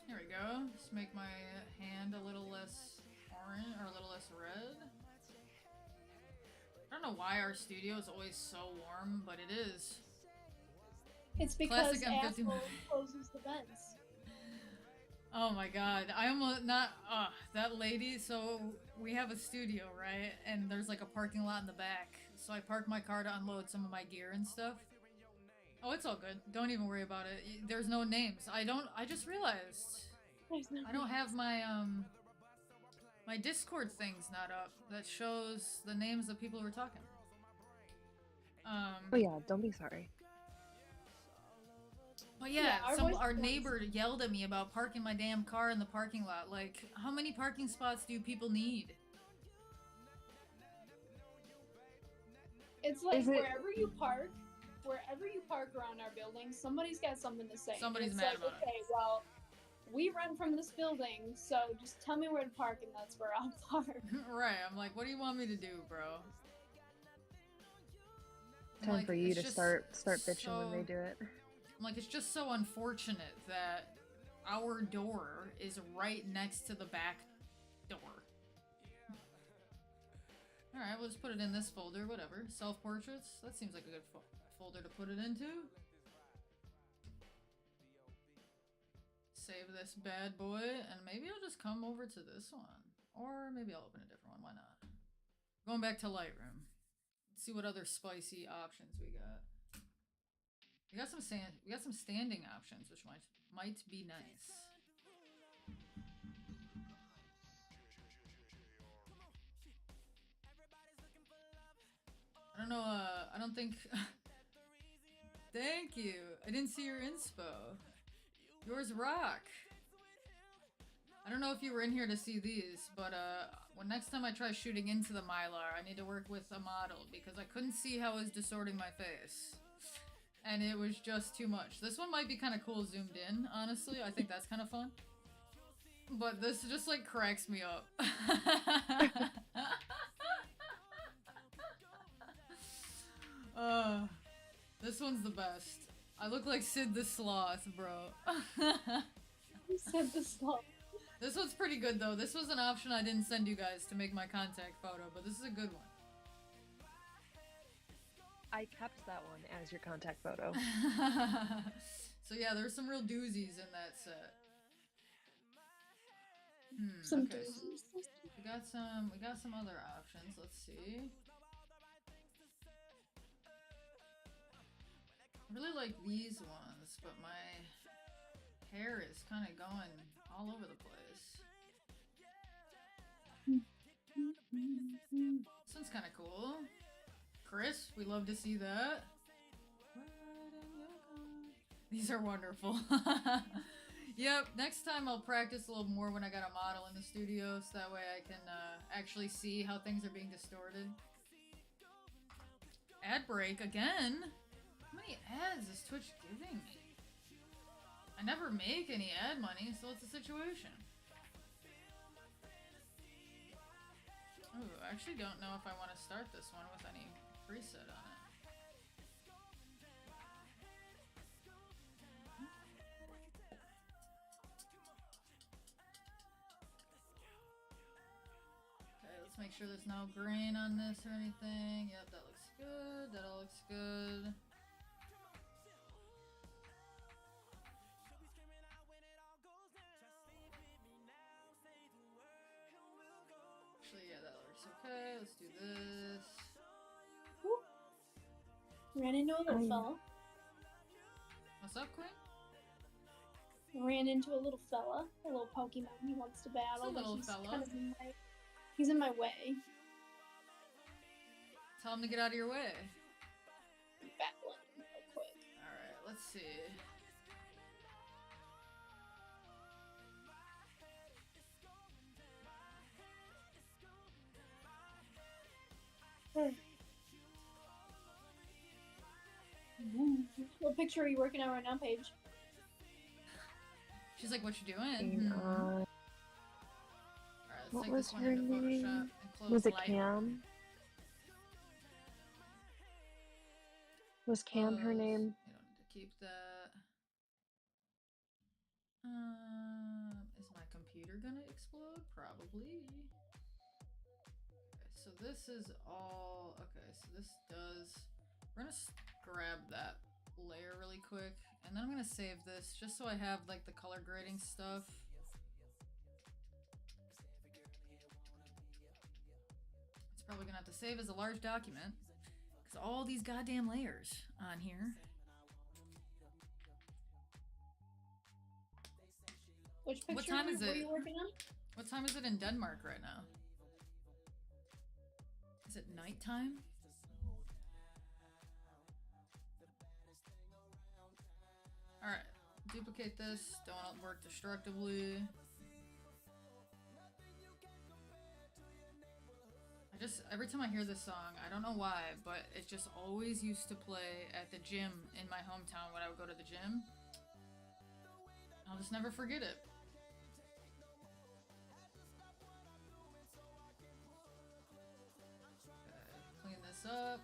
Here we go. Just make my hand a little less orange or a little less red. I don't know why our studio is always so warm, but it is. It's because Classic M50. Apple closes the vents. Oh my god, I almost not. That lady. So we have a studio, right? And there's like a parking lot in the back. So I park my car to unload some of my gear and stuff. Oh, it's all good. Don't even worry about it. There's no names. I just realized There's no I don't have my my Discord thing's not up that shows the names of people who are talking. Oh yeah, don't be sorry. But yeah, Yeah, our neighbor yelled at me about parking my damn car in the parking lot. Like, how many parking spots do people need? It's like Is it- wherever you park around our building, somebody's got something to say. Somebody's it's mad like, about it. okay, well, we run from this building, so just tell me where to park, and that's where I'll park. Right, I'm like, what do you want me to do, bro? I'm Time like, for you it's to just start bitching when they so- do it. I'm like, it's just so unfortunate that our door is right next to the back door. Alright, we'll just put it in this folder, whatever. Self-portraits, that seems like a good folder to put it into. Save this bad boy, and maybe I'll just come over to this one. Or maybe I'll open a different one, why not? Going back to Lightroom. Let's see what other spicy options we got. We got some standing options, which might be nice. I don't know, I don't think... Thank you! I didn't see your inspo. Yours rock! I don't know if you were in here to see these, but when next time I try shooting into the Mylar, I need to work with a model, because I couldn't see how it was distorting my face. And it was just too much. This one might be kind of cool zoomed in, honestly. I think that's kind of fun. But this just, like, cracks me up. This one's the best. I look like Sid the Sloth, bro. Who said the slow? This one's pretty good, though. This was an option I didn't send you guys to make my contact photo, but this is a good one. I kept that one as your contact photo. So yeah, there's some real doozies in that set. Some okay, so doozies. we got some other options. Let's see. I really like these ones, but my hair is kind of going all over the place. This one's kind of cool. Chris, we love to see that. These are wonderful. Yep, next time I'll practice a little more when I got a model in the studio, so that way I can actually see how things are being distorted. Ad break again? How many ads is Twitch giving me? I never make any ad money, so what's the situation? Ooh, I actually don't know if I want to start this one with any preset on it. Okay, let's make sure there's no grain on this or anything. Yep, that looks good. That all looks good. Actually, yeah, that looks okay. Let's do this. Ran into a little fella. What's up, Queen? Ran into a little fella, a little Pokemon he wants to battle, but little he's fella. kind of he's in my way. Tell him to get out of your way. I'm battling him real quick. Alright, let's see. What picture are you working on right now, Paige? She's like, what you doing? Alright, let's What take was this one her into Photoshop name? and close Was it Lightroom. Cam? Was Cam her name? You don't need to keep that. Is my computer gonna explode? Probably. Okay, so this is all... Okay, so this does... We're gonna grab that layer really quick, and then I'm gonna save this just so I have like the color grading stuff. It's probably gonna have to save as a large document because all these goddamn layers on here. Which picture What time is were it? you working on? What time is it in Denmark right now? Is it nighttime? Alright, duplicate this. Don't want to work destructively. Every time I hear this song, I don't know why, but it just always used to play at the gym in my hometown when I would go to the gym. I'll just never forget it. Okay, clean this up.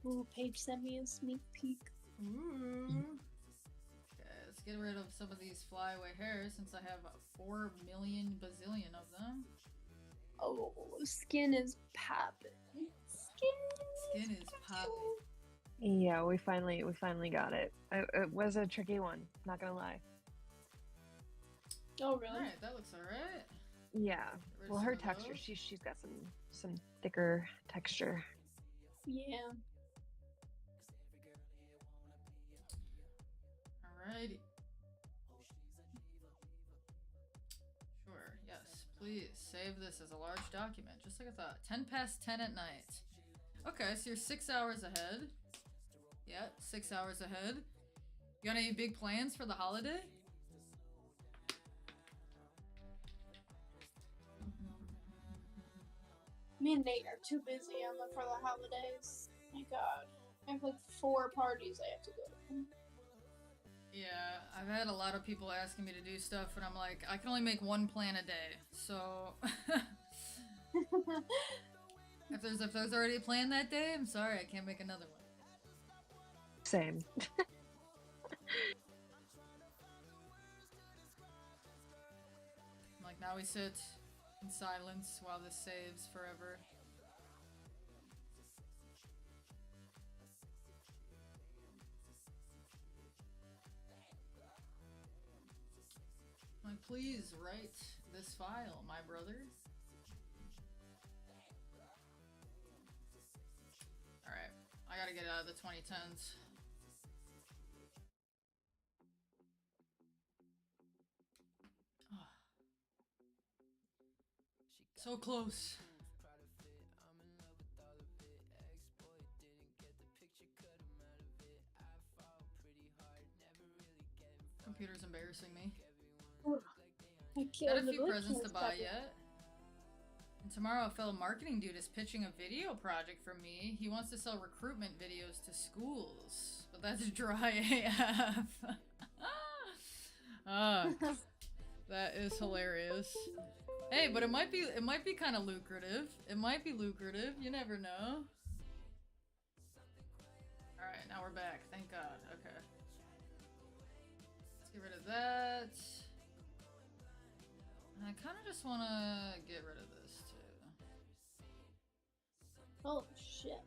Ooh, Paige sent me a sneak peek. Ooh. Okay, let's get rid of some of these flyaway hairs since I have 4 million bazillion of them. Oh, skin is popping. Skin is popping. Yeah, we finally got it. It was a tricky one, not gonna lie. Oh, really? Alright, that looks alright. Yeah. Get rid of Well, some her of texture, those. she's got some thicker texture. Yeah. Alrighty. Sure, yes. Please save this as a large document, just like I thought. 10 past 10 at night. Okay, so you're 6 hours ahead. Yeah, 6 hours ahead. You got any big plans for the holiday? Me and Nate are too busy for the holidays. My God. I have like 4 parties I have to go to. Yeah, I've had a lot of people asking me to do stuff, and I'm like, I can only make one plan a day. So if there's already a plan that day, I'm sorry, I can't make another one. Same. I'm like, now we sit in silence while this saves forever. I'm like, please write this file, my brother. Alright, I gotta get out of the 2010s. So close. Computer's embarrassing me. I Got killed a the few blue presents to cheese buy pepper. yet. And tomorrow a fellow marketing dude is pitching a video project for me. He wants to sell recruitment videos to schools. But that's dry AF. That is hilarious. Hey, but it might be kind of lucrative. It might be lucrative. You never know. All right, now we're back. Thank God. Okay. Let's get rid of that. And I kind of just want to get rid of this too. Oh shit.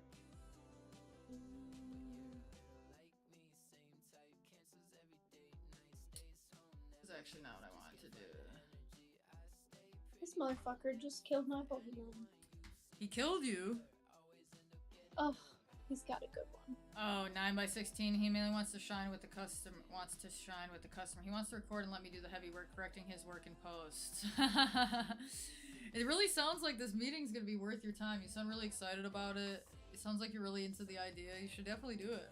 This is actually not what I wanted to do. This motherfucker just killed my Pokemon. He killed you? Oh, he's got a good one. Oh, 9x16. He mainly wants to shine with the customer. He wants to record and let me do the heavy work, correcting his work in post. It really sounds like this meeting's gonna be worth your time. You sound really excited about it. It sounds like you're really into the idea. You should definitely do it.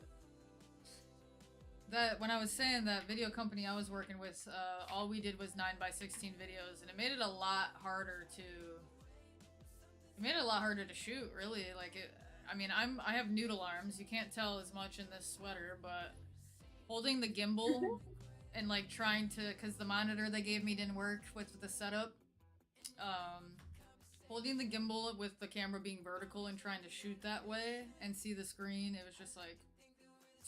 That when I was saying that video company I was working with, all we did was 9x16 videos, and it made it a lot harder to. It made it a lot harder to shoot. Really, like it. I mean, I have noodle arms. You can't tell as much in this sweater, but holding the gimbal and like trying to, because the monitor they gave me didn't work with the setup. holding the gimbal with the camera being vertical and trying to shoot that way and see the screen, it was just like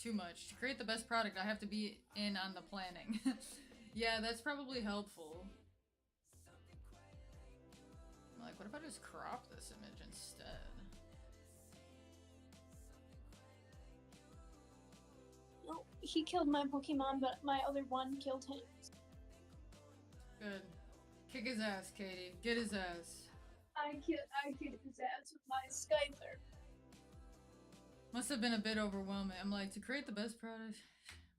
too much. To create the best product, I have to be in on the planning. Yeah, that's probably helpful. I'm like, what if I just crop this image instead? No, he killed my Pokemon, but my other one killed him. Good. Kick his ass, Katie. Get his ass. I kicked his ass with my Skyther. Must have been a bit overwhelming. I'm like, to create the best product,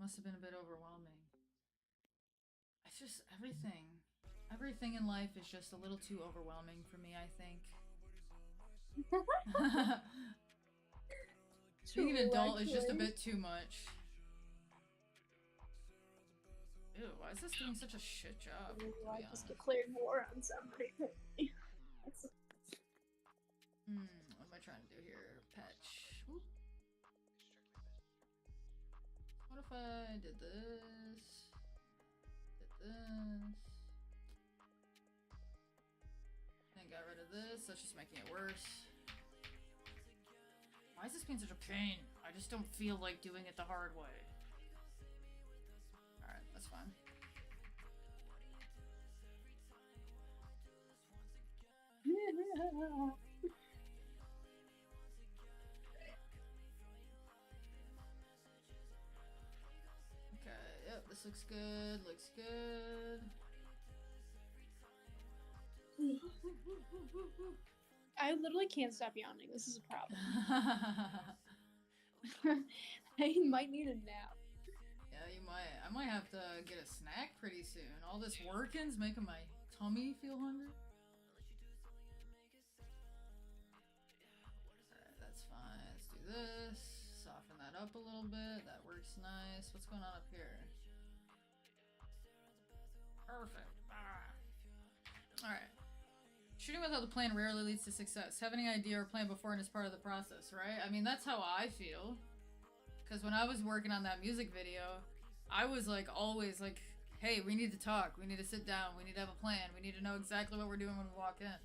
must have been a bit overwhelming. It's just everything. Everything in life is just a little too overwhelming for me, I think. Being an adult is just a bit too much. Ew, why is this doing such a shit job? I just declared war on somebody. What am I trying to do here? Patch. Whoop. What if I did this? Then got rid of this. That's just making it worse. Why is this being such a pain? I just don't feel like doing it the hard way. Alright, that's fine. Okay, yep, this looks good, looks good. I literally can't stop yawning. This is a problem. I might need a nap. Yeah, you might. I might have to get a snack pretty soon. All this working's making my tummy feel hungry. Alright, that's fine. Let's do this. Soften that up a little bit. That works nice. What's going on up here? Perfect. Alright. Shooting without the plan rarely leads to success. Having an idea or plan beforehand is part of the process, right? I mean, that's how I feel. Because when I was working on that music video, I was like, always like, hey, we need to talk. We need to sit down. We need to have a plan. We need to know exactly what we're doing when we walk in.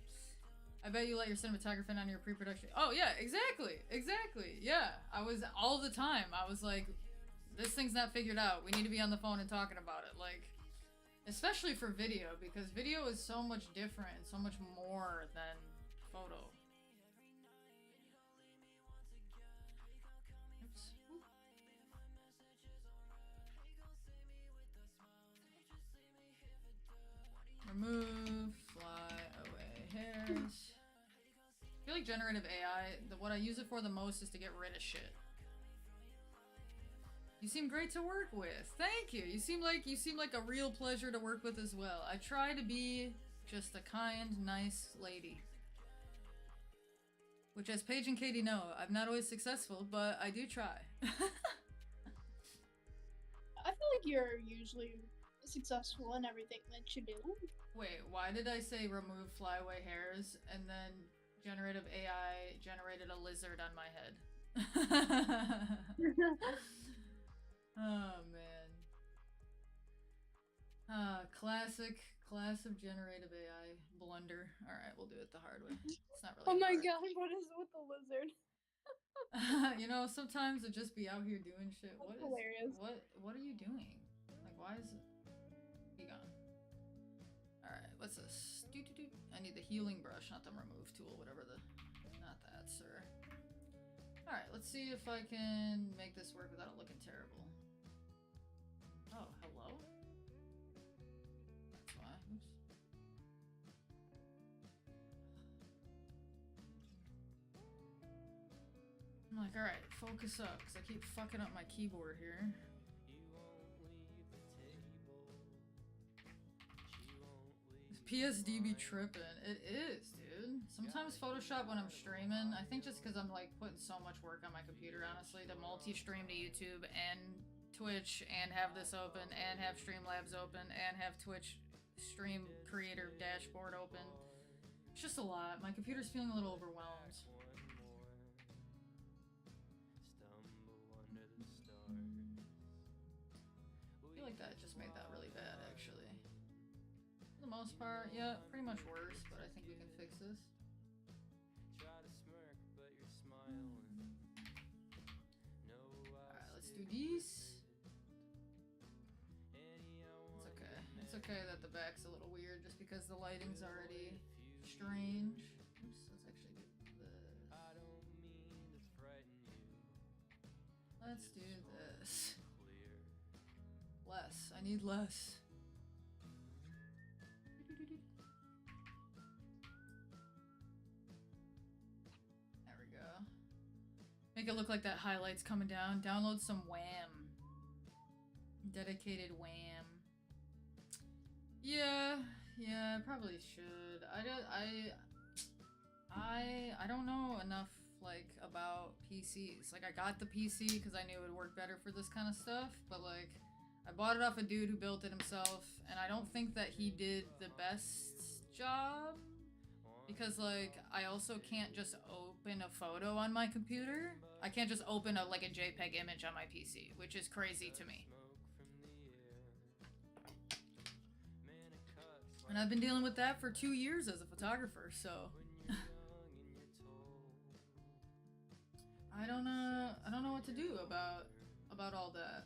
I bet you let your cinematographer in on your pre-production. Oh, yeah, exactly. Exactly. Yeah. I was all the time. I was like, this thing's not figured out. We need to be on the phone and talking about it. Like, especially for video, because video is so much different, so much more than photo. Oops. Remove, fly away hairs. I feel like generative AI, what I use it for the most is to get rid of shit. You seem great to work with. Thank you. You seem like a real pleasure to work with as well. I try to be just a kind, nice lady. Which, as Paige and Katie know, I'm not always successful, but I do try. I feel like you're usually successful in everything that you do. Wait, why did I say remove flyaway hairs and then generative AI generated a lizard on my head? Oh man. Classic generative AI blunder. Alright, we'll do it the hard way. It's not really Oh my hard. god, what is with the lizard? You know, sometimes it just be out here doing shit. That's hilarious. What are you doing? Like, why is it? Be gone. Alright, what's this? I need the healing brush, not the remove tool, whatever the... Not that, sir. Alright, let's see if I can make this work without it looking terrible. Oh, hello? That's why. Oops. I'm like, alright, focus up, because I keep fucking up my keyboard here. This PSD be tripping. It is, dude. Sometimes Photoshop when I'm streaming, I think just because I'm like putting so much work on my computer, honestly, to multi-stream to YouTube and Twitch and have this open and have Streamlabs open and have Twitch stream creator dashboard open. It's just a lot. My computer's feeling a little overwhelmed. I feel like that just made that really bad, actually. Where the the most part. Yeah, pretty much worse, but I think we can fix this. Alright, let's do these. It's okay. It's okay that the back's a little weird just because the lighting's already strange. Oops, let's actually do this. Let's do this. Less. I need less. There we go. Make it look like that highlight's coming down. Download some wham. Dedicated wham. Yeah, I probably should. I don't know enough like about PCs. Like I got the PC because I knew it would work better for this kind of stuff, but like I bought it off a dude who built it himself, and I don't think that he did the best job because like I also can't just open a photo on my computer. I can't just open a JPEG image on my PC, which is crazy to me. And I've been dealing with that for 2 years as a photographer, so I don't know what to do about all that.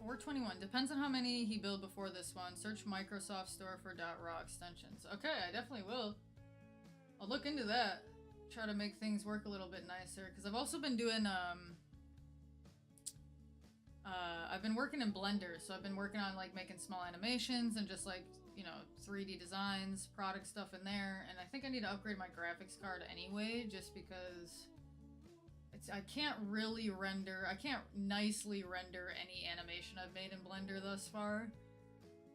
421 depends on how many he built before this one. Search Microsoft Store for .raw extensions. Okay, I definitely will. I'll look into that. Try to make things work a little bit nicer because I've also been doing I've been working in Blender, so I've been working on like making small animations and just like, you know, 3D designs, product stuff in there, and I think I need to upgrade my graphics card anyway, just because I can't nicely render any animation I've made in Blender thus far.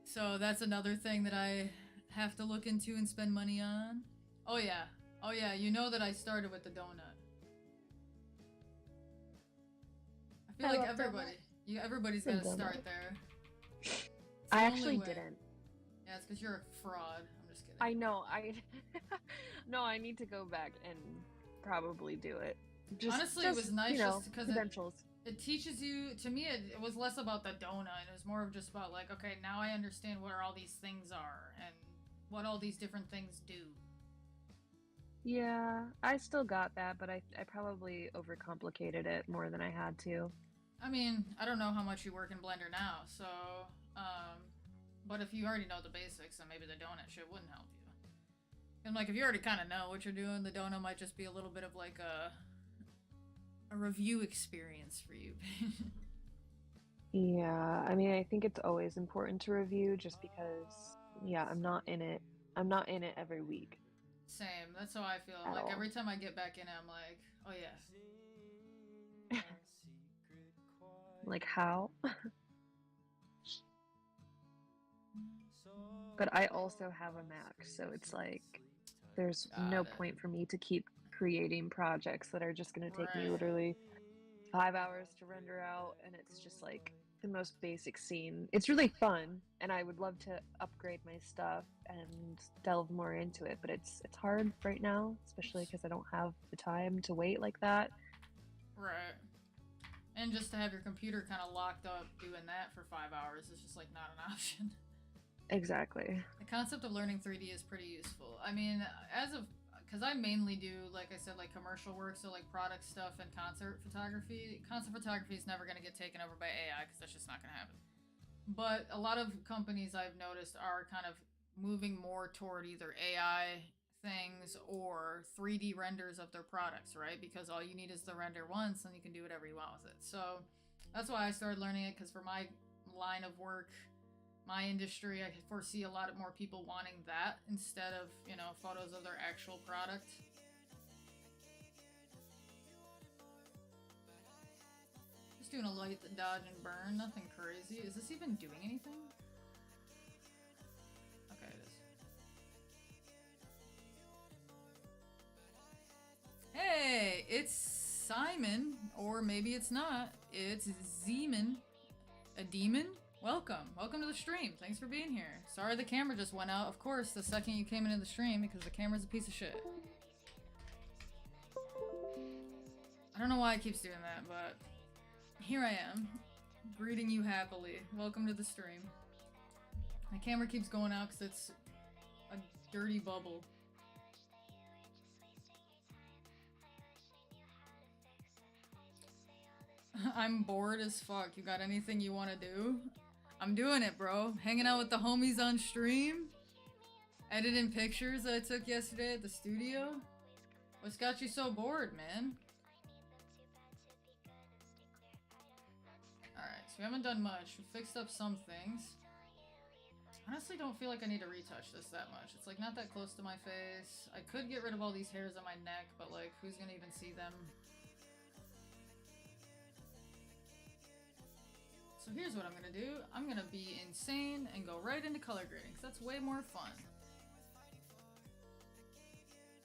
So that's another thing that I have to look into and spend money on. Oh yeah, you know that I started with the donut. I feel like everybody's got to start there. I actually didn't. Yeah, it's because you're a fraud. I'm just kidding. I know. No, I need to go back and probably do it. Honestly, it was nice just because credentials. It teaches you. To me, it was less about the donut. It was more of just about like, okay, now I understand what all these things are and what all these different things do. Yeah, I still got that, but I probably overcomplicated it more than I had to. I mean, I don't know how much you work in Blender now, so, but if you already know the basics, then maybe the donut shit wouldn't help you. And like, if you already kind of know what you're doing, the donut might just be a little bit of like a review experience for you. Yeah, I mean, I think it's always important to review just because, yeah, I'm not in it every week. Same, that's how I feel. Like, every time I get back in it, I'm like, oh yeah. Like, how? But I also have a Mac, so it's like, there's no point for me to keep creating projects that are just going to take me literally 5 hours to render out, and it's just like the most basic scene. It's really fun, and I would love to upgrade my stuff and delve more into it, but it's hard right now, especially because I don't have the time to wait like that. Right. And just to have your computer kind of locked up doing that for 5 hours is just like not an option. Exactly. The concept of learning 3D is pretty useful. I mean, because I mainly do, like I said, like commercial work, so like product stuff and concert photography. Concert photography is never going to get taken over by AI because that's just not going to happen. But a lot of companies I've noticed are kind of moving more toward either AI things or 3D renders of their products, right? Because all you need is the render once and you can do whatever you want with it. So that's why I started learning it, because for my line of work, my industry, I foresee a lot more people wanting that instead of, you know, photos of their actual product. Just doing a light dodge and burn, nothing crazy. Is this even doing anything? Okay, it is. Hey, it's Simon, or maybe it's not. It's Zeman, a demon. Welcome to the stream. Thanks for being here. Sorry the camera just went out, of course, the second you came into the stream, because the camera's a piece of shit. I don't know why it keeps doing that, but Here I am, greeting you happily. Welcome to the stream. My camera keeps going out because it's a dirty bubble. I'm bored as fuck. You got anything you want to do? I'm doing it, bro. Hanging out with the homies on stream. Editing pictures that I took yesterday at the studio. What's got you so bored, man? Alright, so we haven't done much. We fixed up some things. Honestly, don't feel like I need to retouch this that much. It's like not that close to my face. I could get rid of all these hairs on my neck, but like, who's gonna even see them? So here's what I'm gonna do. I'm gonna be insane and go right into color grading, because that's way more fun.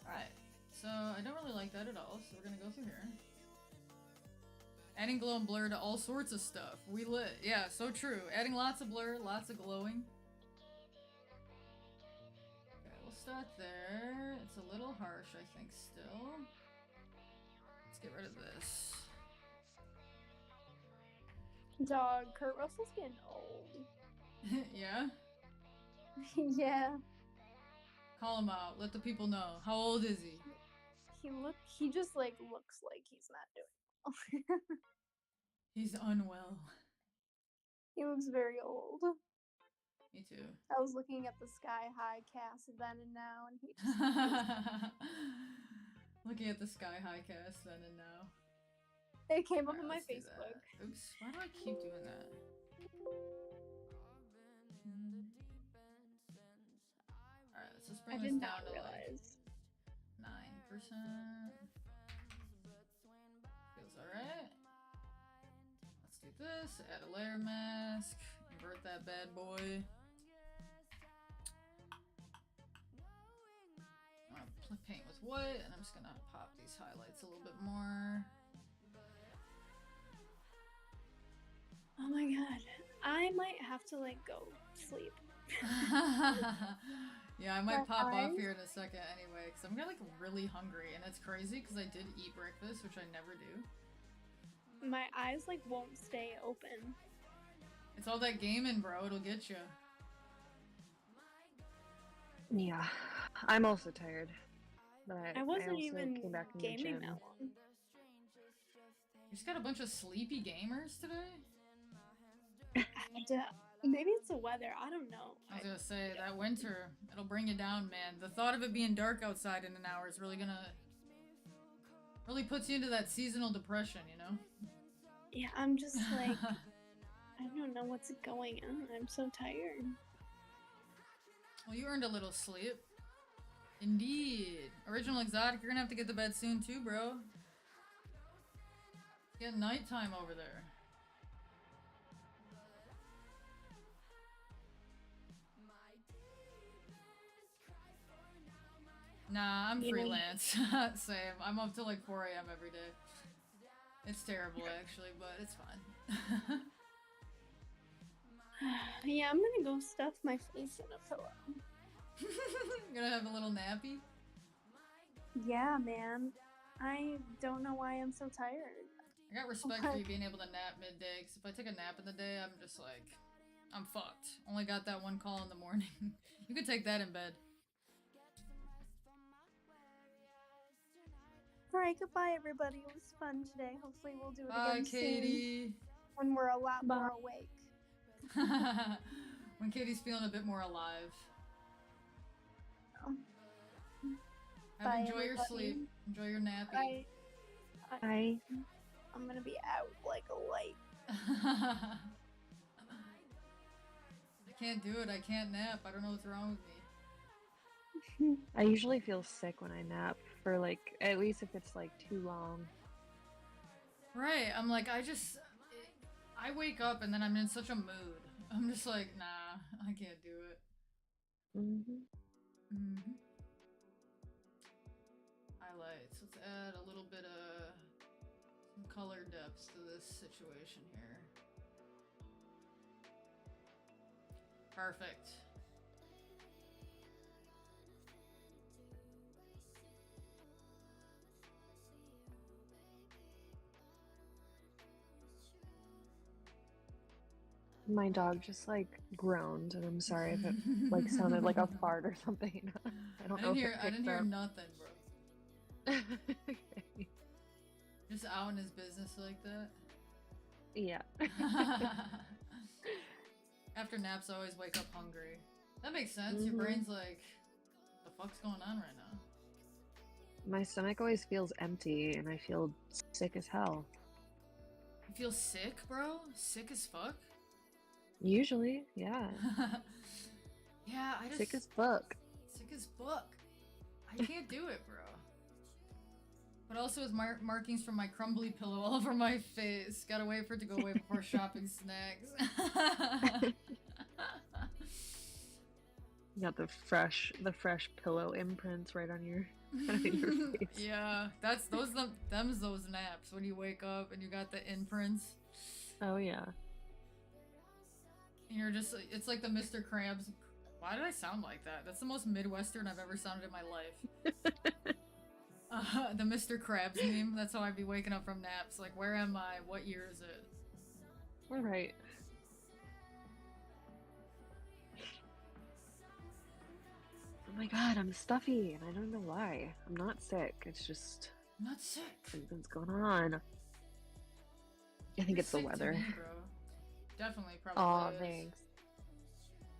Alright, so I don't really like that at all, so we're gonna go through here. Adding glow and blur to all sorts of stuff. We lit. Yeah, so true. Adding lots of blur, lots of glowing. Okay, we'll start there. It's a little harsh, I think, still. Let's get rid of this. Dog, Kurt Russell's getting old. Yeah? Yeah. Call him out. Let the people know. How old is he? He just like looks like he's not doing well. He's unwell. He looks very old. Me too. I was looking at the Sky High cast then and now, and he just Looking at the Sky High cast then and now. it came up Alright, on my let's do Facebook. that. Oops, why do I keep doing that? Alright, let's just I bring did this not down to realize. like 9%. Feels alright. Let's do this, add a layer mask, invert that bad boy. I'm gonna paint with white, and I'm just gonna pop these highlights a little bit more. Oh my god. I might have to like go sleep. Yeah, I might My pop off eyes? here in a second anyway, because I'm like really hungry, and it's crazy because I did eat breakfast, which I never do. My eyes like won't stay open. It's all that gaming, bro. It'll get you. Yeah, I'm also tired. But I wasn't also even came back from the gaming gym. that long. You just got a bunch of sleepy gamers today? Maybe it's the weather. I don't know. I was gonna say, that winter, it'll bring you down, man. The thought of it being dark outside in an hour is really puts you into that seasonal depression, you know? Yeah, I'm just like, I don't know what's going on. I'm so tired. Well, you earned a little sleep. Indeed. Original Exotic, you're gonna have to get to bed soon too, bro. It's getting nighttime over there. Nah, I'm Yeah. freelance. Same. I'm up till like 4 a.m. every day. It's terrible, actually, but it's fine. Yeah, I'm gonna go stuff my face in a pillow. You're gonna have a little nappy? Yeah, man. I don't know why I'm so tired. I got respect for you being able to nap midday, because if I take a nap in the day, I'm just like, I'm fucked. Only got that one call in the morning. You could take that in bed. Alright, goodbye everybody. It was fun today. Hopefully we'll do it Bye, again soon Katie. when we're a lot more awake. When Katie's feeling a bit more alive. Bye, Enjoy your everybody. sleep. Enjoy your nappy. I'm gonna be out like a light. I can't do it. I can't nap. I don't know what's wrong with me. I usually feel sick when I nap for like, at least if it's like too long. Right. I'm like, I wake up and then I'm in such a mood. I'm just like, nah, I can't do it. Highlights. Let's add a little bit of some color depth to this situation here. Perfect. My dog just like groaned, and I'm sorry if it like sounded like a fart or something. I don't know if it I didn't picked hear up. nothing, bro. Okay. Just out in his business like that. Yeah. After naps, I always wake up hungry. That makes sense. Your brain's like, the fuck's going on right now? My stomach always feels empty, and I feel sick as hell. You feel sick, bro? Sick as fuck? Usually, yeah. Yeah, I just... Sick as fuck. Sick as fuck. I can't do it, bro. But also with markings from my crumbly pillow all over my face. Gotta wait for it to go away before shopping snacks. You got the fresh pillow imprints right on your face. Yeah, that's those naps when you wake up and you got the imprints. Oh yeah. And you're just, it's like the Mr. Krabs. Why did I sound like that? That's the most Midwestern I've ever sounded in my life. The Mr. Krabs meme. That's how I'd be waking up from naps. Like, where am I? What year is it? All right. Oh my god, I'm stuffy, and I don't know why. I'm not sick. It's just I'm not sick. something's going on. I think it's the Sick to weather. me, bro. Definitely, probably. Aw, is. thanks.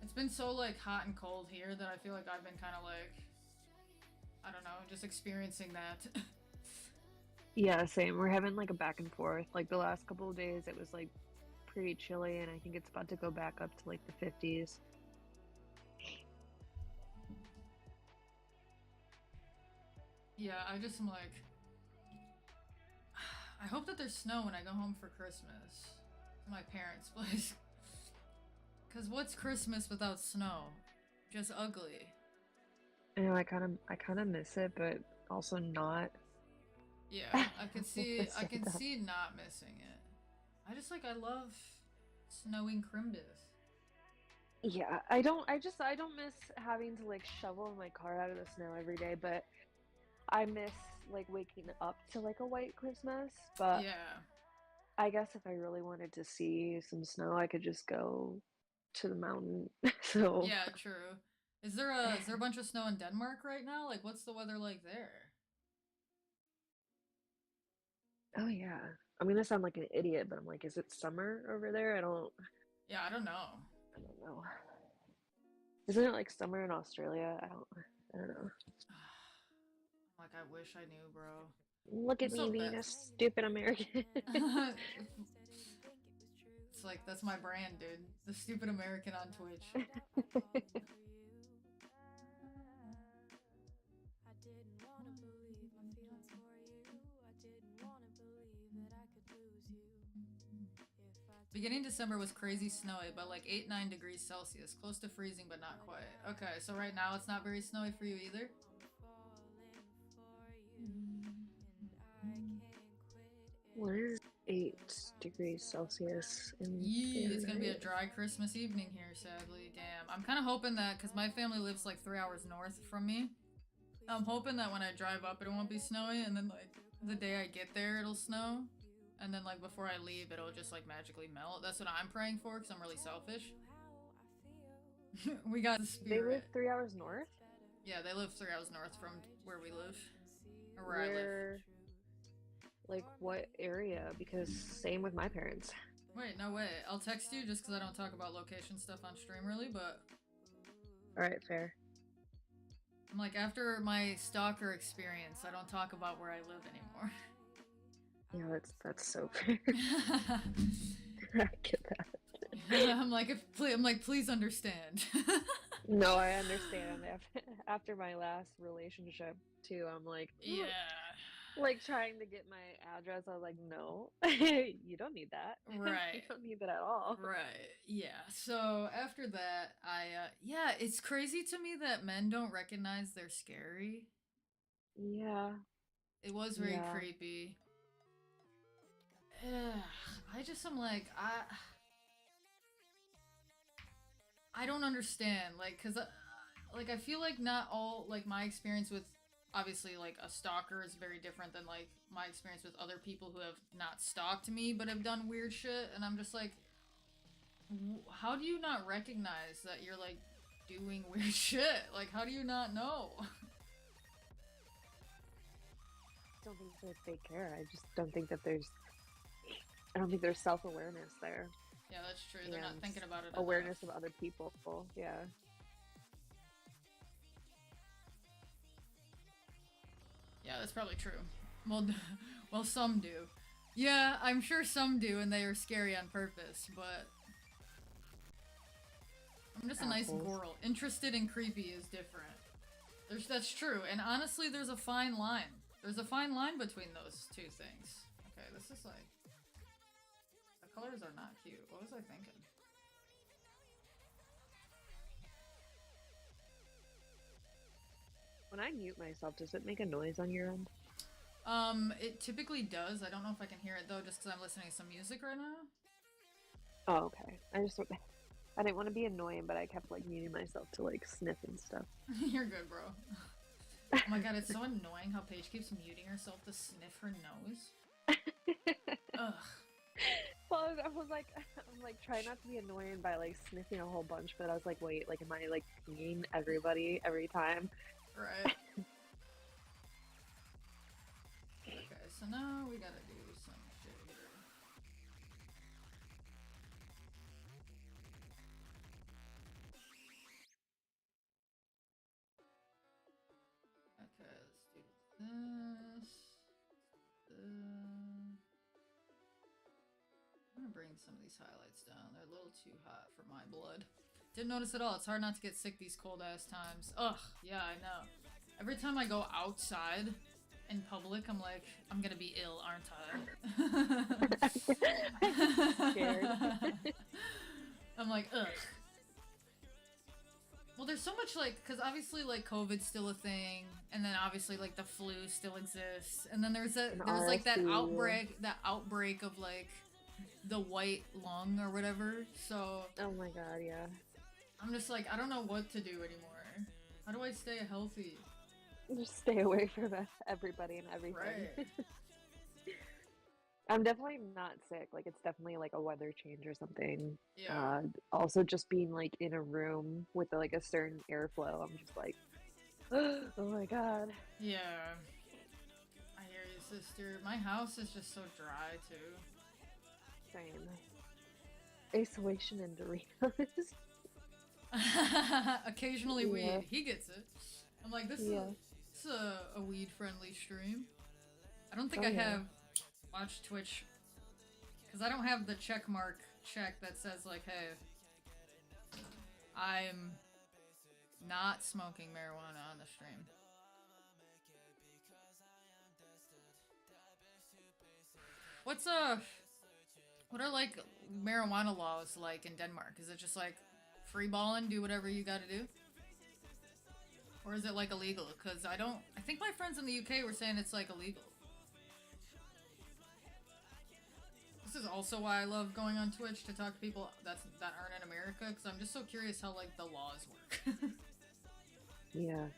It's been so like hot and cold here that I feel like I've been kind of like, I don't know, just experiencing that. Yeah, same. We're having like a back and forth. Like the last couple of days, it was like pretty chilly, and I think it's about to go back up to like the 50s. Yeah, I just am like, I hope that there's snow when I go home for Christmas to my parents' place. Cause what's Christmas without snow? Just ugly. I know I kind of miss it, but also not. Yeah, I can see It's I so can dumb. see not missing it. I just like I love snowing Crimbus. Yeah, I don't miss having to like shovel my car out of the snow every day, but I miss like waking up to like a white Christmas. But Yeah. I guess if I really wanted to see some snow, I could just go to the mountain. So Yeah, true. Is there a bunch of snow in Denmark right now? Like what's the weather like there? oh yeah. I'm gonna sound like an idiot, but I'm like, is it summer over there? Yeah, I don't know. I don't know. Isn't it like summer in Australia? I don't know. Like I wish I knew, bro. Look I'm at so me being bad. a stupid American. It's like that's my brand, dude. The stupid American on Twitch. Beginning December was crazy snowy, but like 8-9 degrees Celsius, close to freezing but not quite. Okay, so right now it's not very snowy for you either? What is 8 degrees Celsius in Yee, it's gonna be a Fahrenheit? dry Christmas evening here, sadly. Damn. I'm kind of hoping that, because my family lives like 3 hours north from me, I'm hoping that when I drive up it won't be snowy, and then like the day I get there it'll snow. And then like before I leave it'll just like magically melt. That's what I'm praying for because I'm really selfish. We got the spirit. They live 3 hours north? Yeah, they live 3 hours north from where we live. Or where I live. Like what area? Because same with my parents. Wait, no way. I'll text you just because I don't talk about location stuff on stream really, but... Alright, fair. I'm like, after my stalker experience, I don't talk about where I live anymore. Yeah, that's so fair. I get that. I'm like, please understand. No, I understand. After my last relationship too, I'm like, Yeah. like trying to get my address. I was like, no, you don't need that. Right. You don't need that at all. Right. Yeah. So after that, yeah, it's crazy to me that men don't recognize they're scary. Yeah. It was very Yeah. creepy. I just am like, I don't understand, like, cause, like, I feel like not all, like, my experience with, obviously, like, a stalker is very different than, like, my experience with other people who have not stalked me, but have done weird shit, and I'm just like, How do you not recognize that you're like doing weird shit? Like, how do you not know? I don't think that they care. I just don't think that I don't think there's self-awareness there. Yeah, that's true. They're not thinking about it. Awareness of other people. Yeah. Yeah, that's probably true. Well, some do. Yeah, I'm sure some do, and they are scary on purpose, but I'm just a nice girl. Interested and creepy is different. That's true, and honestly, there's a fine line. There's a fine line between those two things. Okay, this is like... The colors are not cute. What was I thinking? When I mute myself, does it make a noise on your end? It typically does. I don't know if I can hear it though, just because I'm listening to some music right now. Oh, okay. I didn't want to be annoying, but I kept like muting myself to like sniff and stuff. You're good, bro. Oh my god, it's so annoying how Paige keeps muting herself to sniff her nose. Ugh. Well, I'm like trying not to be annoying by like sniffing a whole bunch, but I was like, wait, like, am I like pinging everybody every time? Right. Okay, so now we gotta do some shit here. Okay, let's do this. I'm gonna bring some of these highlights down. They're a little too hot for my blood. Didn't notice at all. It's hard not to get sick these cold ass times. Ugh, yeah, I know. Every time I go outside in public, I'm like, I'm gonna be ill, aren't I? I'm scared. I'm like, ugh. Well, there's so much like, because obviously like COVID's still a thing, and then obviously like the flu still exists, and then there's like that outbreak of like the white lung or whatever. So oh my god, yeah. I'm just like, I don't know what to do anymore. How do I stay healthy? Just stay away from everybody and everything. Right. I'm definitely not sick. Like, it's definitely like a weather change or something. Yeah. Also, just being like in a room with like a certain airflow, I'm just like, oh my god. Yeah. I hear you, sister. My house is just so dry too. Same. Isolation and Doritos. Occasionally weed. He gets it. I'm like, this is a weed-friendly stream. I don't think I have watched Twitch because I don't have the check that says like, hey, I'm not smoking marijuana on the stream. What are like marijuana laws like in Denmark? Is it just like free balling, do whatever you gotta do? Or is it like illegal? Because I think my friends in the UK were saying it's like illegal. This is also why I love going on Twitch to talk to people that aren't in America, because I'm just so curious how like the laws work. Yeah.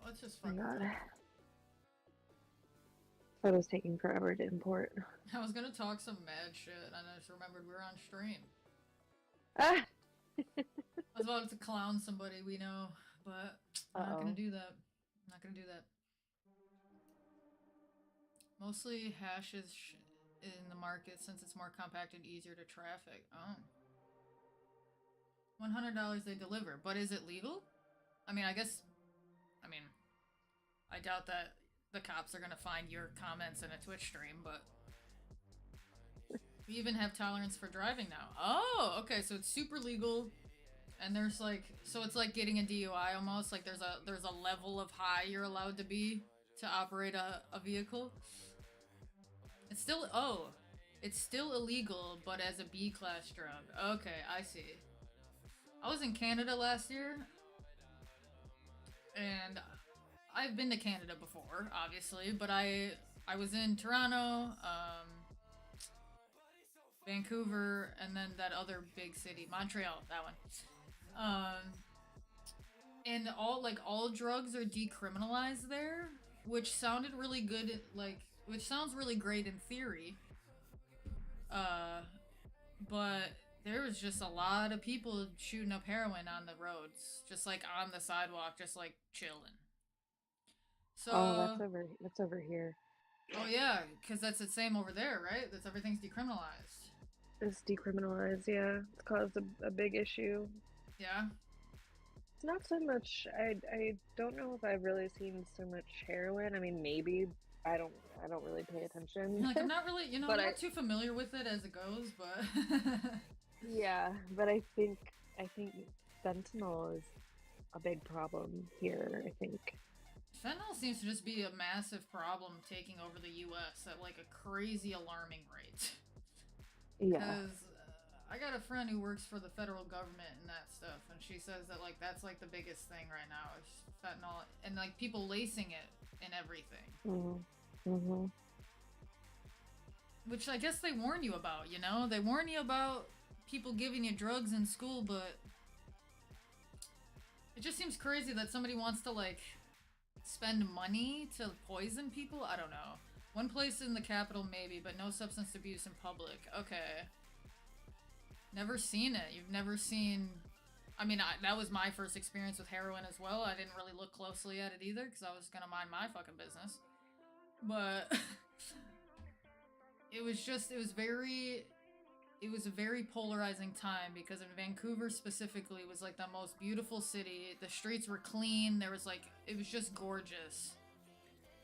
Let's just fucking. Oh my god. Photo's taking forever to import. I was gonna talk some mad shit, and I just remembered we were on stream. Ah! I was about to clown somebody we know, but I'm not gonna do that. I'm not gonna do that. Mostly hash is in the market since it's more compact and easier to traffic. Oh. $100 they deliver, but is it legal? I mean, I doubt that the cops are gonna find your comments in a Twitch stream, but we even have tolerance for driving now. Oh, okay, so it's super legal, and there's like, so it's like getting a DUI almost. Like there's a level of high you're allowed to be to operate a vehicle. It's still illegal, but as a B-class drug. Okay, I see. I was in Canada last year, and I've been to Canada before, obviously, but I was in Toronto, Vancouver, and then that other big city, Montreal, that one. And all drugs are decriminalized there, which sounded really good, which sounds really great in theory. But there was just a lot of people shooting up heroin on the roads, just like on the sidewalk, just like chilling. So that's over here. Oh yeah, because that's the same over there, right? That's everything's decriminalized. It's decriminalized, yeah. It's caused a big issue. Yeah. It's not so much. I don't know if I've really seen so much heroin. I mean, maybe. I don't really pay attention. Like, I'm not really, I'm not too familiar with it as it goes, but yeah, but I think fentanyl is a big problem here. I think fentanyl seems to just be a massive problem taking over the U.S. at like a crazy alarming rate. Yeah. Because I got a friend who works for the federal government and that stuff, and she says that like that's like the biggest thing right now is fentanyl, and like people lacing it in everything. Which I guess they warn you about, They warn you about people giving you drugs in school, but it just seems crazy that somebody wants to like spend money to poison people. I don't know. One place in the capital maybe, but no substance abuse in public. Okay. Never seen it. You've never seen... I mean, that was my first experience with heroin as well. I didn't really look closely at it either, because I was gonna mind my fucking business. But... it was a very polarizing time, because in Vancouver specifically, it was like the most beautiful city. The streets were clean. There was like... it was just gorgeous.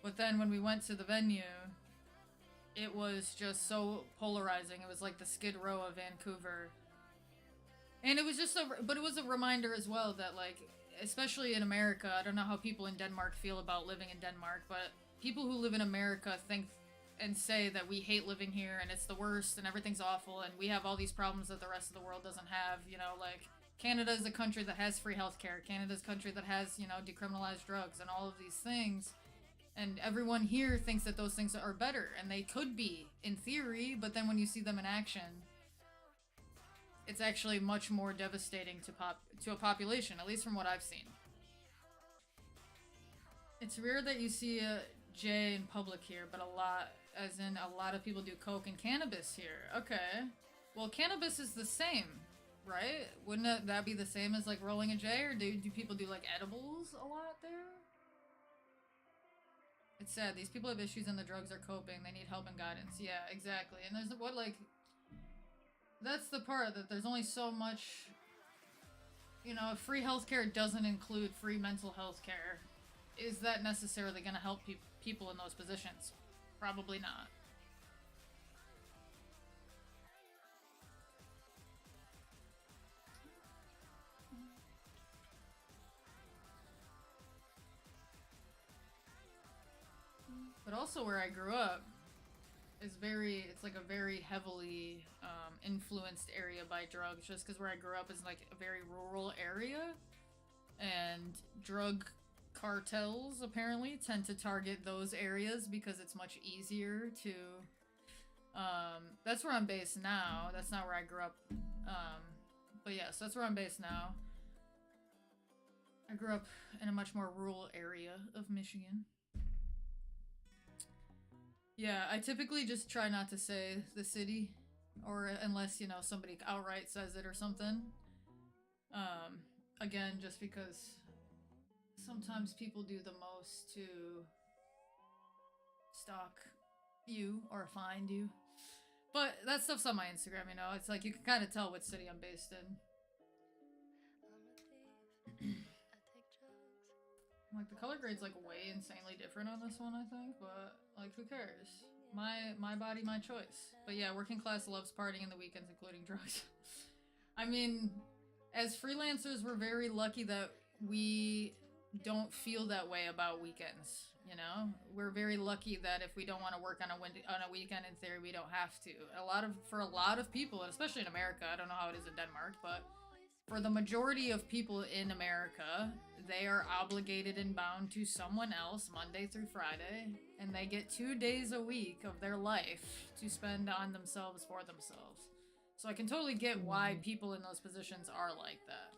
But then when we went to the venue... it was just so polarizing. It was like the Skid Row of Vancouver. And it was just but it was a reminder as well that like, especially in America, I don't know how people in Denmark feel about living in Denmark, but people who live in America think and say that we hate living here and it's the worst and everything's awful and we have all these problems that the rest of the world doesn't have, like Canada is a country that has free healthcare. Canada's a country that has, decriminalized drugs and all of these things. And everyone here thinks that those things are better, and they could be, in theory, but then when you see them in action, it's actually much more devastating to a population, at least from what I've seen. It's rare that you see a J in public here, but a lot of people do coke and cannabis here. Okay. Well, cannabis is the same, right? Wouldn't that be the same as, like, rolling a J, or do people do, like, edibles a lot there? It's sad. These people have issues and the drugs are coping. They need help and guidance. Yeah, exactly. And there's that's the part, that there's only so much, free healthcare doesn't include free mental health care. Is that necessarily going to help people in those positions? Probably not. But also where I grew up is it's like a very heavily influenced area by drugs, just because where I grew up is like a very rural area, and drug cartels apparently tend to target those areas because it's much easier to that's where I'm based now. That's not where I grew up, but yes, that's where I'm based now. I grew up in a much more rural area of Michigan. Yeah, I typically just try not to say the city, or unless, somebody outright says it or something. Again, just because sometimes people do the most to stalk you or find you. But that stuff's on my Instagram, it's like you can kind of tell what city I'm based in. Like, the color grade's, like, way insanely different on this one, I think, but, like, who cares? My body, my choice. But yeah, working class loves partying in the weekends, including drugs. I mean, as freelancers, we're very lucky that we don't feel that way about weekends, We're very lucky that if we don't want to work on a weekend, in theory, we don't have to. For a lot of people, especially in America, I don't know how it is in Denmark, but for the majority of people in America, they are obligated and bound to someone else Monday through Friday, and they get 2 days a week of their life to spend on themselves for themselves. So I can totally get why people in those positions are like that.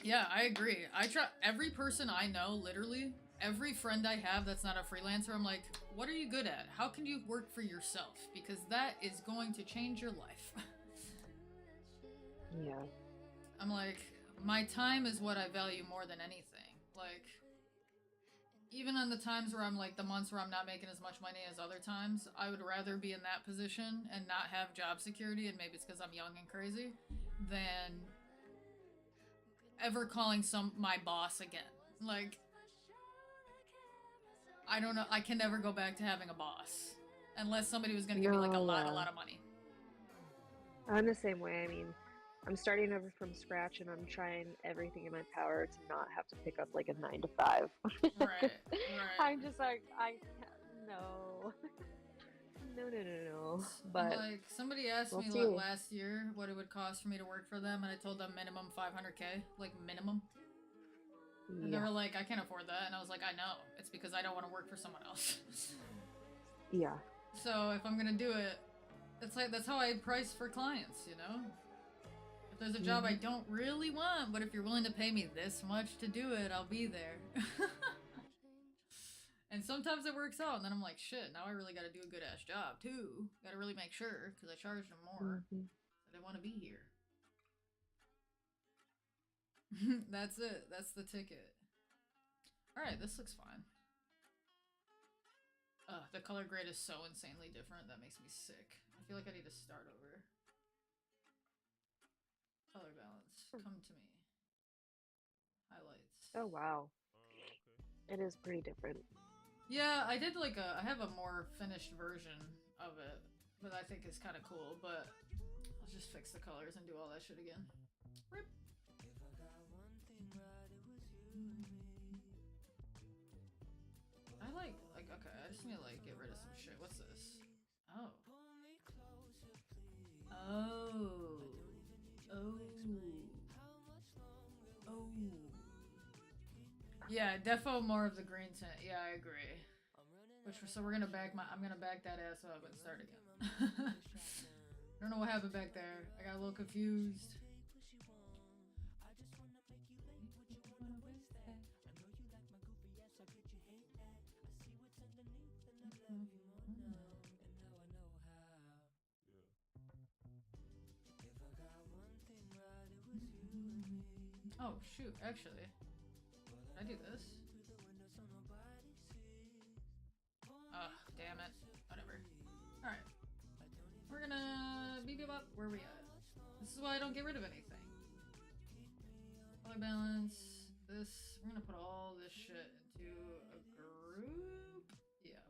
Yeah, I agree. I try every person I know, literally, every friend I have that's not a freelancer, I'm like, what are you good at? How can you work for yourself? Because that is going to change your life. Yeah. I'm like, my time is what I value more than anything. Like, even on the times where I'm like, the months where I'm not making as much money as other times, I would rather be in that position and not have job security, and maybe it's because I'm young and crazy, than ever calling my boss again. Like, I don't know, I can never go back to having a boss. Unless somebody was gonna give me like a lot of money. I'm the same way. I mean, I'm starting over from scratch and I'm trying everything in my power to not have to pick up like a 9 to 5. Right. I'm just like, I can't, no. No. But like, somebody asked me like last year what it would cost for me to work for them, and I told them minimum 500K, like minimum. And they were like, I can't afford that, and I was like, I know. It's because I don't want to work for someone else. Yeah. So if I'm gonna do it, it's like, that's how I price for clients, you know? If there's a job I don't really want, but if you're willing to pay me this much to do it, I'll be there. And sometimes it works out, and then I'm like, shit, now I really gotta do a good-ass job, too. Gotta really make sure, because I charged them more. That I want to be here. That's it. That's the ticket. Alright, this looks fine. The color grade is so insanely different, that makes me sick. I feel like I need to start over. Color balance, come to me. Highlights. Oh, wow. It is pretty different. Yeah, I did like I have a more finished version of it, but I think it's kind of cool, but I'll just fix the colors and do all that shit again. Rip. I like, okay, I just need to like get rid of some shit. What's this? Oh. Yeah, defo more of the green tint. Yeah, I agree. So we're gonna I'm gonna back that ass up and start again. I don't know what happened back there. I got a little confused. Oh shoot, actually. Did I do this? Ugh, damn it. Whatever. Alright. We're gonna beep up. Where are we at? This is why I don't get rid of anything. Color balance. This. We're gonna put all this shit into a group. Yeah.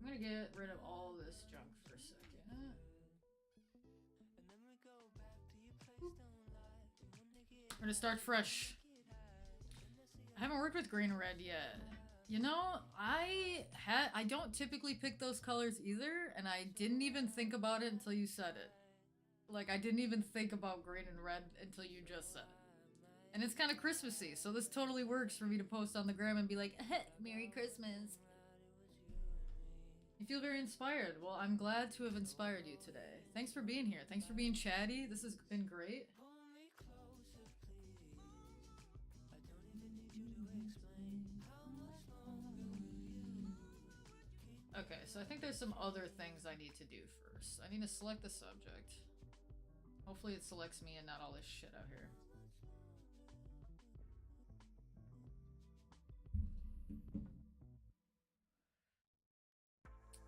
I'm gonna get rid of all this junk for a second. We're gonna start fresh. I haven't worked with green and red yet. You know, I don't typically pick those colors either, and I didn't even think about it until you said it. Like, I didn't even think about green and red until you just said it. And it's kind of Christmassy, so this totally works for me to post on the gram and be like, Merry Christmas. You feel very inspired. Well, I'm glad to have inspired you today. Thanks for being here. Thanks for being chatty. This has been great. Okay, so I think there's some other things I need to do first. I need to select the subject. Hopefully it selects me and not all this shit out here.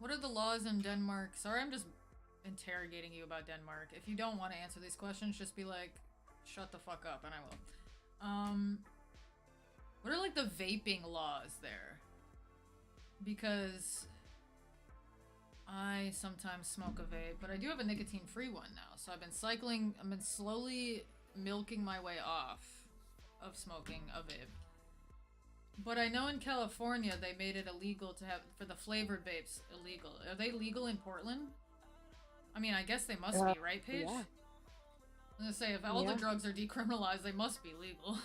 What are the laws in Denmark? Sorry, I'm just interrogating you about Denmark. If you don't want to answer these questions, just be like, shut the fuck up, and I will. What are like the vaping laws there? Because I sometimes smoke a vape, but I do have a nicotine-free one now. So I've been slowly milking my way off of smoking a vape. But I know in California they made it illegal to have, for the flavored vapes, illegal. Are they legal in Portland? I mean, I guess they must be, right, Paige? Yeah. I'm gonna say, if all the drugs are decriminalized, they must be legal.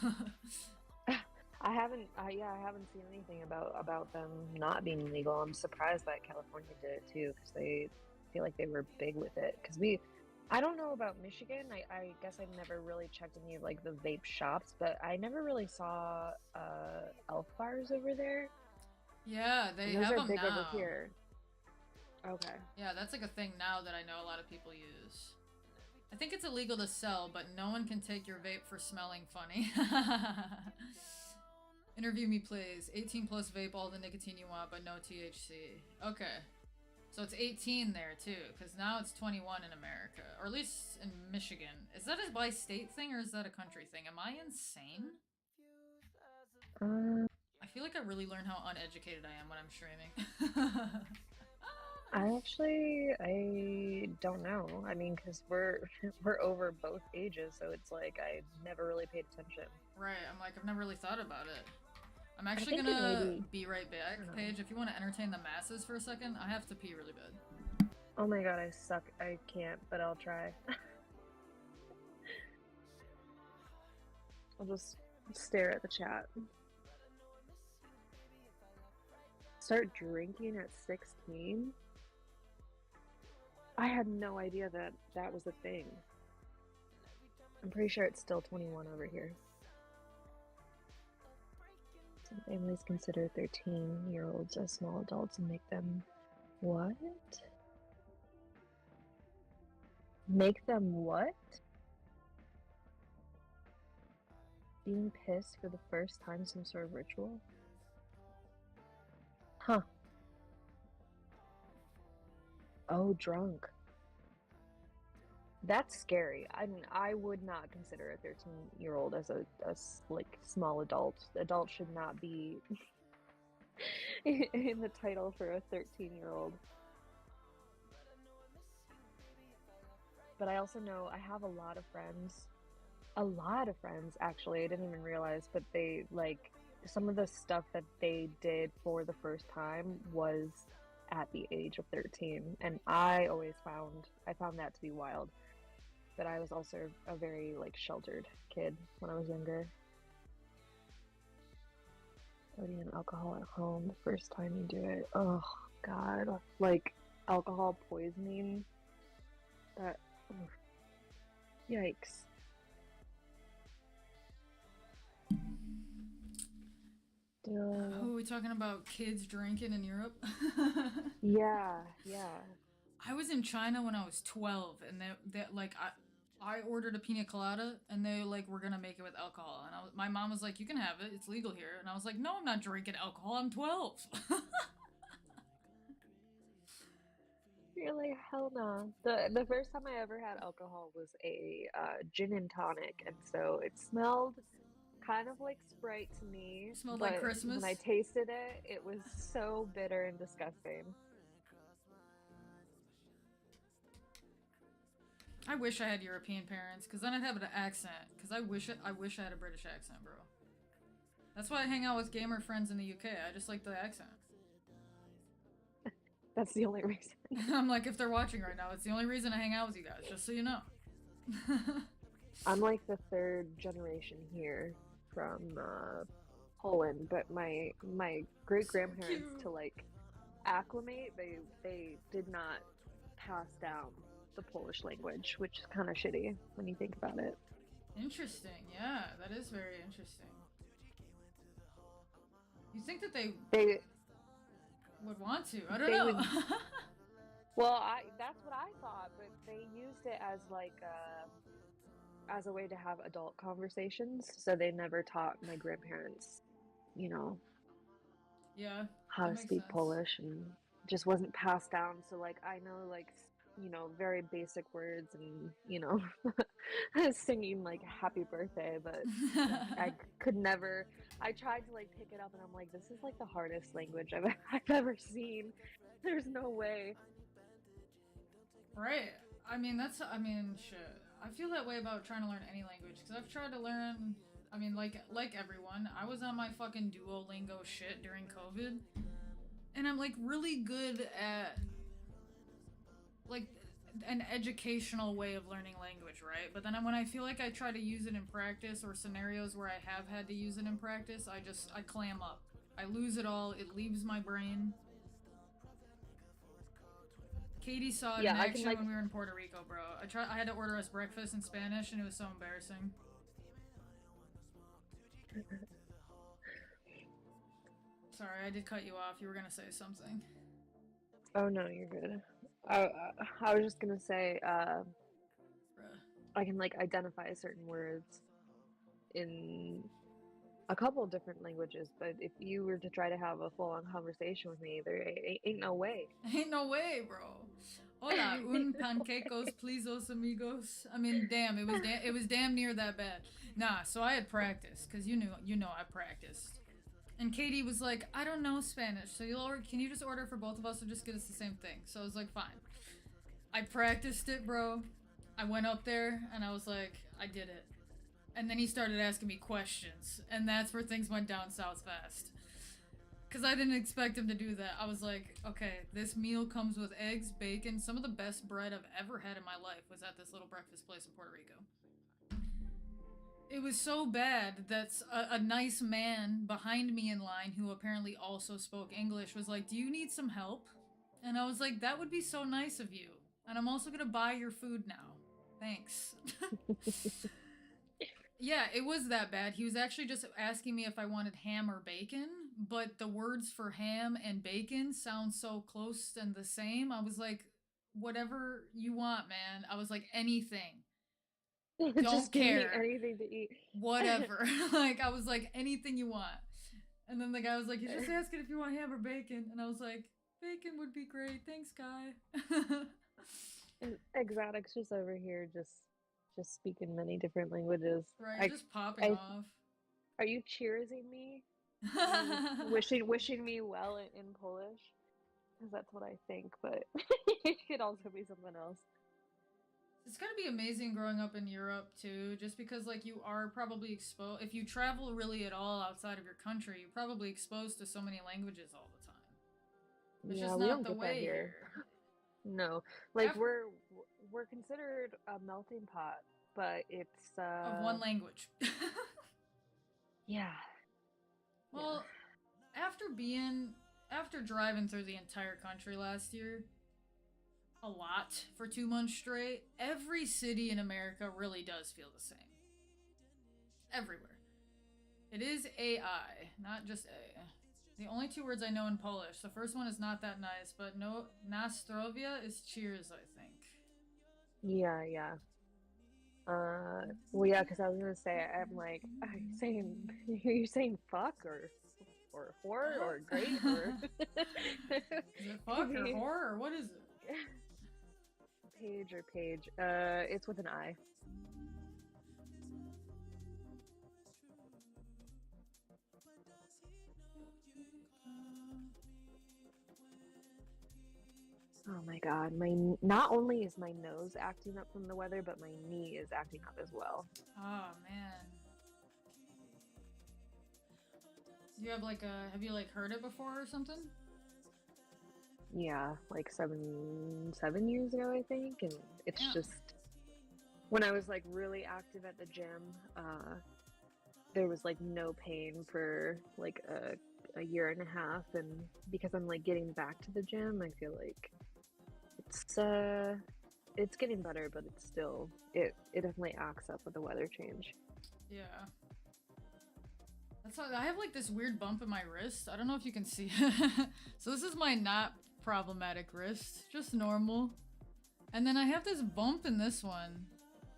I haven't seen anything about them not being legal. I'm surprised that California did it too, because they feel like they were big with it. I don't know about Michigan. I guess I've never really checked any of like the vape shops, but I never really saw elf bars over there. Yeah, they And those have are them big over now. here. Okay. Yeah, that's like a thing now that I know a lot of people use. I think it's illegal to sell, but no one can take your vape for smelling funny. Interview me, please. 18 plus vape, all the nicotine you want, but no THC. Okay. So it's 18 there, too, because now it's 21 in America. Or at least in Michigan. Is that a by-state thing, or is that a country thing? Am I insane? I feel like I really learn how uneducated I am when I'm streaming. I don't know. I mean, because we're over both ages, so it's like I never really paid attention. Right, I'm like, I've never really thought about it. I'm actually think it gonna maybe- be right back, Paige. If you want to entertain the masses for a second, I have to pee really bad. Oh my god, I suck. I can't, but I'll try. I'll just stare at the chat. Start drinking at 16? I had no idea that that was a thing. I'm pretty sure it's still 21 over here. Some families consider 13-year-olds as small adults and make them what? Make them what? Being pissed for the first time, some sort of ritual? Huh. Oh, drunk. That's scary. I mean, I would not consider a 13-year-old as a like small adult. Adult should not be in the title for a 13-year-old. But I also know I have a lot of friends actually. I didn't even realize, but they like some of the stuff that they did for the first time was at the age of 13, and I found that to be wild. But I was also a very like sheltered kid when I was younger. Loading in alcohol at home the first time you do it. Oh god, like alcohol poisoning. That yikes. Oh, are we talking about kids drinking in Europe? Yeah. I was in China when I was 12, and they like I ordered a pina colada, and they like were gonna make it with alcohol, and my mom was like, "You can have it, it's legal here," and I was like, "No, I'm not drinking alcohol. I'm 12." You're like, hell no. The first time I ever had alcohol was a gin and tonic, and so it smelled kind of like Sprite to me. Smelled but like Christmas. When I tasted it, it was so bitter and disgusting. I wish I had European parents, because then I'd have an accent. Because I wish I had a British accent, bro. That's why I hang out with gamer friends in the UK. I just like the accent. That's the only reason. I'm like, if they're watching right now, it's the only reason I hang out with you guys, just so you know. I'm like the third generation here from Poland, but my great grandparents Cute. to like acclimate, they did not pass down the Polish language, which is kind of shitty when you think about it. Interesting, yeah, that is very interesting. You think that they would want to? I don't know. Well, that's what I thought, but they used it as like as a way to have adult conversations, so they never taught my grandparents, Yeah, how to speak sense. Polish, and just wasn't passed down. So like I know like very basic words and singing like happy birthday, but I could never. I tried to like pick it up, and I'm like, this is like the hardest language I've ever seen. There's no way. Right. I mean, shit. I feel that way about trying to learn any language, because I've tried to learn, like everyone, I was on my fucking Duolingo shit during COVID, and I'm, like, really good at, like, an educational way of learning language, right? But then when I feel like I try to use it in practice or scenarios where I have had to use it in practice, I clam up. I lose it all. It leaves my brain. Katie saw it in action when we were in Puerto Rico, bro. I had to order us breakfast in Spanish, and it was so embarrassing. Sorry, I did cut you off. You were gonna say something. Oh no, you're good. I was just gonna say, I can like identify certain words in a couple of different languages, but if you were to try to have a full-on conversation with me, there ain't no way. Ain't no way, bro. Hola, un panquecos, pleasos, amigos. I mean, damn, it was damn near that bad. Nah, so I had practice, cause you know I practiced. And Katie was like, I don't know Spanish, so can you just order for both of us or just get us the same thing? So I was like, fine. I practiced it, bro. I went up there and I was like, I did it. And then he started asking me questions, and that's where things went down south fast. Because I didn't expect him to do that. I was like, okay, this meal comes with eggs, bacon. Some of the best bread I've ever had in my life was at this little breakfast place in Puerto Rico. It was so bad that a nice man behind me in line, who apparently also spoke English, was like, do you need some help? And I was like, that would be so nice of you. And I'm also gonna buy your food now. Thanks. Yeah, it was that bad. He was actually just asking me if I wanted ham or bacon, but the words for ham and bacon sound so close and the same. I was like, whatever you want, man. I was like, anything. Don't Just care. Give me anything to eat. Whatever. Like, I was like, anything you want. And then the guy was like, he's just asking if you want ham or bacon. And I was like, bacon would be great. Thanks, guy. And Exotic's just over here, just speaking many different languages. Right, just popping off. Are you cheersing me? wishing me well in Polish? Because that's what I think, but it could also be something else. It's gotta be amazing growing up in Europe, too, just because, like, you are probably exposed... If you travel really at all outside of your country, you're probably exposed to so many languages all the time. It's just not the way here. No. Like, we're considered a melting pot, but it's, of one language. Yeah. Well, after driving through the entire country last year, a lot, for 2 months straight, every city in America really does feel the same. Everywhere. It is AI, not just A. The only 2 words I know in Polish. The first one is not that nice, but no, na zdrowie is cheers, I think. Yeah. Well, yeah, because I was gonna say, I'm like, are you saying fuck or whore or great or? Is it fuck or whore or what is it? Page. It's with an I. Oh my god, not only is my nose acting up from the weather, but my knee is acting up as well. Oh man. Do you have have you heard it before or something? Yeah, like seven years ago, I think, and it's just when I was like really active at the gym, there was like no pain for like a year and a half, and because I'm like getting back to the gym, I feel like it's getting better, but it's still it definitely acts up with the weather change. Yeah. I have like this weird bump in my wrist. I don't know if you can see. So this is my not problematic wrist, just normal. And then I have this bump in this one.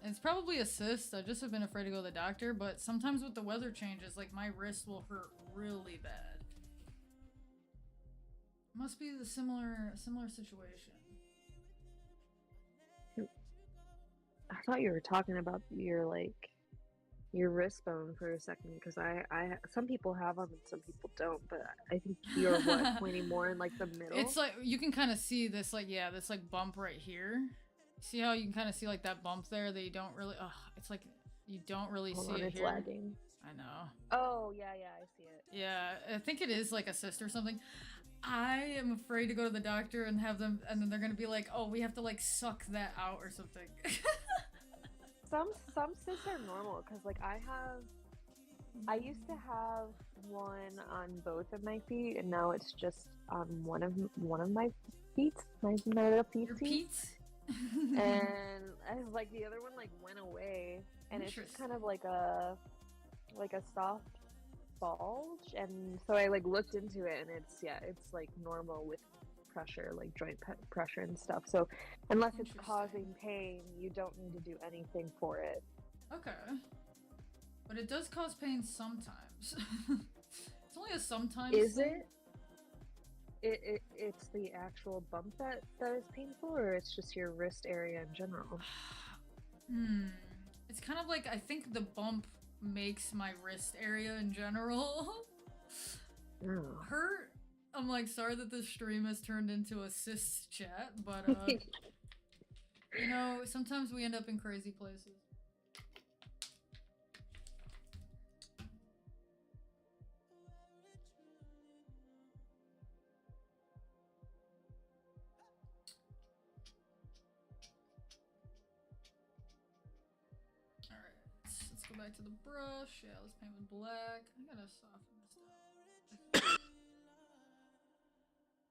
It's probably a cyst. I just have been afraid to go to the doctor, but sometimes with the weather changes, like my wrist will hurt really bad. Must be the similar situation. I thought you were talking about your wrist bone for a second, because I some people have them and some people don't, but I think you're pointing more in like the middle. It's like you can kind of see this this bump right here. See how you can kind of see like that bump there that you don't really it's like you don't really see it it's here. lagging. I know. Oh yeah, I see it. Yeah, I think it is like a cyst or something. I am afraid to go to the doctor and have them, and then they're gonna be like, "Oh, we have to like suck that out or something." Some cysts are normal because like I used to have one on both of my feet, and now it's just on one of my feet, my little feet. Your Pete. And like the other one like went away, and it's just kind of like a soft bulge, and so I like looked into it, and it's like normal with pressure, like joint pressure and stuff. So unless it's causing pain, you don't need to do anything for it. Okay. But it does cause pain sometimes. It's only a sometimes Is thing. It's the actual bump that is painful, or it's just your wrist area in general? It's kind of like, I think the bump makes my wrist area in general hurt. I'm like, sorry that this stream has turned into a cyst chat, but you know, sometimes we end up in crazy places. Let's go back to the brush. Yeah, let's paint with black. I gotta soften this down.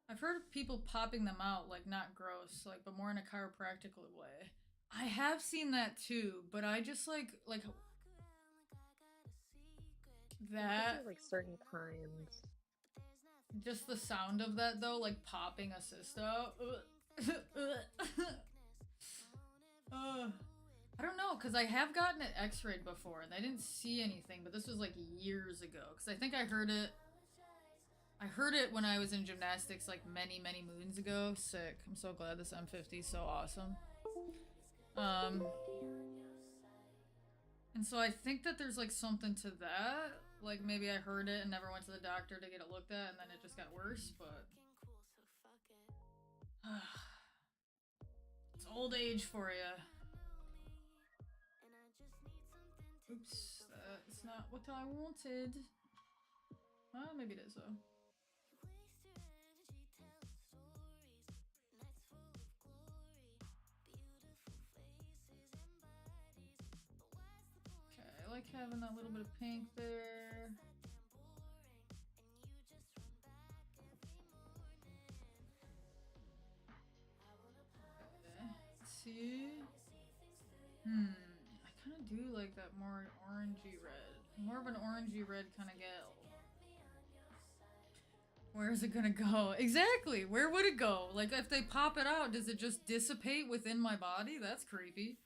I've heard of people popping them out, like not gross, like, but more in a chiropractic way. I have seen that too, but I just like that. Like certain kinds. Just the sound of that though, like popping a cyst out. I don't know, because I have gotten it x-rayed before and I didn't see anything, but this was like years ago. Because I think I heard it when I was in gymnastics like many moons ago. Sick. I'm so glad this M50 is so awesome. And so I think that there's like something to that. Like maybe I heard it and never went to the doctor to get it looked at, and then it just got worse, but it's old age for you. Oops, that's not what I wanted. Well, maybe it is though. Okay, I like having that little bit of pink there. Okay, let's see. I kind of do like that more orangey red. More of an orangey red kind of gal. Where is it gonna go? Exactly! Where would it go? Like, if they pop it out, does it just dissipate within my body? That's creepy.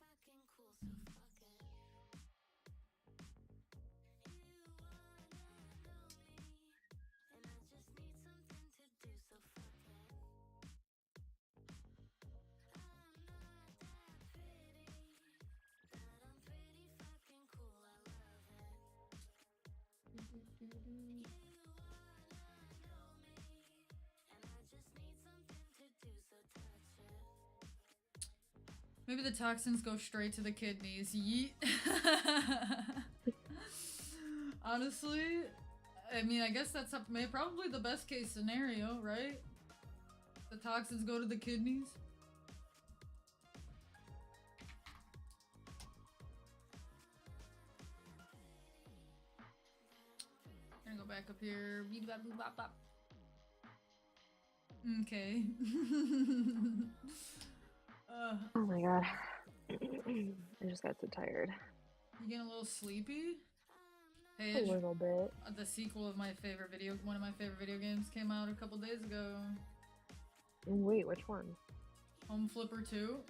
Maybe the toxins go straight to the kidneys. Yeet. Honestly, I mean, I guess that's probably the best case scenario, right? The toxins go to the kidneys. Gonna go back up here. Okay. Oh my god. I just got so tired. You getting a little sleepy? Hey, a little bit. The sequel of one of my favorite video games came out a couple days ago. Wait, which one? Home Flipper 2.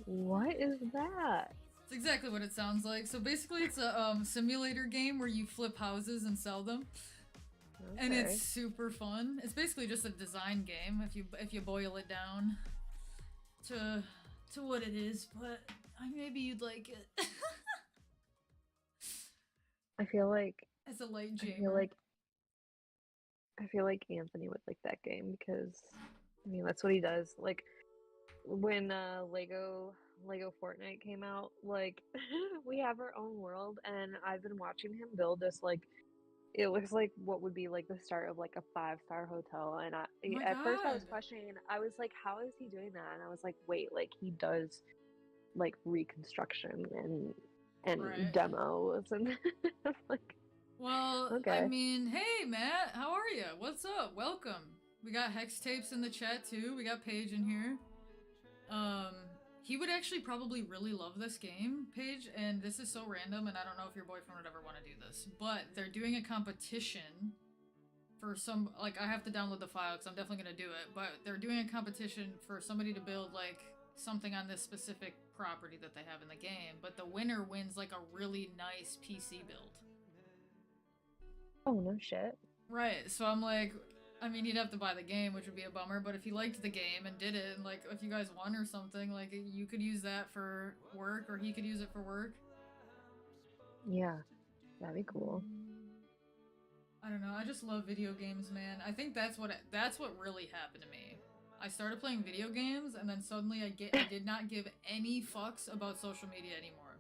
What is that? It's exactly what it sounds like. So basically it's a simulator game where you flip houses and sell them. Okay. And it's super fun. It's basically just a design game if you boil it down to what it is, but maybe you'd like it. I feel like as a light gamer. I feel like Anthony would like that game because I mean that's what he does. Like when Lego Fortnite came out, like we have our own world, and I've been watching him build this like It looks like what would be like the start of like a 5-star hotel. And Oh my at first I was god. questioning, I was like, how is he doing that? And I was like, wait, like he does like reconstruction and Right. demos and like, Well, I okay. mean, hey Matt, how are you? What's up? Welcome. We got Hex Tapes in the chat too. We got Paige in here. Um, he would actually probably really love this game, Paige, and this is so random, and I don't know if your boyfriend would ever want to do this, but they're doing a competition for some, like, I have to download the file because I'm definitely gonna do it, but they're doing a competition for somebody to build, like, something on this specific property that they have in the game, but the winner wins, like, a really nice PC build. Oh, no shit. Right, so I'm like, I mean, he'd have to buy the game, which would be a bummer, but if he liked the game and did it, and, like, if you guys won or something, like, you could use that for work, or he could use it for work. Yeah, that'd be cool. I don't know, I just love video games, man. I think that's what really happened to me. I started playing video games, and then suddenly I did not give any fucks about social media anymore.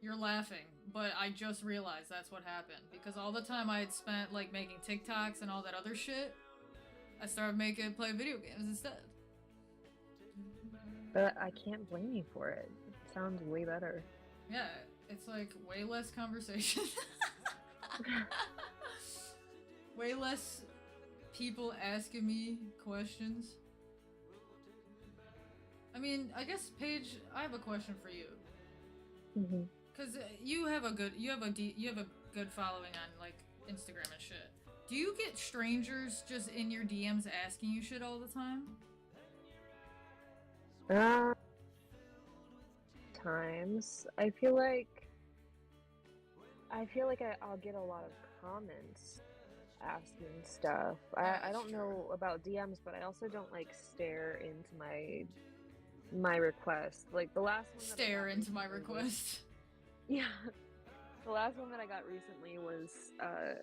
You're laughing, but I just realized that's what happened. Because all the time I had spent, like, making TikToks and all that other shit, I started play video games instead. But I can't blame you for it. It sounds way better. Yeah, it's, like, way less conversation. Way less people asking me questions. I mean, I guess, Paige, I have a question for you. Mm-hmm. Cause you have a good following on, like, Instagram and shit. Do you get strangers just in your DMs asking you shit all the time? Times I feel like I'll get a lot of comments asking stuff. I don't know about DMs, but I also don't like stare into my request. Like the last one. Stare into my request. Yeah. The last one that I got recently was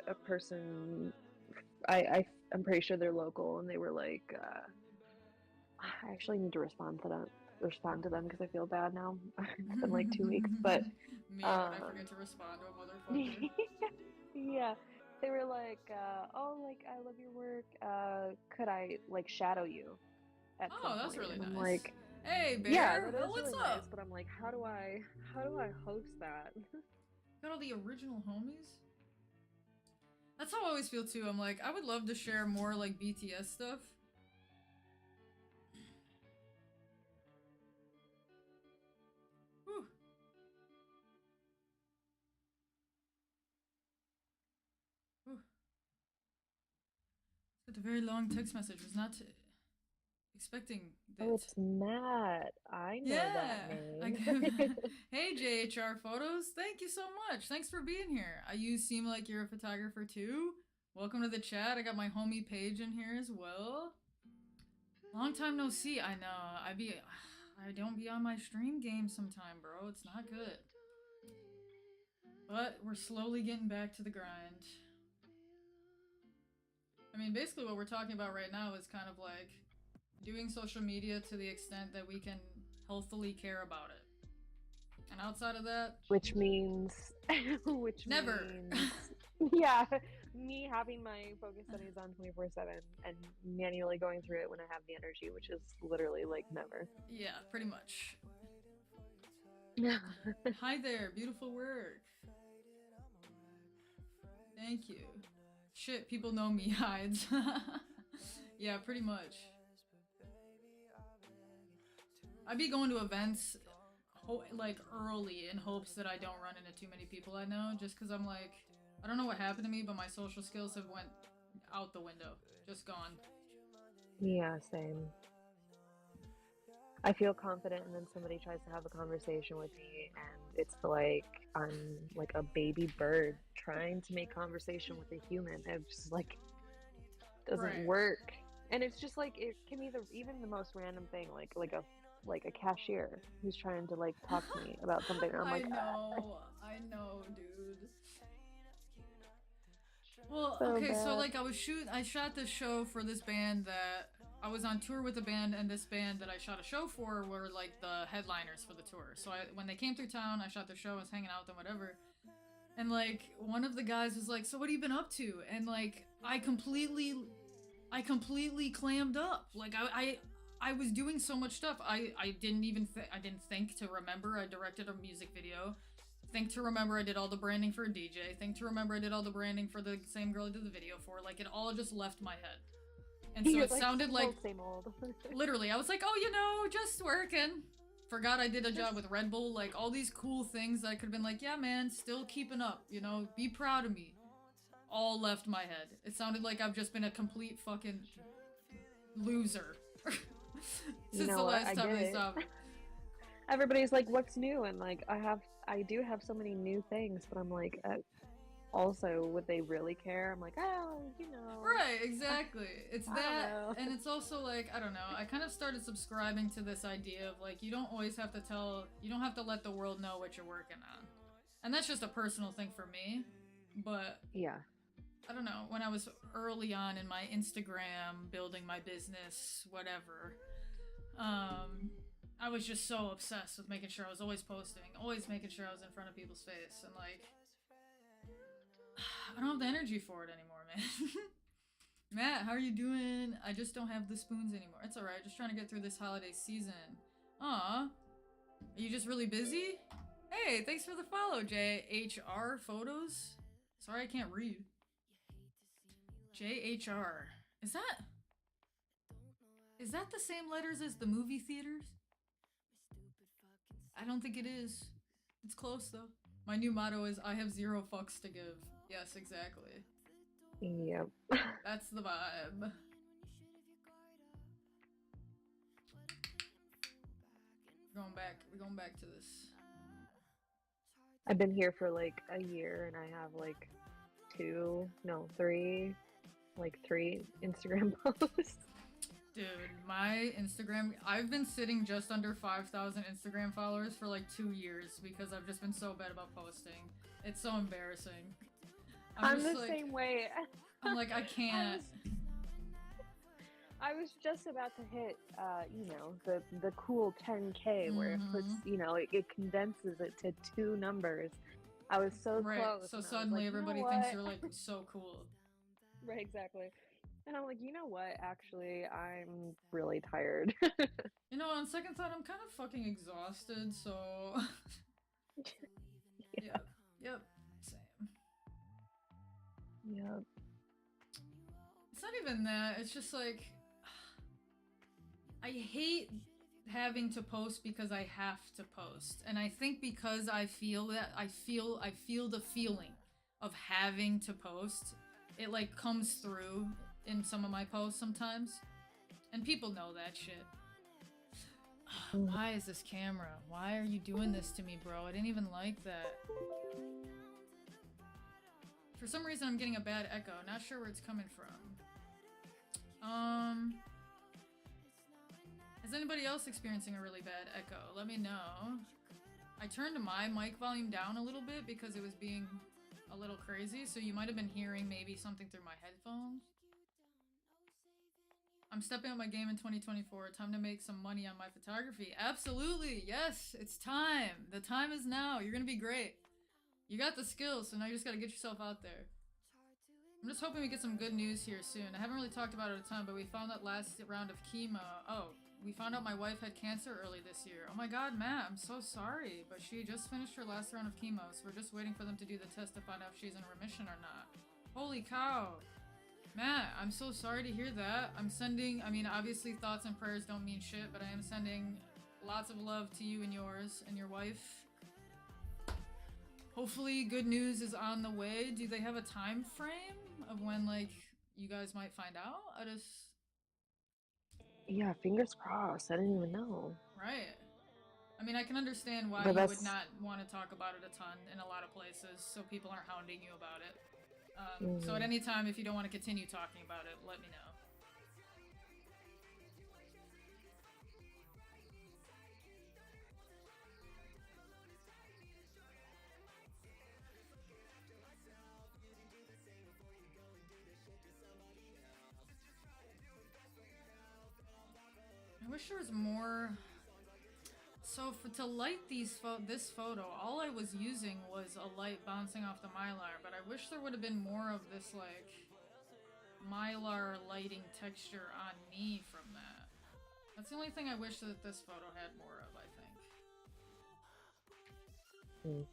a person. I'm pretty sure they're local, and they were like, I actually need to respond to them because I feel bad now. It's been like 2 weeks, but me when I forget to respond to a motherfucker. Yeah, they were like, oh, like I love your work. Could I like shadow you at some point? That's really nice. I'm like, hey bear, yeah, that is what's really up? nice, but I'm like, how do I host that? Got all the original homies? That's how I always feel too. I'm like, I would love to share more like BTS stuff. Whew. Whew. It's a very long text message. Was not expecting that. Oh, it's Matt. I know that name. Hey, JHR Photos. Thank you so much. Thanks for being here. You seem like you're a photographer too. Welcome to the chat. I got my homie Paige in here as well. Long time no see. I know. I don't be on my stream game sometime, bro. It's not good. But we're slowly getting back to the grind. I mean, basically what we're talking about right now is kind of like doing social media to the extent that we can healthily care about it. And outside of that... Which means... never! Yeah, me having my focus studies on 24/7 and manually going through it when I have the energy, which is literally like never. Yeah, pretty much. Hi there, beautiful work. Thank you. Shit, people know me hides. Yeah, pretty much. I'd be going to events like early in hopes that I don't run into too many people I know, just because I'm like, I don't know what happened to me, but my social skills have went out the window. Just gone. Yeah, same. I feel confident and then somebody tries to have a conversation with me and it's like I'm like a baby bird trying to make conversation with a human. It just like doesn't work. And it's just like it can be even the most random thing, like a cashier who's trying to like talk to me about something. And I'm like, I know, dude. Well, so okay, bad. so like I shot this show for this band that I was on tour with a band, and this band that I shot a show for were like the headliners for the tour. So when they came through town, I shot their show, I was hanging out with them, whatever. And like one of the guys was like, "So what have you been up to?" And like I completely clammed up. Like I was doing so much stuff. I didn't even I didn't think to remember I directed a music video. Think to remember I did all the branding for a DJ. Think to remember I did all the branding for the same girl I did the video for. Like it all just left my head. And so You're it sounded like same old. literally I was like, "Oh, you know, just working." Forgot I did a job with Red Bull, like all these cool things that I could have been like, "Yeah, man, still keeping up, you know, be proud of me." All left my head. It sounded like I've just been a complete fucking loser since the last time I saw it. Everybody's like, "What's new?" And like, I do have so many new things, but I'm like, also, would they really care? I'm like, oh, you know. Right, exactly. It's I that, don't know. and it's also like, I don't know, I kind of started subscribing to this idea of like, you don't always have to you don't have to let the world know what you're working on. And that's just a personal thing for me, but Yeah. I don't know, when I was early on in my Instagram, building my business, whatever, I was just so obsessed with making sure I was always posting, always making sure I was in front of people's face, and like, I don't have the energy for it anymore, man. Matt, how are you doing? I just don't have the spoons anymore. It's alright, just trying to get through this holiday season. Aw. Are you just really busy? Hey, thanks for the follow, JHR Photos. Sorry I can't read. JHR. Is that the same letters as the movie theaters? I don't think it is. It's close though. My new motto is I have 0 fucks to give. Yes, exactly. Yep. That's the vibe. We're going back to this. I've been here for like a year, and I have like 3 Instagram posts. Dude, my Instagram, I've been sitting just under 5,000 Instagram followers for like 2 years because I've just been so bad about posting. It's so embarrassing. I'm the same way. I'm like, I can't. I was just about to hit, the cool 10K where it puts, it condenses it to 2 numbers. I was so close. So suddenly everybody thinks you're like so cool. Right, exactly. And I'm like, you know what? Actually, I'm really tired. You know, on second thought, I'm kind of fucking exhausted, so... Yep, same. Yep. It's not even that, it's just like... I hate having to post because I have to post. And I think because I feel that, I feel the feeling of having to post. It like comes through in some of my posts sometimes. And people know that shit. Why is this camera? Why are you doing this to me, bro? I didn't even like that. For some reason I'm getting a bad echo. Not sure where it's coming from. Is anybody else experiencing a really bad echo? Let me know. I turned my mic volume down a little bit because it was being a little crazy, so you might have been hearing maybe something through my headphones. I'm stepping up my game in 2024. Time to make some money on my photography. Absolutely, yes, it's time. The time is now. You're gonna be great. You got the skills, so now you just gotta get yourself out there. I'm just hoping we get some good news here soon. I haven't really talked about it a ton, but we found out last round of chemo. Oh, we found out my wife had cancer early this year. Oh my god, Matt, I'm so sorry. But she just finished her last round of chemo, so we're just waiting for them to do the test to find out if she's in remission or not. Holy cow. Matt, I'm so sorry to hear that. I'm sending, I mean, obviously thoughts and prayers don't mean shit, but I am sending lots of love to you and yours and your wife. Hopefully good news is on the way. Do they have a time frame of when, like, you guys might find out? Yeah, fingers crossed. I didn't even know. Right. I mean, I can understand why you would not want to talk about it a ton in a lot of places, so people aren't hounding you about it. So at any time, if you don't want to continue talking about it, let me know. I wish there was more So to light this photo, all I was using was a light bouncing off the Mylar, but I wish there would have been more of this, like, Mylar lighting texture on me from that. That's the only thing I wish that this photo had more of, I think.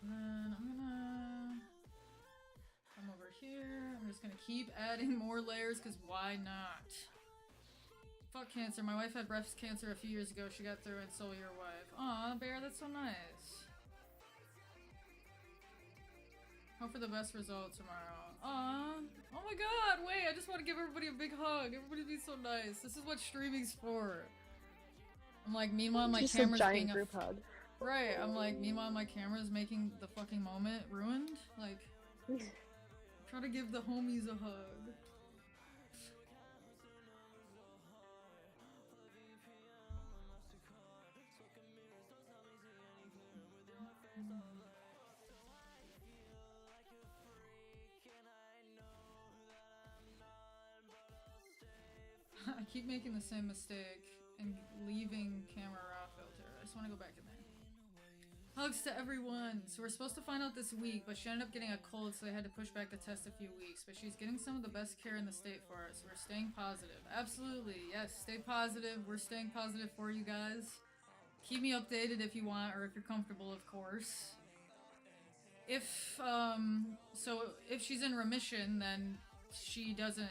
And then I'm gonna come over here. I'm just gonna keep adding more layers, because why not? Fuck cancer. My wife had breast cancer a few years ago. She got through it, so will your wife. Aw, Bear, that's so nice. Hope for the best result tomorrow. Aw. Oh my god, wait, I just want to give everybody a big hug. Everybody be so nice. This is what streaming's for. I'm like, meanwhile my Just camera's a giant being group hug. Right, I'm like, meanwhile my camera's making the fucking moment ruined. Like, try to give the homies a hug. I keep making the same mistake and leaving camera raw filter. I just want to go back in there. Hugs to everyone! So we're supposed to find out this week, but she ended up getting a cold, so they had to push back the test a few weeks. But she's getting some of the best care in the state for it, so we're staying positive. Absolutely, yes, stay positive. We're staying positive for you guys. Keep me updated if you want, or if you're comfortable, of course. If, so if she's in remission, then she doesn't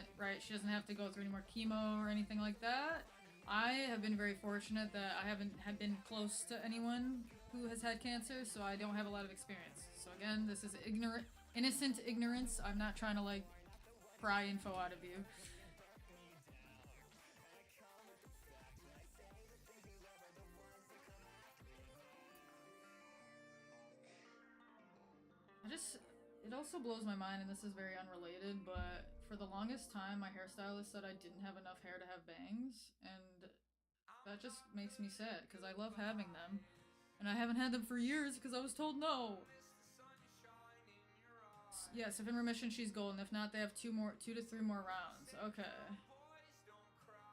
have to go through any more chemo or anything like that. I have been very fortunate that I haven't been close to anyone who has had cancer, so I don't have a lot of experience. So again, this is innocent ignorance. I'm not trying to, like, pry info out of you. It also blows my mind, and this is very unrelated, but for the longest time, my hairstylist said I didn't have enough hair to have bangs, and that just makes me sad, because I love having them, and I haven't had them for years because I was told no. Yes, if in remission, she's golden. If not, they have 2 to 3 more rounds. Okay.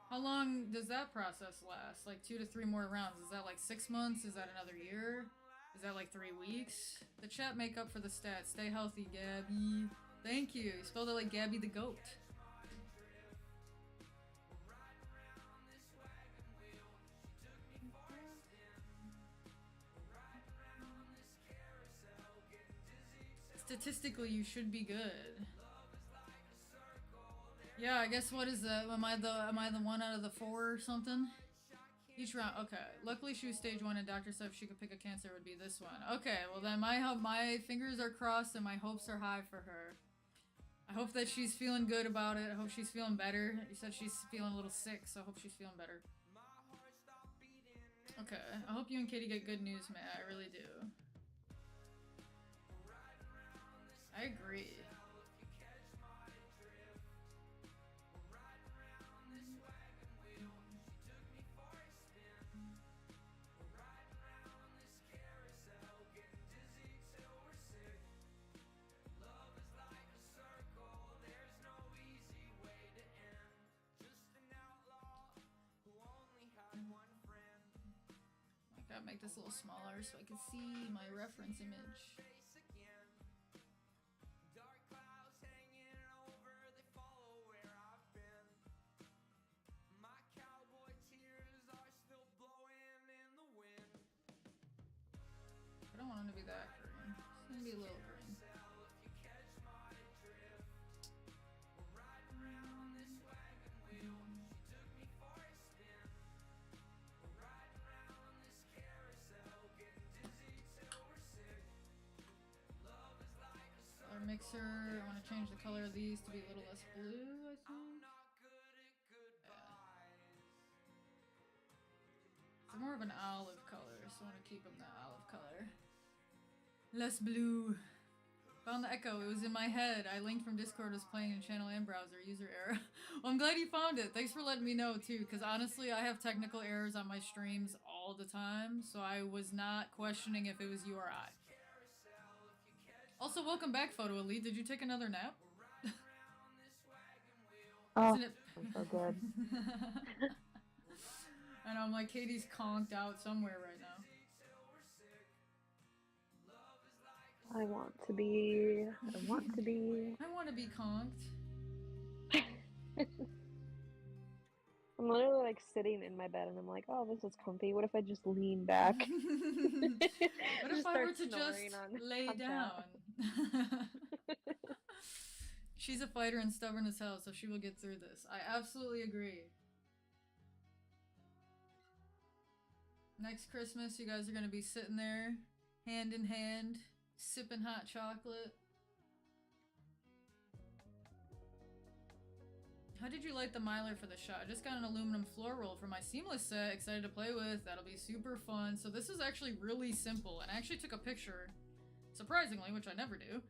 How long does that process last? Like 2 to 3 more rounds? Is that like 6 months? Is that another year? Is that like 3 weeks? The chat make up for the stats. Stay healthy, Gabby. Thank you. You spelled it like Gabby the goat. Statistically, you should be good. Yeah, I guess what is that? Am I the 1 out of the 4 or something? Each round, okay. Luckily she was stage 1 and doctor said if she could pick a cancer it would be this one. Okay, well then my fingers are crossed and my hopes are high for her. I hope that she's feeling good about it. I hope she's feeling better. You said she's feeling a little sick, so I hope she's feeling better. Okay, I hope you and Katie get good news, man. I really do. I agree. I gotta make this a little smaller so I can see my reference image. I don't want him to be that green. It's gonna be a little green. Our mixer, I want to change the color of these to be a little less blue, I think. Yeah. It's more of an olive color, so I want to keep them that olive color. Less blue. Found the echo, it was in my head. I linked from Discord, was playing in channel and browser, user error. Well, I'm glad you found it. Thanks for letting me know too, because honestly, I have technical errors on my streams all the time, so I was not questioning if it was you or I. Also, welcome back, Photo Elite. Did you take another nap? Oh, Isn't it? so good. And I'm like, Katie's conked out somewhere right now. I want to be. I want to be. I want to be conked. I'm literally like sitting in my bed and I'm like, oh, this is comfy. What if I just lean back? What if I were to just lay on down? chat. She's a fighter and stubborn as hell, so she will get through this. I absolutely agree. Next Christmas, you guys are going to be sitting there, hand in hand, sipping hot chocolate. How did you light the mylar for the shot? I just got an aluminum floor roll for my seamless set. Excited to play with. That'll be super fun. So this is actually really simple. And I actually took a picture, surprisingly, which I never do.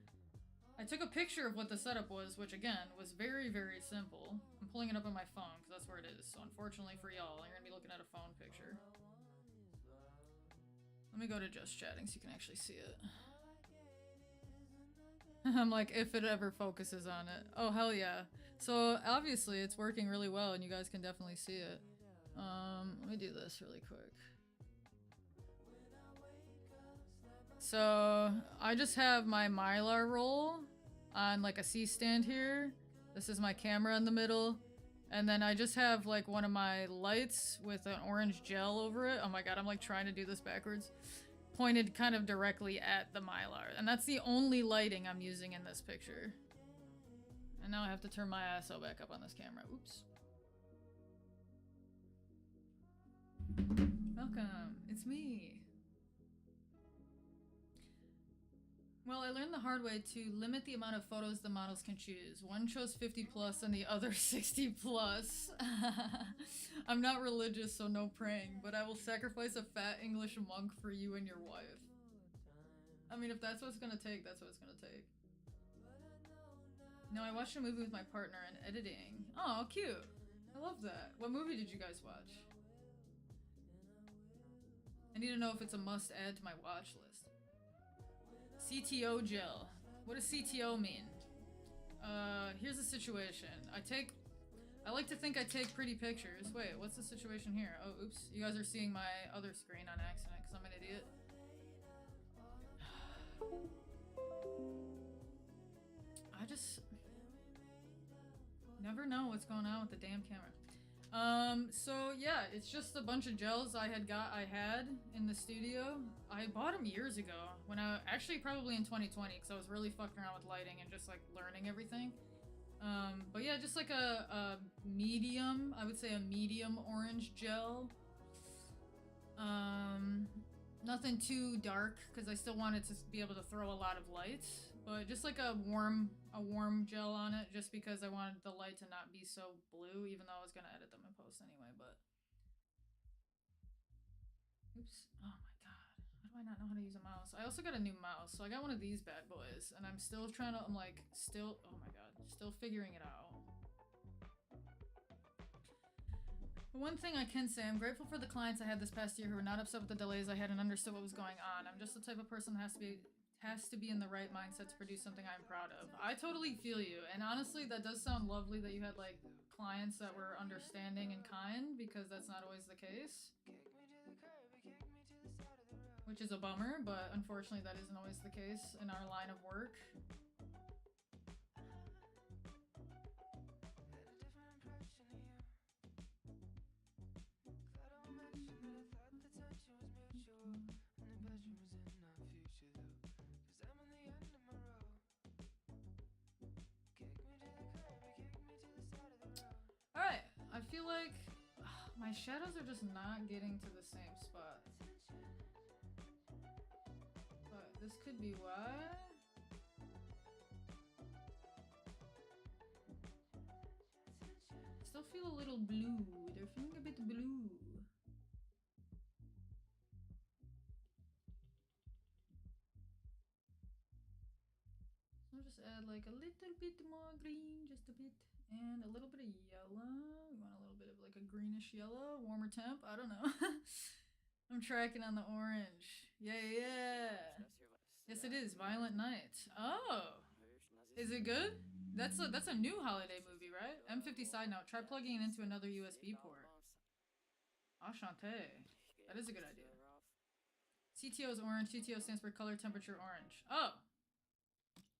I took a picture of what the setup was, which again, was very, very simple. I'm pulling it up on my phone because that's where it is. So unfortunately for y'all, you're going to be looking at a phone picture. Let me go to just chatting so you can actually see it. I'm like, if it ever focuses on it. Oh, hell yeah. So obviously it's working really well and you guys can definitely see it. Let me do this really quick. So I just have my mylar roll on like a C-stand here. This is my camera in the middle. And then I just have like one of my lights with an orange gel over it. Oh my god, I'm like trying to do this backwards. Pointed kind of directly at the mylar. And that's the only lighting I'm using in this picture. And now I have to turn my ISO back up on this camera. Oops. Welcome. It's me. Well, I learned the hard way to limit the amount of photos the models can choose. One chose 50 plus and the other 60 plus. I'm not religious, so no praying, but I will sacrifice a fat English monk for you and your wife. I mean, if that's what it's gonna take, that's what it's gonna take. No, I watched a movie with my partner and editing. Oh, cute. I love that. What movie did you guys watch? I need to know if it's a must add to my watch list. CTO gel. What does CTO mean? Here's the situation. I like to think I take pretty pictures. Wait, what's the situation here? Oh, oops. You guys are seeing my other screen on accident because I'm an idiot. I just never know what's going on with the damn camera. So yeah, it's just a bunch of gels I had in the studio. I bought them years ago when actually probably in 2020 because I was really fucking around with lighting and just like learning everything. But yeah, just like a medium, I would say a medium orange gel. Nothing too dark because I still wanted to be able to throw a lot of light, but just like a warm gel on it just because I wanted the light to not be so blue, even though I was gonna edit them in post anyway, but oops. Oh my god, how do I not know how to use a mouse? I also got a new mouse, so I got one of these bad boys and I'm still trying to, oh my god, still figuring it out. One thing I can say, I'm grateful for the clients I had this past year who were not upset with the delays I had and understood what was going on. I'm just the type of person that has to be in the right mindset to produce something I'm proud of. I totally feel you, and honestly, that does sound lovely that you had like clients that were understanding and kind, because that's not always the case. Which is a bummer, but unfortunately that isn't always the case in our line of work. Alright, I feel like my shadows are just not getting to the same spot. But this could be why. Still feel a little blue. They're feeling a bit blue. So I'll just add like a little bit more green, just a bit. And a little bit of yellow. We want a little bit of like a greenish yellow, warmer temp. I don't know. I'm tracking on the orange. Yeah. Yes, it is. Violent Night. Oh, is it good? That's a new holiday movie, right? M50 side note, try plugging it into another USB port. Enchanté. That is a good idea. CTO is orange. CTO stands for color temperature orange. Oh!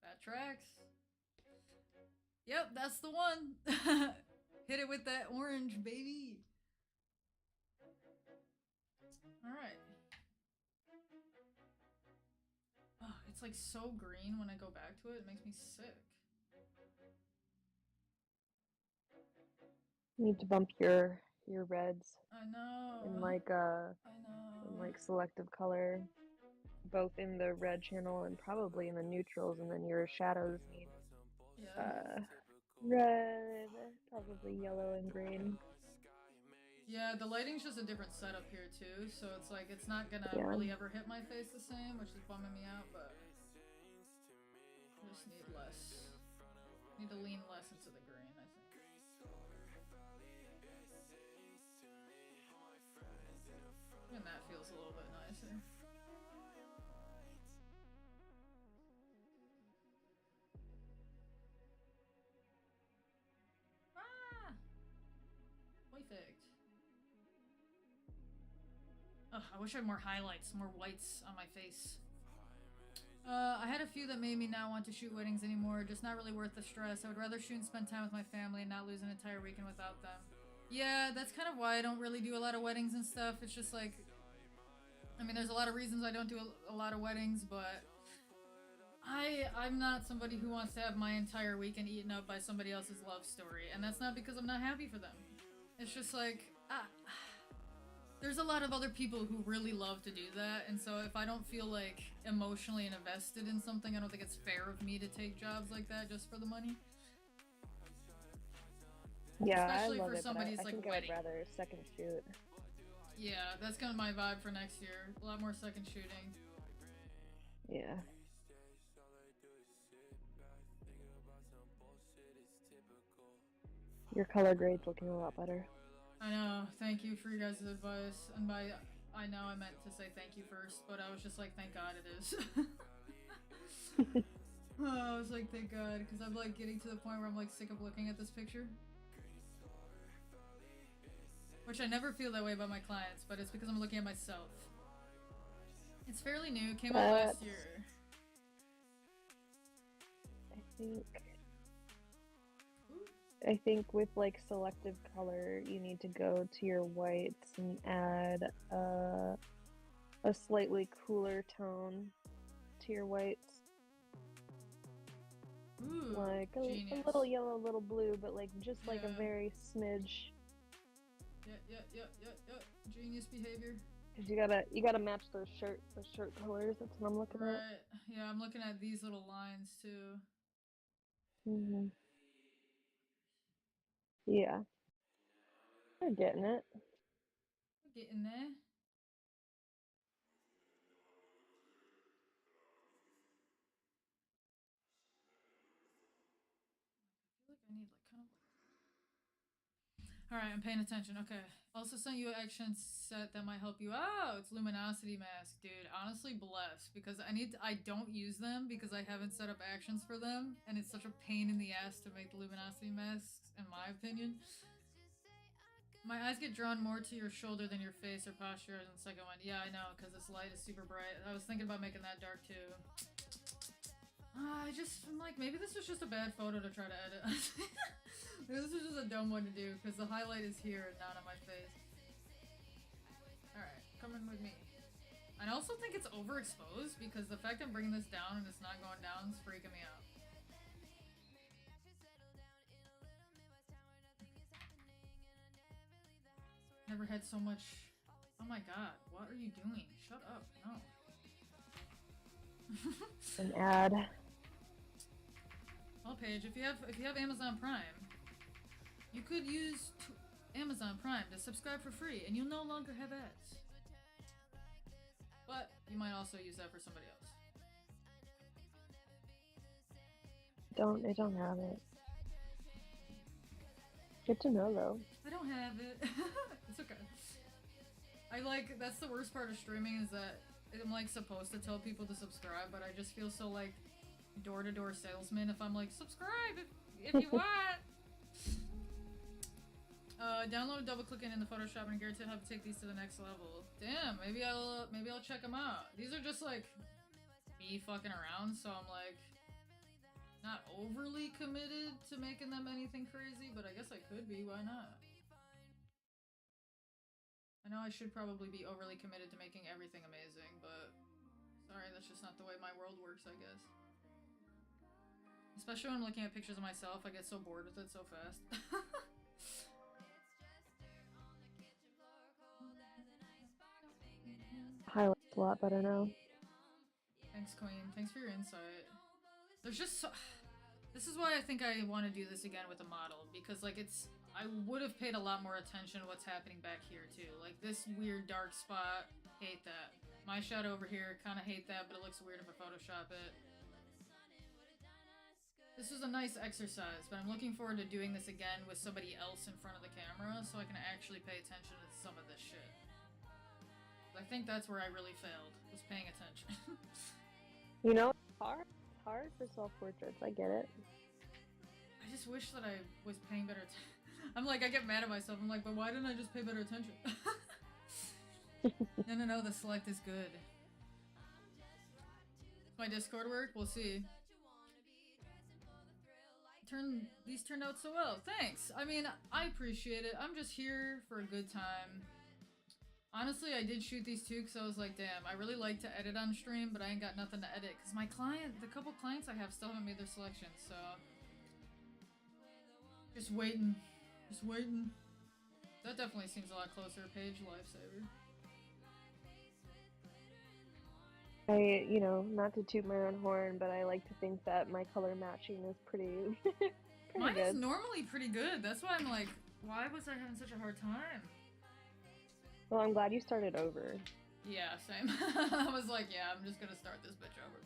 That tracks. Yep, that's the one. Hit it with that orange, baby. Alright. Oh, it's like so green when I go back to it. It makes me sick. You need to bump your reds I know. in I know. like selective color, both in the red channel and probably in the neutrals, and then your shadows need red, probably yellow and green. Yeah, the lighting's just a different setup here too, so it's like it's not gonna really ever hit my face the same, which is bumming me out, but I just need less. Need to lean less into the green, I think. And that feels a little bit nicer. Ah! Perfect. Ugh, I wish I had more highlights, more whites on my face. I had a few that made me not want to shoot weddings anymore. Just not really worth the stress. I would rather shoot and spend time with my family and not lose an entire weekend without them. Yeah, that's kind of why I don't really do a lot of weddings and stuff. It's just like, I mean, there's a lot of reasons I don't do a lot of weddings, but I'm not somebody who wants to have my entire weekend eaten up by somebody else's love story, and that's not because I'm not happy for them. It's just like, there's a lot of other people who really love to do that, and so if I don't feel like emotionally invested in something, I don't think it's fair of me to take jobs like that just for the money. Yeah, especially I love for it, somebody's but I like think wedding. I'd rather second shoot. Yeah, that's kind of my vibe for next year. A lot more second shooting. Yeah. Your color grade's looking a lot better. I know. Thank you for your guys' advice. And by I know I meant to say thank you first, but I was just like, thank God it is. I was like, thank God, because I'm like getting to the point where I'm like sick of looking at this picture. Which I never feel that way about my clients, but it's because I'm looking at myself. It's fairly new. Came out last year. I think with like selective color, you need to go to your whites and add a slightly cooler tone to your whites. Ooh, like a little yellow, a little blue, but like just like a very smidge. Yep. Genius behavior. Cause you gotta match those shirt colors. That's what I'm looking at. Yeah, I'm looking at these little lines too. Mm-hmm. Yeah. You're getting it. We're getting there. I feel like I need like kind of like. Alright, I'm paying attention. Okay. Also sent you an action set that might help you. Oh, it's luminosity mask, dude. Honestly, blessed because I don't use them because I haven't set up actions for them, and it's such a pain in the ass to make the luminosity masks, in my opinion. My eyes get drawn more to your shoulder than your face or posture in the second one. Yeah, I know, because this light is super bright. I was thinking about making that dark too. I'm like, maybe this was just a bad photo to try to edit. This is just a dumb one to do, because the highlight is here and not on my face. Alright, come in with me. I also think it's overexposed, because the fact I'm bringing this down and it's not going down is freaking me out. Never had so much. Oh my god, what are you doing? Shut up, no. An ad. Well, Paige, if you have Amazon Prime, you could use Amazon Prime to subscribe for free, and you'll no longer have ads. But you might also use that for somebody else. I don't have it. Good to know, though. I don't have it. It's okay. That's the worst part of streaming is that I'm like supposed to tell people to subscribe, but I just feel so like door-to-door salesman if I'm like, subscribe if you want. Download double-clicking in the Photoshop and guarantee I'll have to take these to the next level. Damn, maybe I'll check them out. These are just like me fucking around, so I'm like not overly committed to making them anything crazy, but I guess I could be. Why not? I know I should probably be overly committed to making everything amazing, but sorry, that's just not the way my world works, I guess. Especially when I'm looking at pictures of myself, I get so bored with it so fast. Highlights a lot better now. Thanks, Queen. Thanks for your insight. There's just so... This is why I think I want to do this again with a model, because, like, it's... I would have paid a lot more attention to what's happening back here, too. Like, this weird dark spot, hate that. My shadow over here, kind of hate that, but it looks weird if I Photoshop it. This was a nice exercise, but I'm looking forward to doing this again with somebody else in front of the camera, so I can actually pay attention to some of this shit. I think that's where I really failed, was paying attention. You know, it's hard for self-portraits, I get it. I just wish that I was paying better attention. I'm like, I get mad at myself, I'm like, but why didn't I just pay better attention? No, the select is good. My Discord work? We'll see. These turned out so well. Thanks! I mean, I appreciate it. I'm just here for a good time. Honestly, I did shoot these two because I was like, damn, I really like to edit on stream, but I ain't got nothing to edit. Because my client, the couple clients I have still haven't made their selections, so... Just waiting. Just waiting. That definitely seems a lot closer. Page, lifesaver. You know, not to toot my own horn, but I like to think that my color matching is pretty, Mine good. is normally pretty good. That's why I'm like, why was I having such a hard time? Well, I'm glad you started over. Yeah, same. I was like, yeah, I'm just gonna start this bitch over.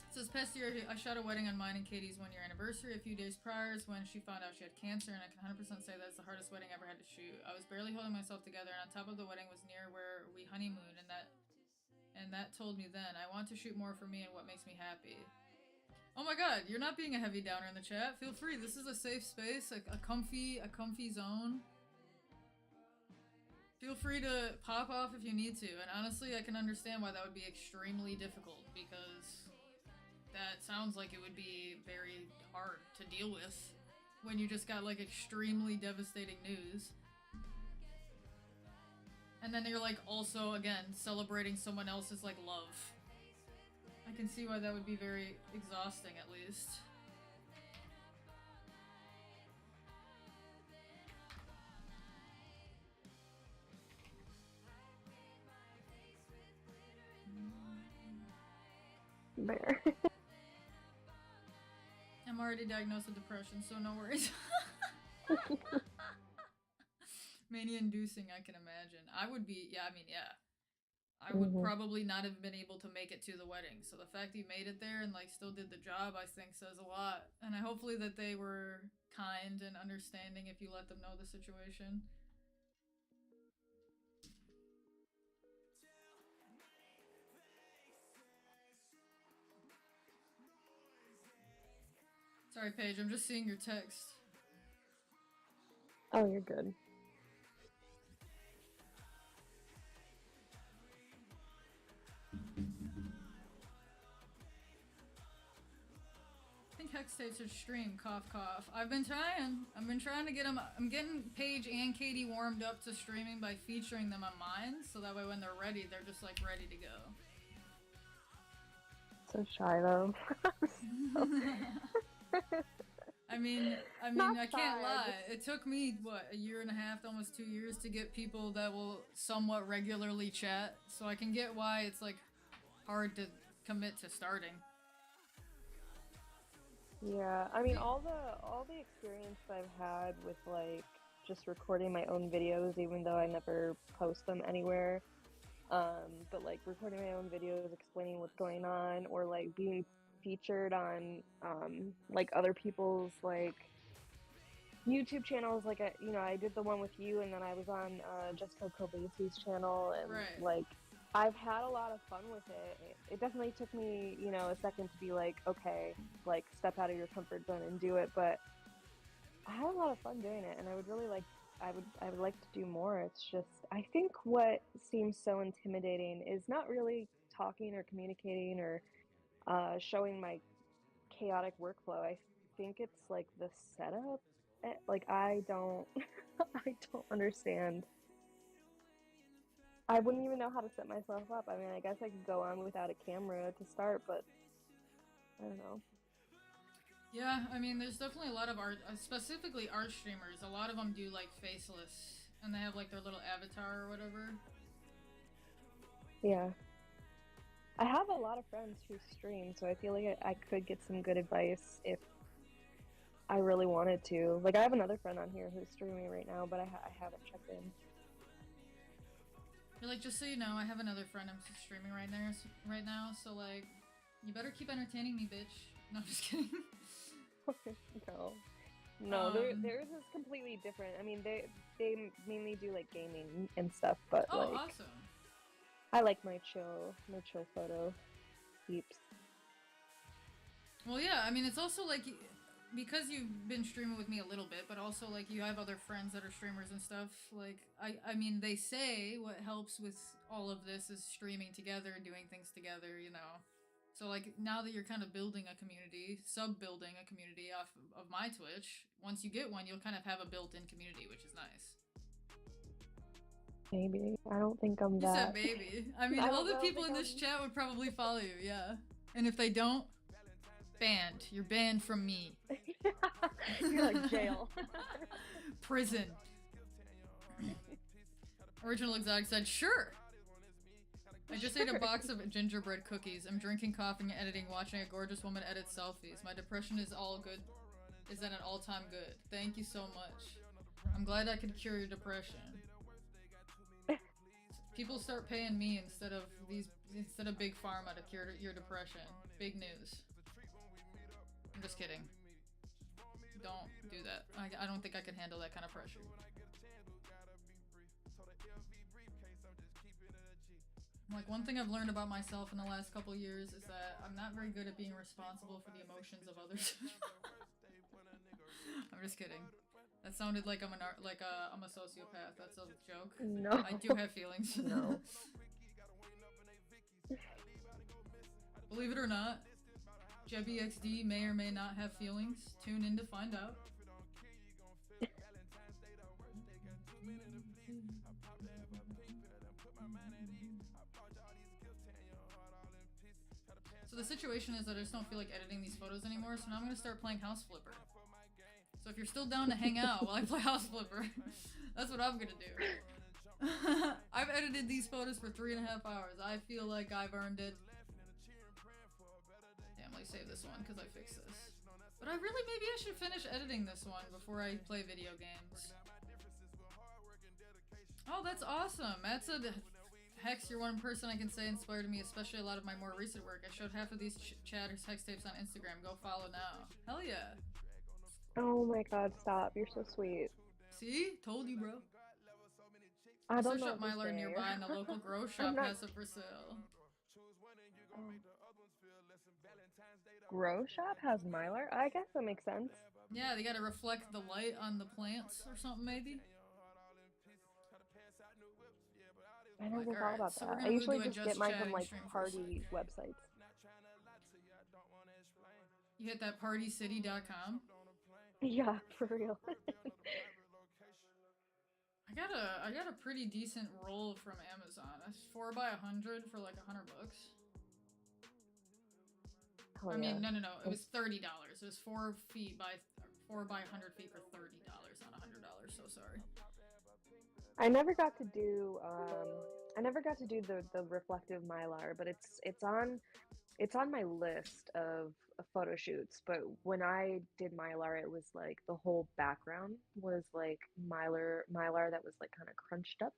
It says, past year, I shot a wedding on mine and Katie's 1-year anniversary. A few days prior is when she found out she had cancer, and I can 100% say that's the hardest wedding I ever had to shoot. I was barely holding myself together, and on top of the wedding was near where we honeymooned, and that told me then, I want to shoot more for me and what makes me happy. Oh my god, you're not being a heavy downer in the chat. Feel free, this is a safe space, a comfy zone. Feel free to pop off if you need to, and honestly, I can understand why that would be extremely difficult, because that sounds like it would be very hard to deal with when you just got, like, extremely devastating news. And then you're, like, also, again, celebrating someone else's, like, love. I can see why that would be very exhausting, at least. Bear. I'm already diagnosed with depression, so no worries. Mania-inducing, I can imagine. I would be, yeah, I mean, yeah. I would probably not have been able to make it to the wedding, so the fact that you made it there and, like, still did the job, I think says a lot. And I hopefully that they were kind and understanding if you let them know the situation. Sorry, Paige, I'm just seeing your text. Oh, you're good. I think Hex States should stream, cough cough. I've been trying to get them. I'm getting Paige and Katie warmed up to streaming by featuring them on mine, so that way when they're ready, they're just like ready to go. So shy though. I mean, Not I can't shy, lie. It took me, what, a year and a half, almost 2 years to get people that will somewhat regularly chat, so I can get why it's, like, hard to commit to starting. Yeah, I mean, all the experience I've had with, like, just recording my own videos, even though I never post them anywhere, but, like, recording my own videos, explaining what's going on, or, like, being featured on, like, other people's, like, YouTube channels, like, you know, I did the one with you, and then I was on, Jessica Kobayachi's channel, and, Right. like, I've had a lot of fun with it. It definitely took me, you know, a second to be like, okay, like, step out of your comfort zone and do it, but I had a lot of fun doing it, and I would like to do more. It's just I think what seems so intimidating is not really talking or communicating or showing my chaotic workflow. I think it's like the setup. Like I don't I don't understand. I wouldn't even know how to set myself up. I mean, I guess I could go on without a camera to start, but I don't know. Yeah, I mean, there's definitely a lot of art, specifically art streamers. A lot of them do like faceless, and they have like their little avatar or whatever. Yeah. I have a lot of friends who stream, so I feel like I could get some good advice if I really wanted to. Like, I have another friend on here who's streaming right now, but I haven't checked in. You're like, just so you know, I have another friend I'm streaming right now, so like, you better keep entertaining me, bitch. No, I'm just kidding. No. No, theirs is completely different. I mean, they mainly do like gaming and stuff, but Oh, like awesome. I like my chill photo peeps. Well, yeah, I mean, it's also like, because you've been streaming with me a little bit, but also like you have other friends that are streamers and stuff. Like, I mean, they say what helps with all of this is streaming together and doing things together, you know. So like now that you're kind of building a community, building a community off of my Twitch, once you get one, you'll kind of have a built-in community, which is nice. Maybe. I don't think I'm You that. said maybe. I mean, all the people in this chat would probably follow you, yeah. And if they don't, banned. You're banned from me. You're like jail. Prison. Original Exotic said, sure. I just ate a box of gingerbread cookies. I'm drinking, coughing, editing, watching a gorgeous woman edit selfies. My depression is at an all-time good. Thank you so much. I'm glad I could cure your depression. People start paying me instead of Big Pharma to cure your depression. Big news. I'm just kidding. Don't do that. I don't think I can handle that kind of pressure. Like, one thing I've learned about myself in the last couple years is that I'm not very good at being responsible for the emotions of others. I'm just kidding. That sounded like I'm a sociopath. That's a joke. No. I do have feelings. No. Believe it or not, Jebby XD may or may not have feelings. Tune in to find out. So the situation is that I just don't feel like editing these photos anymore, so now I'm gonna start playing House Flipper. So if you're still down to hang out while I play House Flipper, that's what I'm gonna do. I've edited these photos for 3.5 hours. I feel like I've earned it. Damn, let me save this one because I fixed this. But maybe I should finish editing this one before I play video games. Oh, that's awesome. That's a Hex, you're one person I can say inspired me, especially a lot of my more recent work. I showed half of these chatters Hex tapes on Instagram. Go follow now. Hell yeah. Oh my god, stop. You're so sweet. See? Told you, bro. I don't know Shop Mylar nearby and the local grow shop has it for sale. Grow shop has Mylar? I guess that makes sense. Yeah, they gotta reflect the light on the plants or something, maybe. I never Like, thought alright, about so that. we're I gonna go usually do a just just get mine from chatting like stream for a party sec. websites. You hit that partycity.com? Yeah, for real. I got a pretty decent roll from Amazon. That's 4x100 for like $100. Oh, I mean, yeah. no. It was $30. It was 4 by 100 feet for $30, not $100. So sorry. I never got to do the reflective Mylar, but it's on my list of photo shoots. But when I did Mylar, it was like the whole background was like Mylar that was like kind of crunched up.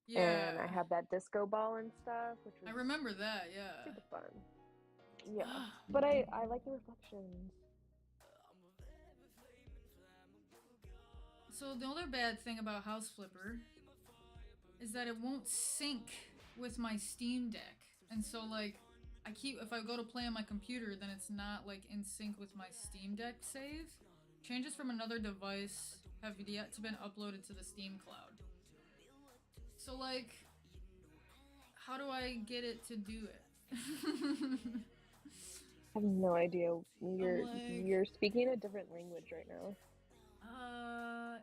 Yeah. And I had that disco ball and stuff, which was I remember that, yeah. super fun. Yeah. But I like the reflections. So the other bad thing about House Flipper is that it won't sync with my Steam Deck. And so like if I go to play on my computer, then it's not like in sync with my Steam Deck save. Changes from another device have yet to been uploaded to the Steam cloud. So, like, how do I get it to do it? I have no idea. You're like- you're speaking a different language right now.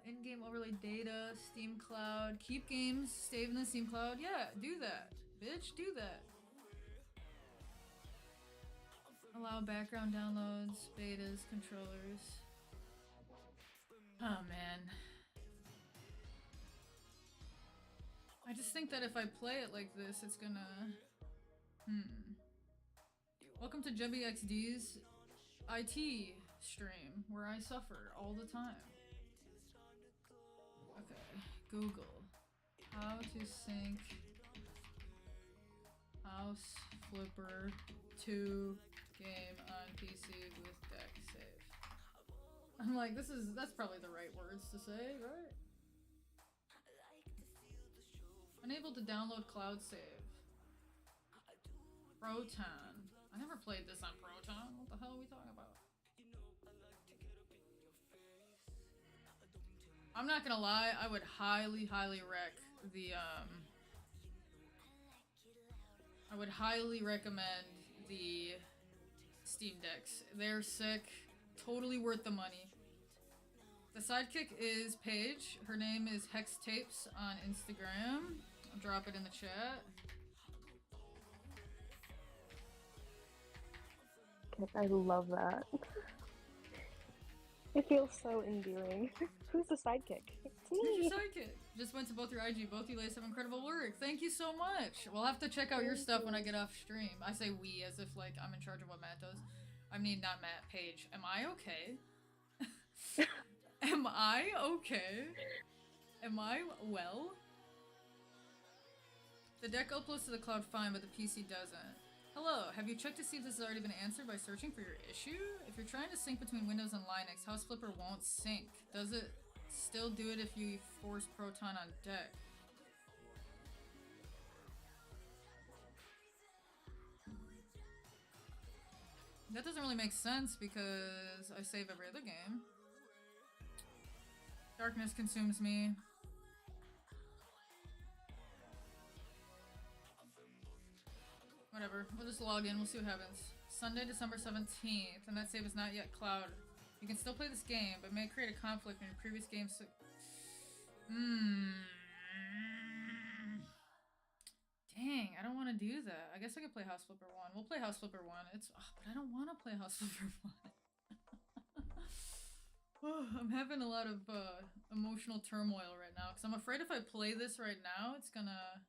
In-game overlay data, Steam cloud, keep games, save in the Steam cloud. Yeah, do that. Bitch, do that. Allow background downloads, betas, controllers. Oh man. I just think that if I play it like this, it's gonna... Welcome to JebbyXD's IT stream, where I suffer all the time. Okay, Google. How to sync House Flipper 2 game on PC with deck save. I'm like, that's probably the right words to say, right? Unable to download cloud save. Proton. I never played this on Proton. What the hell are we talking about? I'm not gonna lie, I would highly wreck the, I would highly recommend the Steam Decks. They're sick, totally worth the money. The sidekick is Paige. Her name is Hex Tapes on Instagram. I'll drop it in the chat. I love that. It feels so endearing. Who's the sidekick? It's me. Who's your sidekick? Just went to both your IG. Both you ladies have incredible work. Thank you so much. We'll have to check out your stuff when I get off stream. I say we as if like I'm in charge of what Matt does. I mean, not Matt, Paige. Am I okay? Am I okay? Am I well? The deck uploads to the cloud fine, but the PC doesn't. Hello, have you checked to see if this has already been answered by searching for your issue? If you're trying to sync between Windows and Linux, House Flipper won't sync. Does it still do it if you force Proton on deck? That doesn't really make sense because I save every other game. Darkness consumes me. Whatever, we'll just log in, we'll see what happens. Sunday, December 17th, and that save is not yet cloud. You can still play this game, but may create a conflict in your previous game. So dang, I don't want to do that. I guess I could play House Flipper 1. We'll play House Flipper 1. But I don't want to play House Flipper 1. I'm having a lot of emotional turmoil right now, because I'm afraid if I play this right now, it's gonna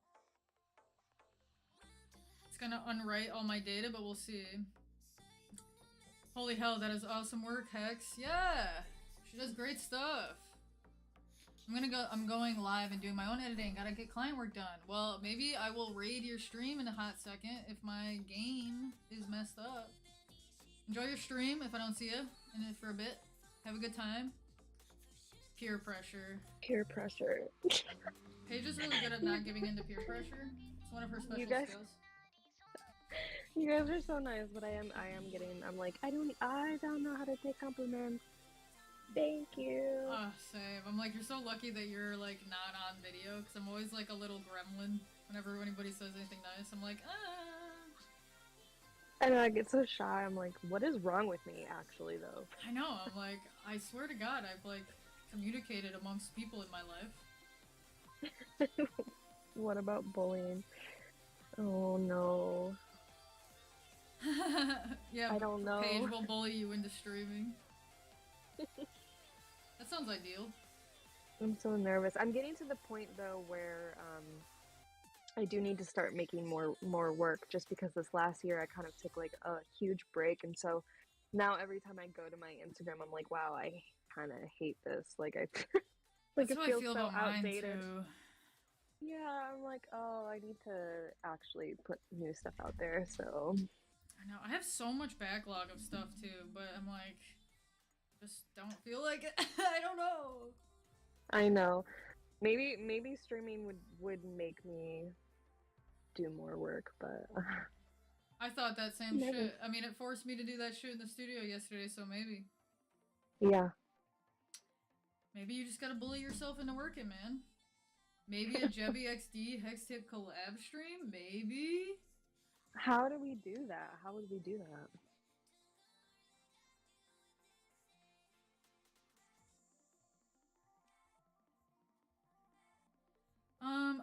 unwrite all my data, but we'll see. Holy hell, that is awesome work, Hex. Yeah! She does great stuff. I'm going live and doing my own editing. Gotta get client work done. Well, maybe I will raid your stream in a hot second if my game is messed up. Enjoy your stream if I don't see you in it for a bit. Have a good time. Peer pressure. Peer pressure. Paige is really good at not giving in to peer pressure. It's one of her special skills. You guys are so nice, but I'm like, I don't know how to take compliments. Thank you. Same. I'm like, you're so lucky that you're like not on video, because I'm always like a little gremlin whenever anybody says anything nice. I'm like, I know, I get so shy. I'm like, what is wrong with me, actually, though? I know. I'm like, I swear to God, I've like communicated amongst people in my life. What about bullying? Oh no. Yeah, I don't know. Paige will bully you into streaming. That sounds ideal. I'm so nervous. I'm getting to the point though where I do need to start making more work, just because this last year I kind of took like a huge break, and so now every time I go to my Instagram, I'm like, wow, I kind of hate this. Like I like That's it how feels I feel so about mine outdated. too. Yeah, I'm like, oh, I need to actually put new stuff out there. So I know. I have so much backlog of stuff too, but I'm like, just don't feel like it. I don't know. I know. Maybe streaming would make me do more work, but I thought that same Maybe. shit. I mean, it forced me to do that shit in the studio yesterday, so maybe. Yeah, Maybe you just gotta bully yourself into working, man. Maybe a Jebby XD Hex Tip collab stream? Maybe? How do we do that? How would we do that?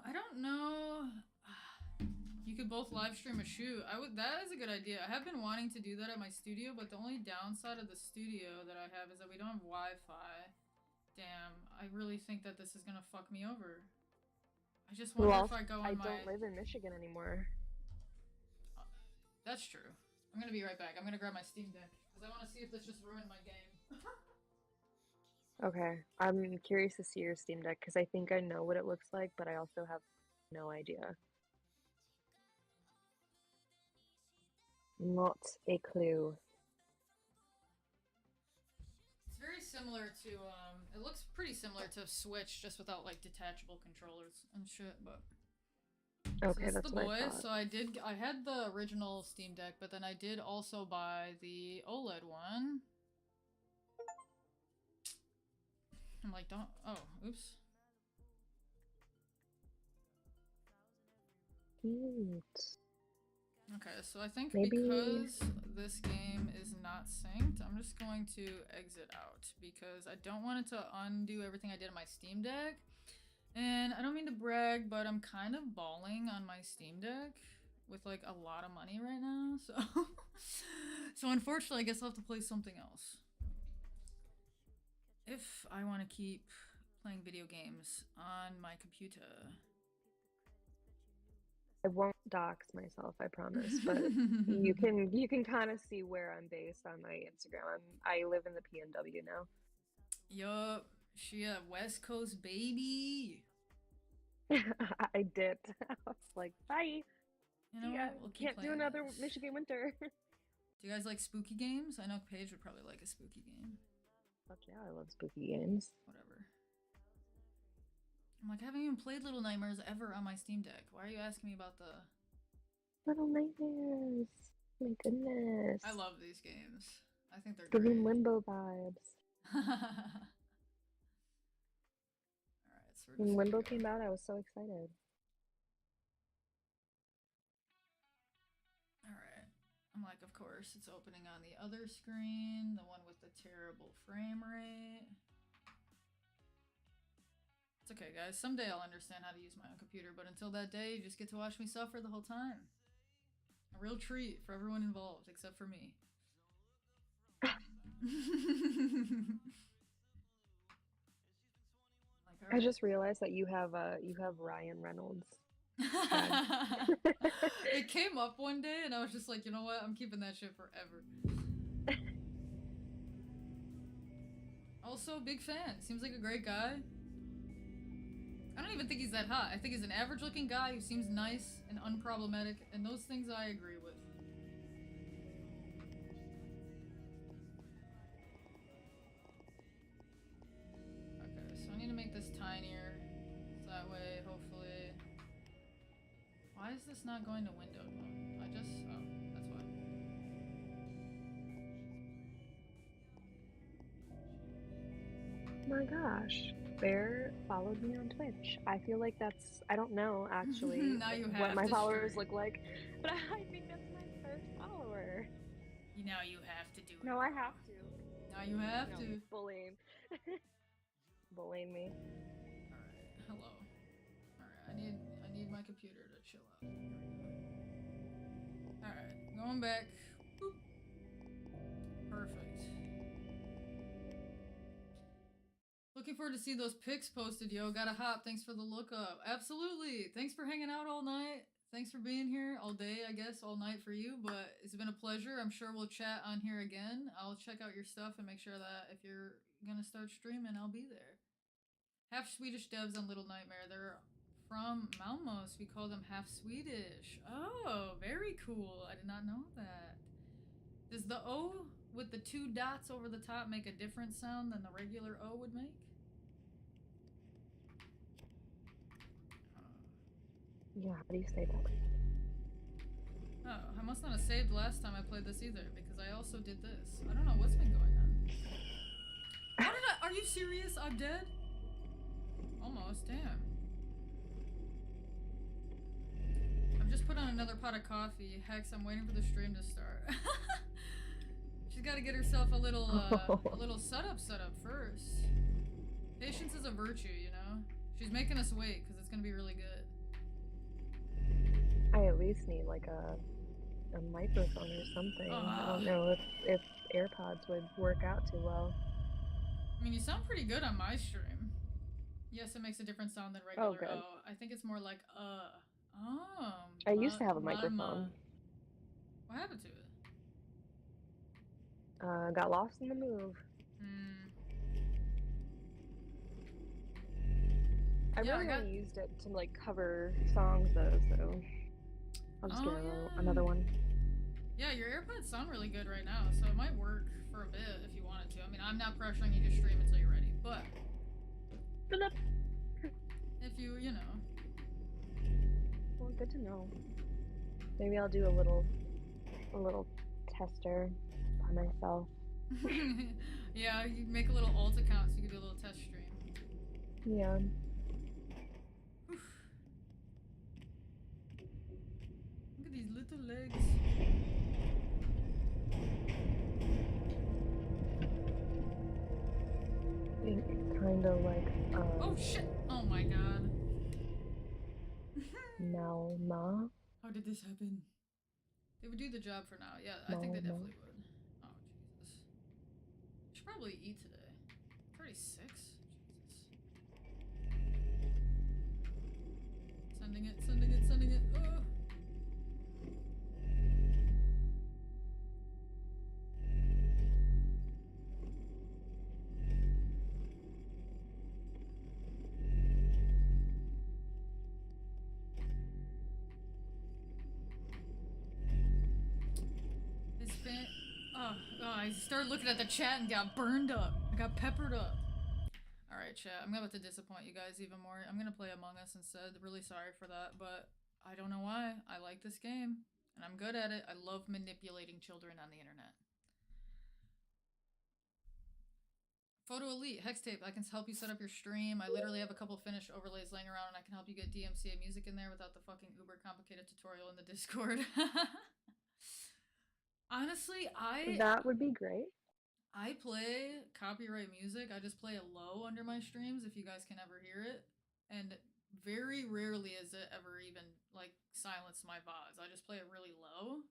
I don't know. You could both live stream a shoot. That is a good idea. I have been wanting to do that at my studio, but the only downside of the studio that I have is that we don't have Wi-Fi. Damn, I really think that this is gonna fuck me over. I just wonder if I go on I don't live in Michigan anymore. That's true. I'm gonna be right back. I'm gonna grab my Steam Deck, because I want to see if this just ruined my game. Okay, I'm curious to see your Steam Deck, because I think I know what it looks like, but I also have no idea. Not a clue. It's very similar to, it looks pretty similar to Switch, just without, like, detachable controllers and shit, but... Okay, so that's the what boy. I thought. So I had the original Steam Deck, but then I did also buy the OLED one. I'm like, don't, oh, oops. Cute. Okay, so I think Maybe... because this game is not synced, I'm just going to exit out because I don't want it to undo everything I did on my Steam Deck. And I don't mean to brag, but I'm kind of balling on my Steam Deck with like a lot of money right now, so so unfortunately I guess I'll have to play something else. If I want to keep playing video games on my computer. I won't dox myself, I promise, but you can kind of see where I'm based on my Instagram. I live in the PNW now. Yup, she a West Coast baby. I dipped. I was like, bye. You know Yeah, what? We'll can't do another this. Michigan winter. Do you guys like spooky games? I know Paige would probably like a spooky game. Fuck yeah, I love spooky games. Whatever. I'm like, I haven't even played Little Nightmares ever on my Steam Deck. Why are you asking me about the... Little Nightmares. My goodness. I love these games. I think they're giving great. Limbo vibes. Alright, so we're When Limbo came out, I was so excited. Alright. I'm like, of course, it's opening on the other screen, the one with the terrible frame rate. It's okay, guys. Someday I'll understand how to use my own computer, but until that day, you just get to watch me suffer the whole time. A real treat for everyone involved, except for me. Like, I just realized that you have Ryan Reynolds. It came up one day, and I was just like, you know what? I'm keeping that shit forever. Also, big fan. Seems like a great guy. I don't even think he's that hot. I think he's an average-looking guy who seems nice and unproblematic, and those things I agree with. Okay, so I need to make this tinier, so that way, hopefully... Why is this not going to windowed mode? Oh, that's why. Oh my gosh. Bear followed me on Twitch. I feel like that's, I don't know actually Now you have what my to followers share. look like, but I think that's my first follower. Now you have to do it. No, I have to. Now you have to. Bullying. Bullying me. Alright, hello. Alright, I need my computer to chill out. Alright, going back. Boop. Perfect. Looking forward to see those pics posted, yo. Gotta hop. Thanks for the lookup. Absolutely. Thanks for hanging out all night. Thanks for being here all day, I guess, all night for you, but it's been a pleasure. I'm sure we'll chat on here again. I'll check out your stuff and make sure that if you're gonna start streaming, I'll be there. Half Swedish devs on Little Nightmare. They're from Malmö. We call them half Swedish. Oh, very cool. I did not know that. Does the O with the 2 dots over the top make a different sound than the regular O would make? Yeah, how do you say that? Oh, I must not have saved last time I played this either, because I also did this. I don't know what's been going on. How did I? Are you serious? I'm dead? Almost, damn. I've just put on another pot of coffee. Hex, I'm waiting for the stream to start. She's got to get herself a little setup first. Patience is a virtue, you know? She's making us wait because it's going to be really good. I at least need like a microphone or something. I don't know if AirPods would work out too well. I mean, you sound pretty good on my stream. Yes, it makes a different sound than regular. Oh, good. Oh, I think it's more like I used to have a microphone. What happened to it? Got lost in the move. I really only used it to like cover songs though, so I'll just get another one. Yeah, your AirPods sound really good right now, so it might work for a bit if you wanted to. I mean, I'm not pressuring you to stream until you're ready, but if you know. Well, good to know. Maybe I'll do a little tester by myself. Yeah, you make a little alt account so you can do a little test stream. Yeah. Look at these little legs. I think kind of like oh shit! Oh my god. lmao. How did this happen? They would do the job for now. Yeah, I think they definitely would. Oh Jesus. I should probably eat today. 36? Jesus. Sending it. Oh. I started looking at the chat and got burned up. I got peppered up. Alright, chat. I'm about to disappoint you guys even more. I'm gonna play Among Us instead. Really sorry for that, but I don't know why. I like this game, and I'm good at it. I love manipulating children on the internet. Photo Elite, Hex Tape, I can help you set up your stream. I literally have a couple finished overlays laying around, and I can help you get DMCA music in there without the fucking uber complicated tutorial in the Discord. Honestly, that would be great. I play copyright music. I just play it low under my streams if you guys can ever hear it. And very rarely is it ever even like silence my VODs. I just play it really low.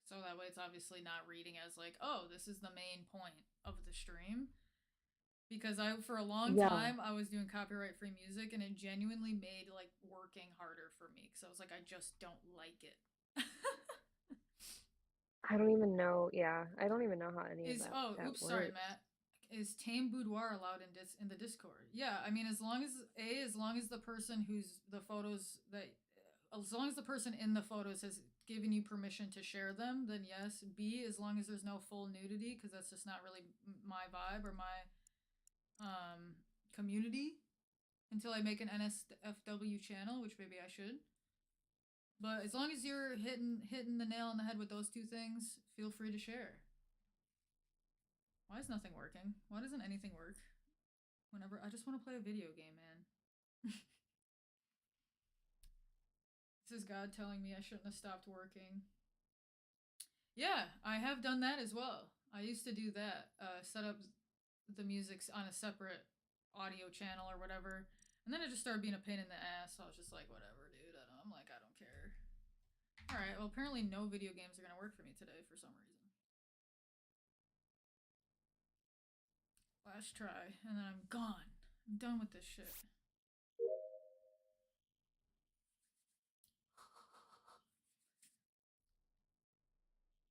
So that way it's obviously not reading as like, oh, this is the main point of the stream. Because for a long time I was doing copyright free music and it genuinely made like working harder for me. Because I was like, I just don't like it. I don't even know. Yeah, I don't even know how any of that. Oh, oops, works. sorry, Matt. Is Tame Boudoir allowed in the Discord? Yeah, I mean, as long as the person who's the photos that, as long as the person in the photos has given you permission to share them, then yes. B, as long as there's no full nudity, because that's just not really my vibe or my community. Until I make an NSFW channel, which maybe I should. But as long as you're hitting the nail on the head with those two things, feel free to share. Why is nothing working? Why doesn't anything work? Whenever I just want to play a video game, man. This is God telling me I shouldn't have stopped working. Yeah, I have done that as well. I used to do that. Set up the music on a separate audio channel or whatever. And then it just started being a pain in the ass. So I was just like, whatever, dude. I'm like, I don't care. Alright, well, apparently no video games are going to work for me today for some reason. Last try, and then I'm gone. I'm done with this shit.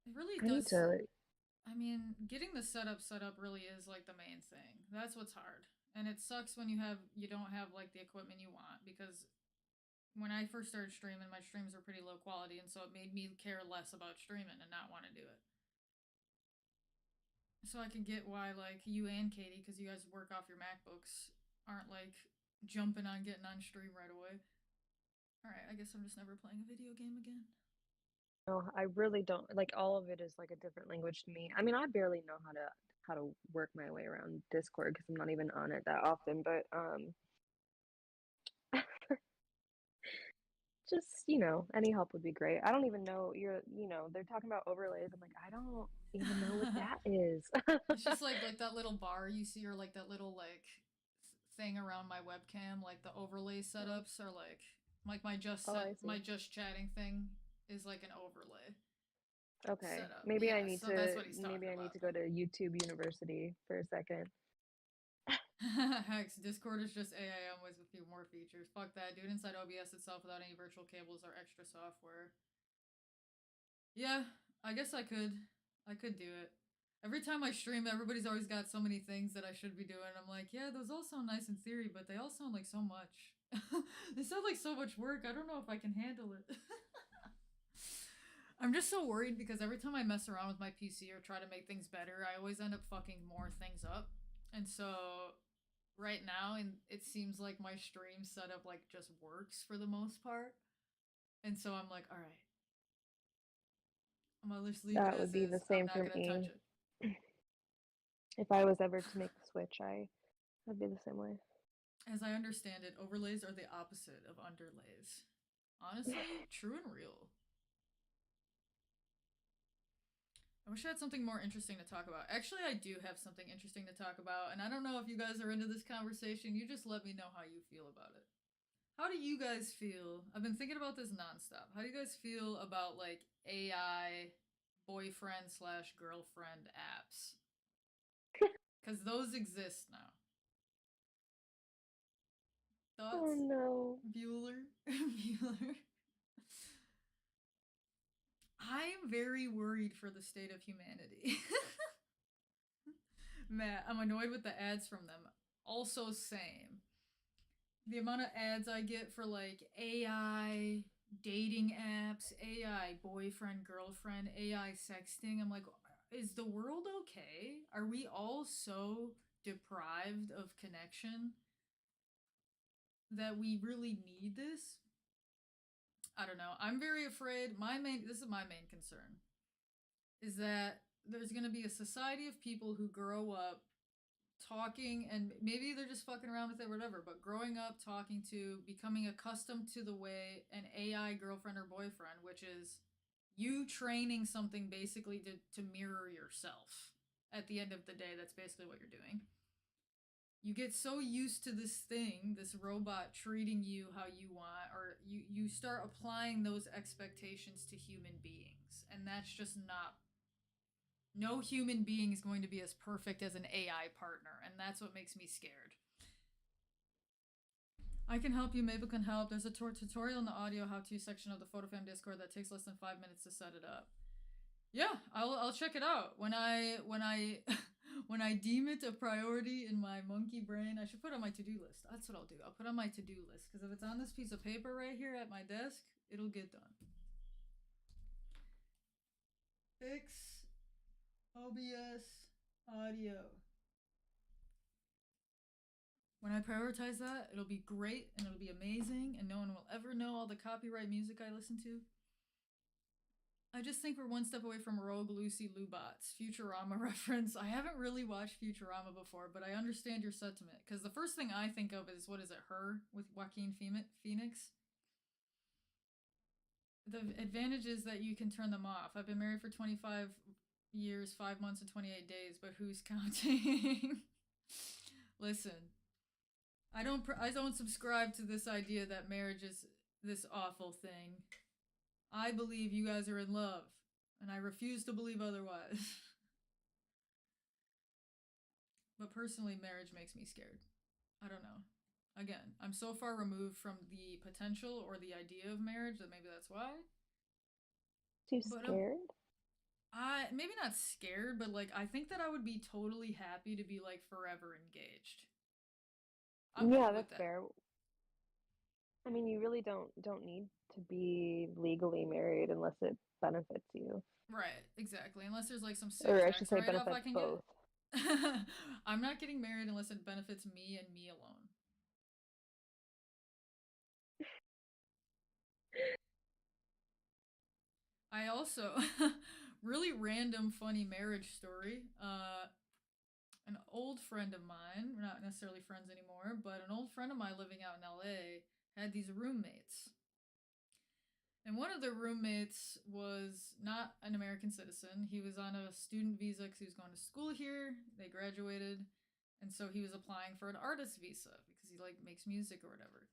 It really does. I mean, getting the setup really is like the main thing. That's what's hard. And it sucks when you don't have like the equipment you want, because when I first started streaming, my streams were pretty low quality, and so it made me care less about streaming and not want to do it. So I can get why, like, you and Katie, because you guys work off your MacBooks, aren't, like, jumping on getting on stream right away. Alright, I guess I'm just never playing a video game again. No, I really don't. Like, all of it is, like, a different language to me. I mean, I barely know how how to work my way around Discord because I'm not even on it that often. But just, any help would be great. I don't even know they're talking about overlays. I'm like, I don't even know what that is. It's just like that little bar you see, or like that little like thing around my webcam, like the overlay setups are like my my just chatting thing is like an overlay. Okay. Setup. Maybe Yeah, I need so to that's what he's talking maybe I need about. to go to YouTube University for a second. Hex, Discord is just AIM with a few more features. Fuck that. Do it inside OBS itself without any virtual cables or extra software. Yeah, I guess I could. I could do it. Every time I stream, everybody's always got so many things that I should be doing. I'm like, yeah, those all sound nice in theory, but they all sound like so much. They sound like so much work. I don't know if I can handle it. I'm just so worried because every time I mess around with my PC or try to make things better, I always end up fucking more things up. And so right now, and it seems like my stream setup like just works for the most part. And so I'm like, all right, I'm gonna just leave That it would as be is. the I'm same not for gonna touch me. it. If I was ever to make the switch, I'd be the same way. As I understand it, overlays are the opposite of underlays. Honestly, true and real. I wish I had something more interesting to talk about. Actually, I do have something interesting to talk about, and I don't know if you guys are into this conversation. You just let me know how you feel about it. How do you guys feel? I've been thinking about this nonstop. How do you guys feel about like AI boyfriend slash girlfriend apps? Because those exist now. Thoughts? Oh no. Bueller? Bueller? I'm very worried for the state of humanity. Matt, I'm annoyed with the ads from them. Also, same. The amount of ads I get for like AI dating apps, AI boyfriend, girlfriend, AI sexting, I'm like, is the world okay? Are we all so deprived of connection that we really need this? I don't know. I'm very afraid. This is my main concern, is that there's going to be a society of people who grow up talking, and maybe they're just fucking around with it or whatever, but growing up talking to, becoming accustomed to the way an AI girlfriend or boyfriend, which is you training something basically to mirror yourself. At the end of the day, that's basically what you're doing. You get so used to this thing, this robot treating you how you want, or you start applying those expectations to human beings, and that's just not. No human being is going to be as perfect as an AI partner, and that's what makes me scared. I can help you, Mabel can help. There's a tutorial in the audio how-to section of the PhotoFam Discord that takes less than 5 minutes to set it up. Yeah, I'll check it out. When I when I deem it a priority in my monkey brain, I should put it on my to-do list. That's what I'll do. I'll put it on my to-do list, because if it's on this piece of paper right here at my desk, it'll get done. Fix OBS audio. When I prioritize that, it'll be great and it'll be amazing, and no one will ever know all the copyright music I listen to. I just think we're one step away from Rogue Lucy Lubots. Futurama reference. I haven't really watched Futurama before, but I understand your sentiment. Because the first thing I think of is, what is it, Her with Joaquin Phoenix? The advantage is that you can turn them off. I've been married for 25 years, 5 months, and 28 days, but who's counting? Listen, I don't subscribe to this idea that marriage is this awful thing. I believe you guys are in love, and I refuse to believe otherwise. But personally, marriage makes me scared. I don't know. Again, I'm so far removed from the potential or the idea of marriage that maybe that's why. Too scared? Maybe not scared, but like I think that I would be totally happy to be like forever engaged. Yeah, that's fair. I mean, you really don't need to be legally married unless it benefits you. Right, exactly. Unless there's like some sick or I tax should say write-off benefits I can both. get. I'm not getting married unless it benefits me and me alone. I also really random funny marriage story. an old friend of mine, we're not necessarily friends anymore, but an old friend of mine living out in LA had these roommates. And one of the roommates was not an American citizen. He was on a student visa because he was going to school here. They graduated. And so he was applying for an artist visa because he like makes music or whatever.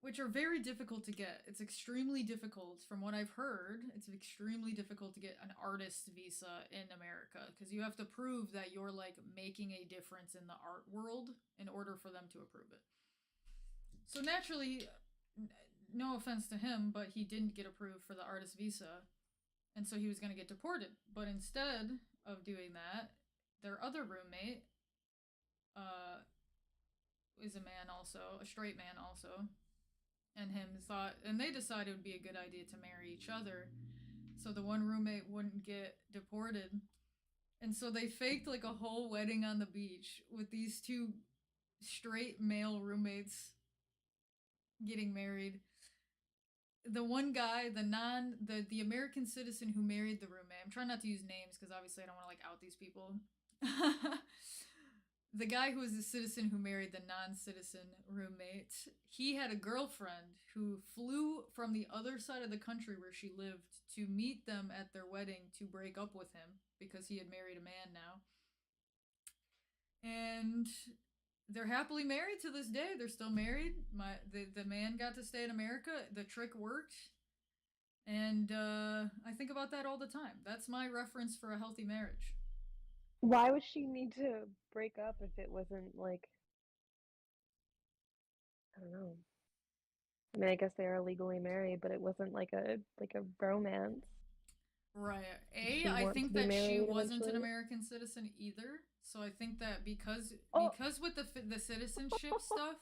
Which are very difficult to get. It's extremely difficult, from what I've heard, it's extremely difficult to get an artist visa in America because you have to prove that you're like making a difference in the art world in order for them to approve it. So naturally, no offense to him, but he didn't get approved for the artist visa, and so he was going to get deported. But instead of doing that, their other roommate is a man also, a straight man also, and they decided it would be a good idea to marry each other so the one roommate wouldn't get deported. And so they faked like a whole wedding on the beach with these two straight male roommates getting married. The one guy, the American citizen who married the roommate, I'm trying not to use names because obviously I don't want to like out these people. The guy who was the citizen who married the non-citizen roommate, he had a girlfriend who flew from the other side of the country where she lived to meet them at their wedding to break up with him because he had married a man now. And they're happily married to this day. They're still married. The man got to stay in America. The trick worked. And I think about that all the time. That's my reference for a healthy marriage. Why would she need to break up if it wasn't like, I don't know. I mean, I guess they are legally married, but it wasn't like a romance. Right. She I want to think be that she married wasn't an eventually? American citizen either. So I think that because Oh, with the citizenship stuff,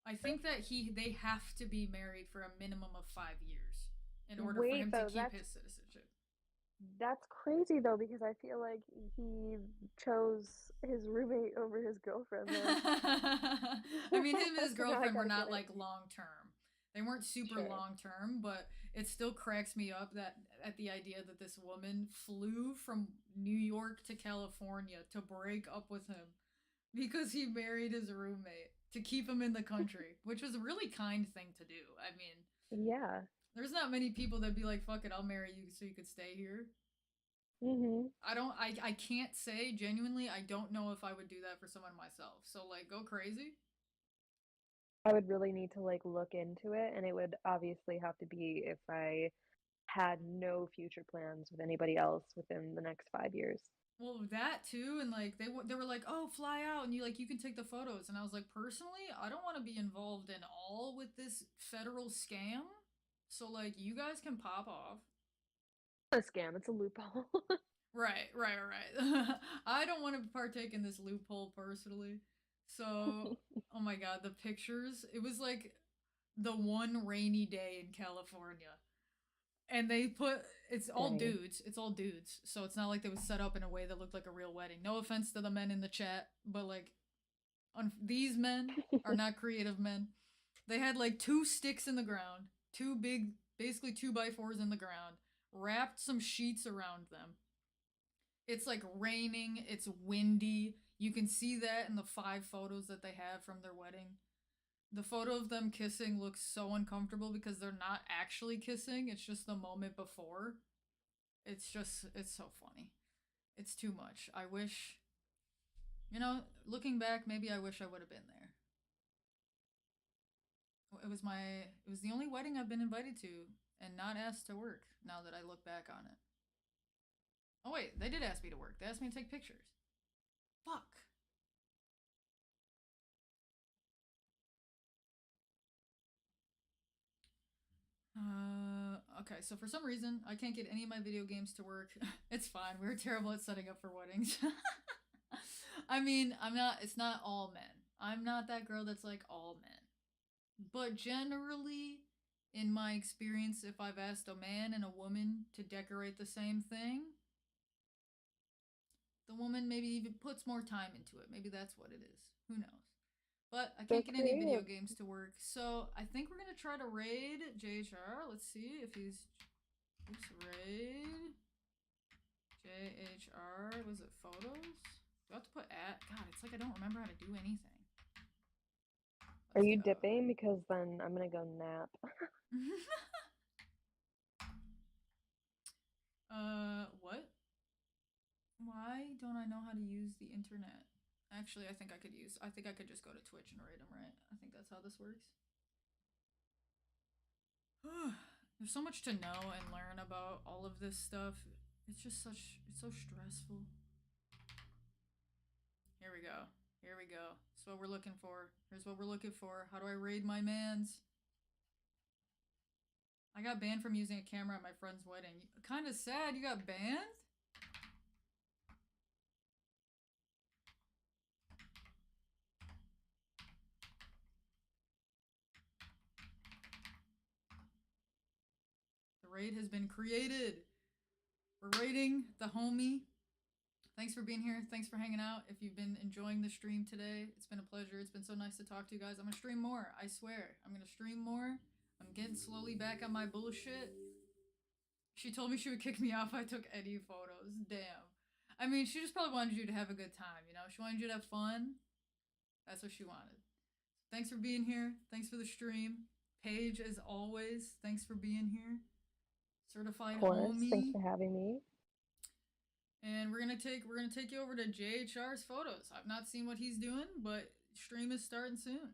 I think that they have to be married for a minimum of 5 years in order for wait him to though, keep his citizenship. that's crazy though, because I feel like he chose his roommate over his girlfriend though. I mean, him and his So now I girlfriend were gotta get not it. like long term. They weren't super Sure. long term, but it still cracks me up that at the idea that this woman flew from New York to California to break up with him because he married his roommate to keep him in the country, which was a really kind thing to do. I mean, Yeah. there's not many people that'd be like, "Fuck it, I'll marry you so you could stay here." Mhm. I can't say genuinely. I don't know if I would do that for someone myself. So like, go crazy. I would really need to like look into it, and it would obviously have to be if I had no future plans with anybody else within the next 5 years. Well, that too, and like they were like, "Oh, fly out," and you can take the photos, and I was like, personally, I don't want to be involved in all with this federal scam. So like, you guys can pop off. It's a scam, it's a loophole. Right. I don't want to partake in this loophole personally. So, oh my god, the pictures. It was like the one rainy day in California. And they put it's all Dang. dudes. It's all dudes. So it's not like they was set up in a way that looked like a real wedding. No offense to the men in the chat, but like these men are not creative men. They had like two sticks in the ground, two big, basically 2x4s in the ground, wrapped some sheets around them. It's like raining, it's windy. You can see that in the 5 photos that they have from their wedding. The photo of them kissing looks so uncomfortable because they're not actually kissing, it's just the moment before. It's so funny. It's too much. I wish, looking back, maybe I wish I would have been there. It was the only wedding I've been invited to and not asked to work now that I look back on it. Oh wait, they did ask me to work. They asked me to take pictures. Fuck. Okay, so for some reason, I can't get any of my video games to work. It's fine. We're terrible at setting up for weddings. I mean, it's not all men. I'm not that girl that's like all men. But generally, in my experience, if I've asked a man and a woman to decorate the same thing, the woman maybe even puts more time into it. Maybe that's what it is. Who knows? But I can't So get any video creative. games to work. So I think we're gonna try to raid JHR. Let's see if he's raid JHR. Was it photos? Do I have to put at? God, it's like I don't remember how to do anything. Are you dipping? Because then I'm gonna go nap. What? Why don't I know how to use the internet? Actually, I think I could just go to Twitch and rate them, right? I think that's how this works. There's so much to know and learn about all of this stuff. It's so stressful. Here we go. Here we go. That's what we're looking for. Here's what we're looking for. How do I raid my mans? I got banned from using a camera at my friend's wedding. Kinda sad you got banned? The raid has been created. We're raiding the homie. Thanks for being here. Thanks for hanging out. If you've been enjoying the stream today, it's been a pleasure. It's been so nice to talk to you guys. I'm gonna stream more. I swear. I'm gonna stream more. I'm getting slowly back on my bullshit. She told me she would kick me off if I took any photos. Damn. I mean, she just probably wanted you to have a good time, you know? She wanted you to have fun. That's what she wanted. Thanks for being here. Thanks for the stream. Paige, as always, thanks for being here. Certified Of course, homie. thanks for having me. And we're gonna take you over to JHR's photos. I've not seen what he's doing, but stream is starting soon.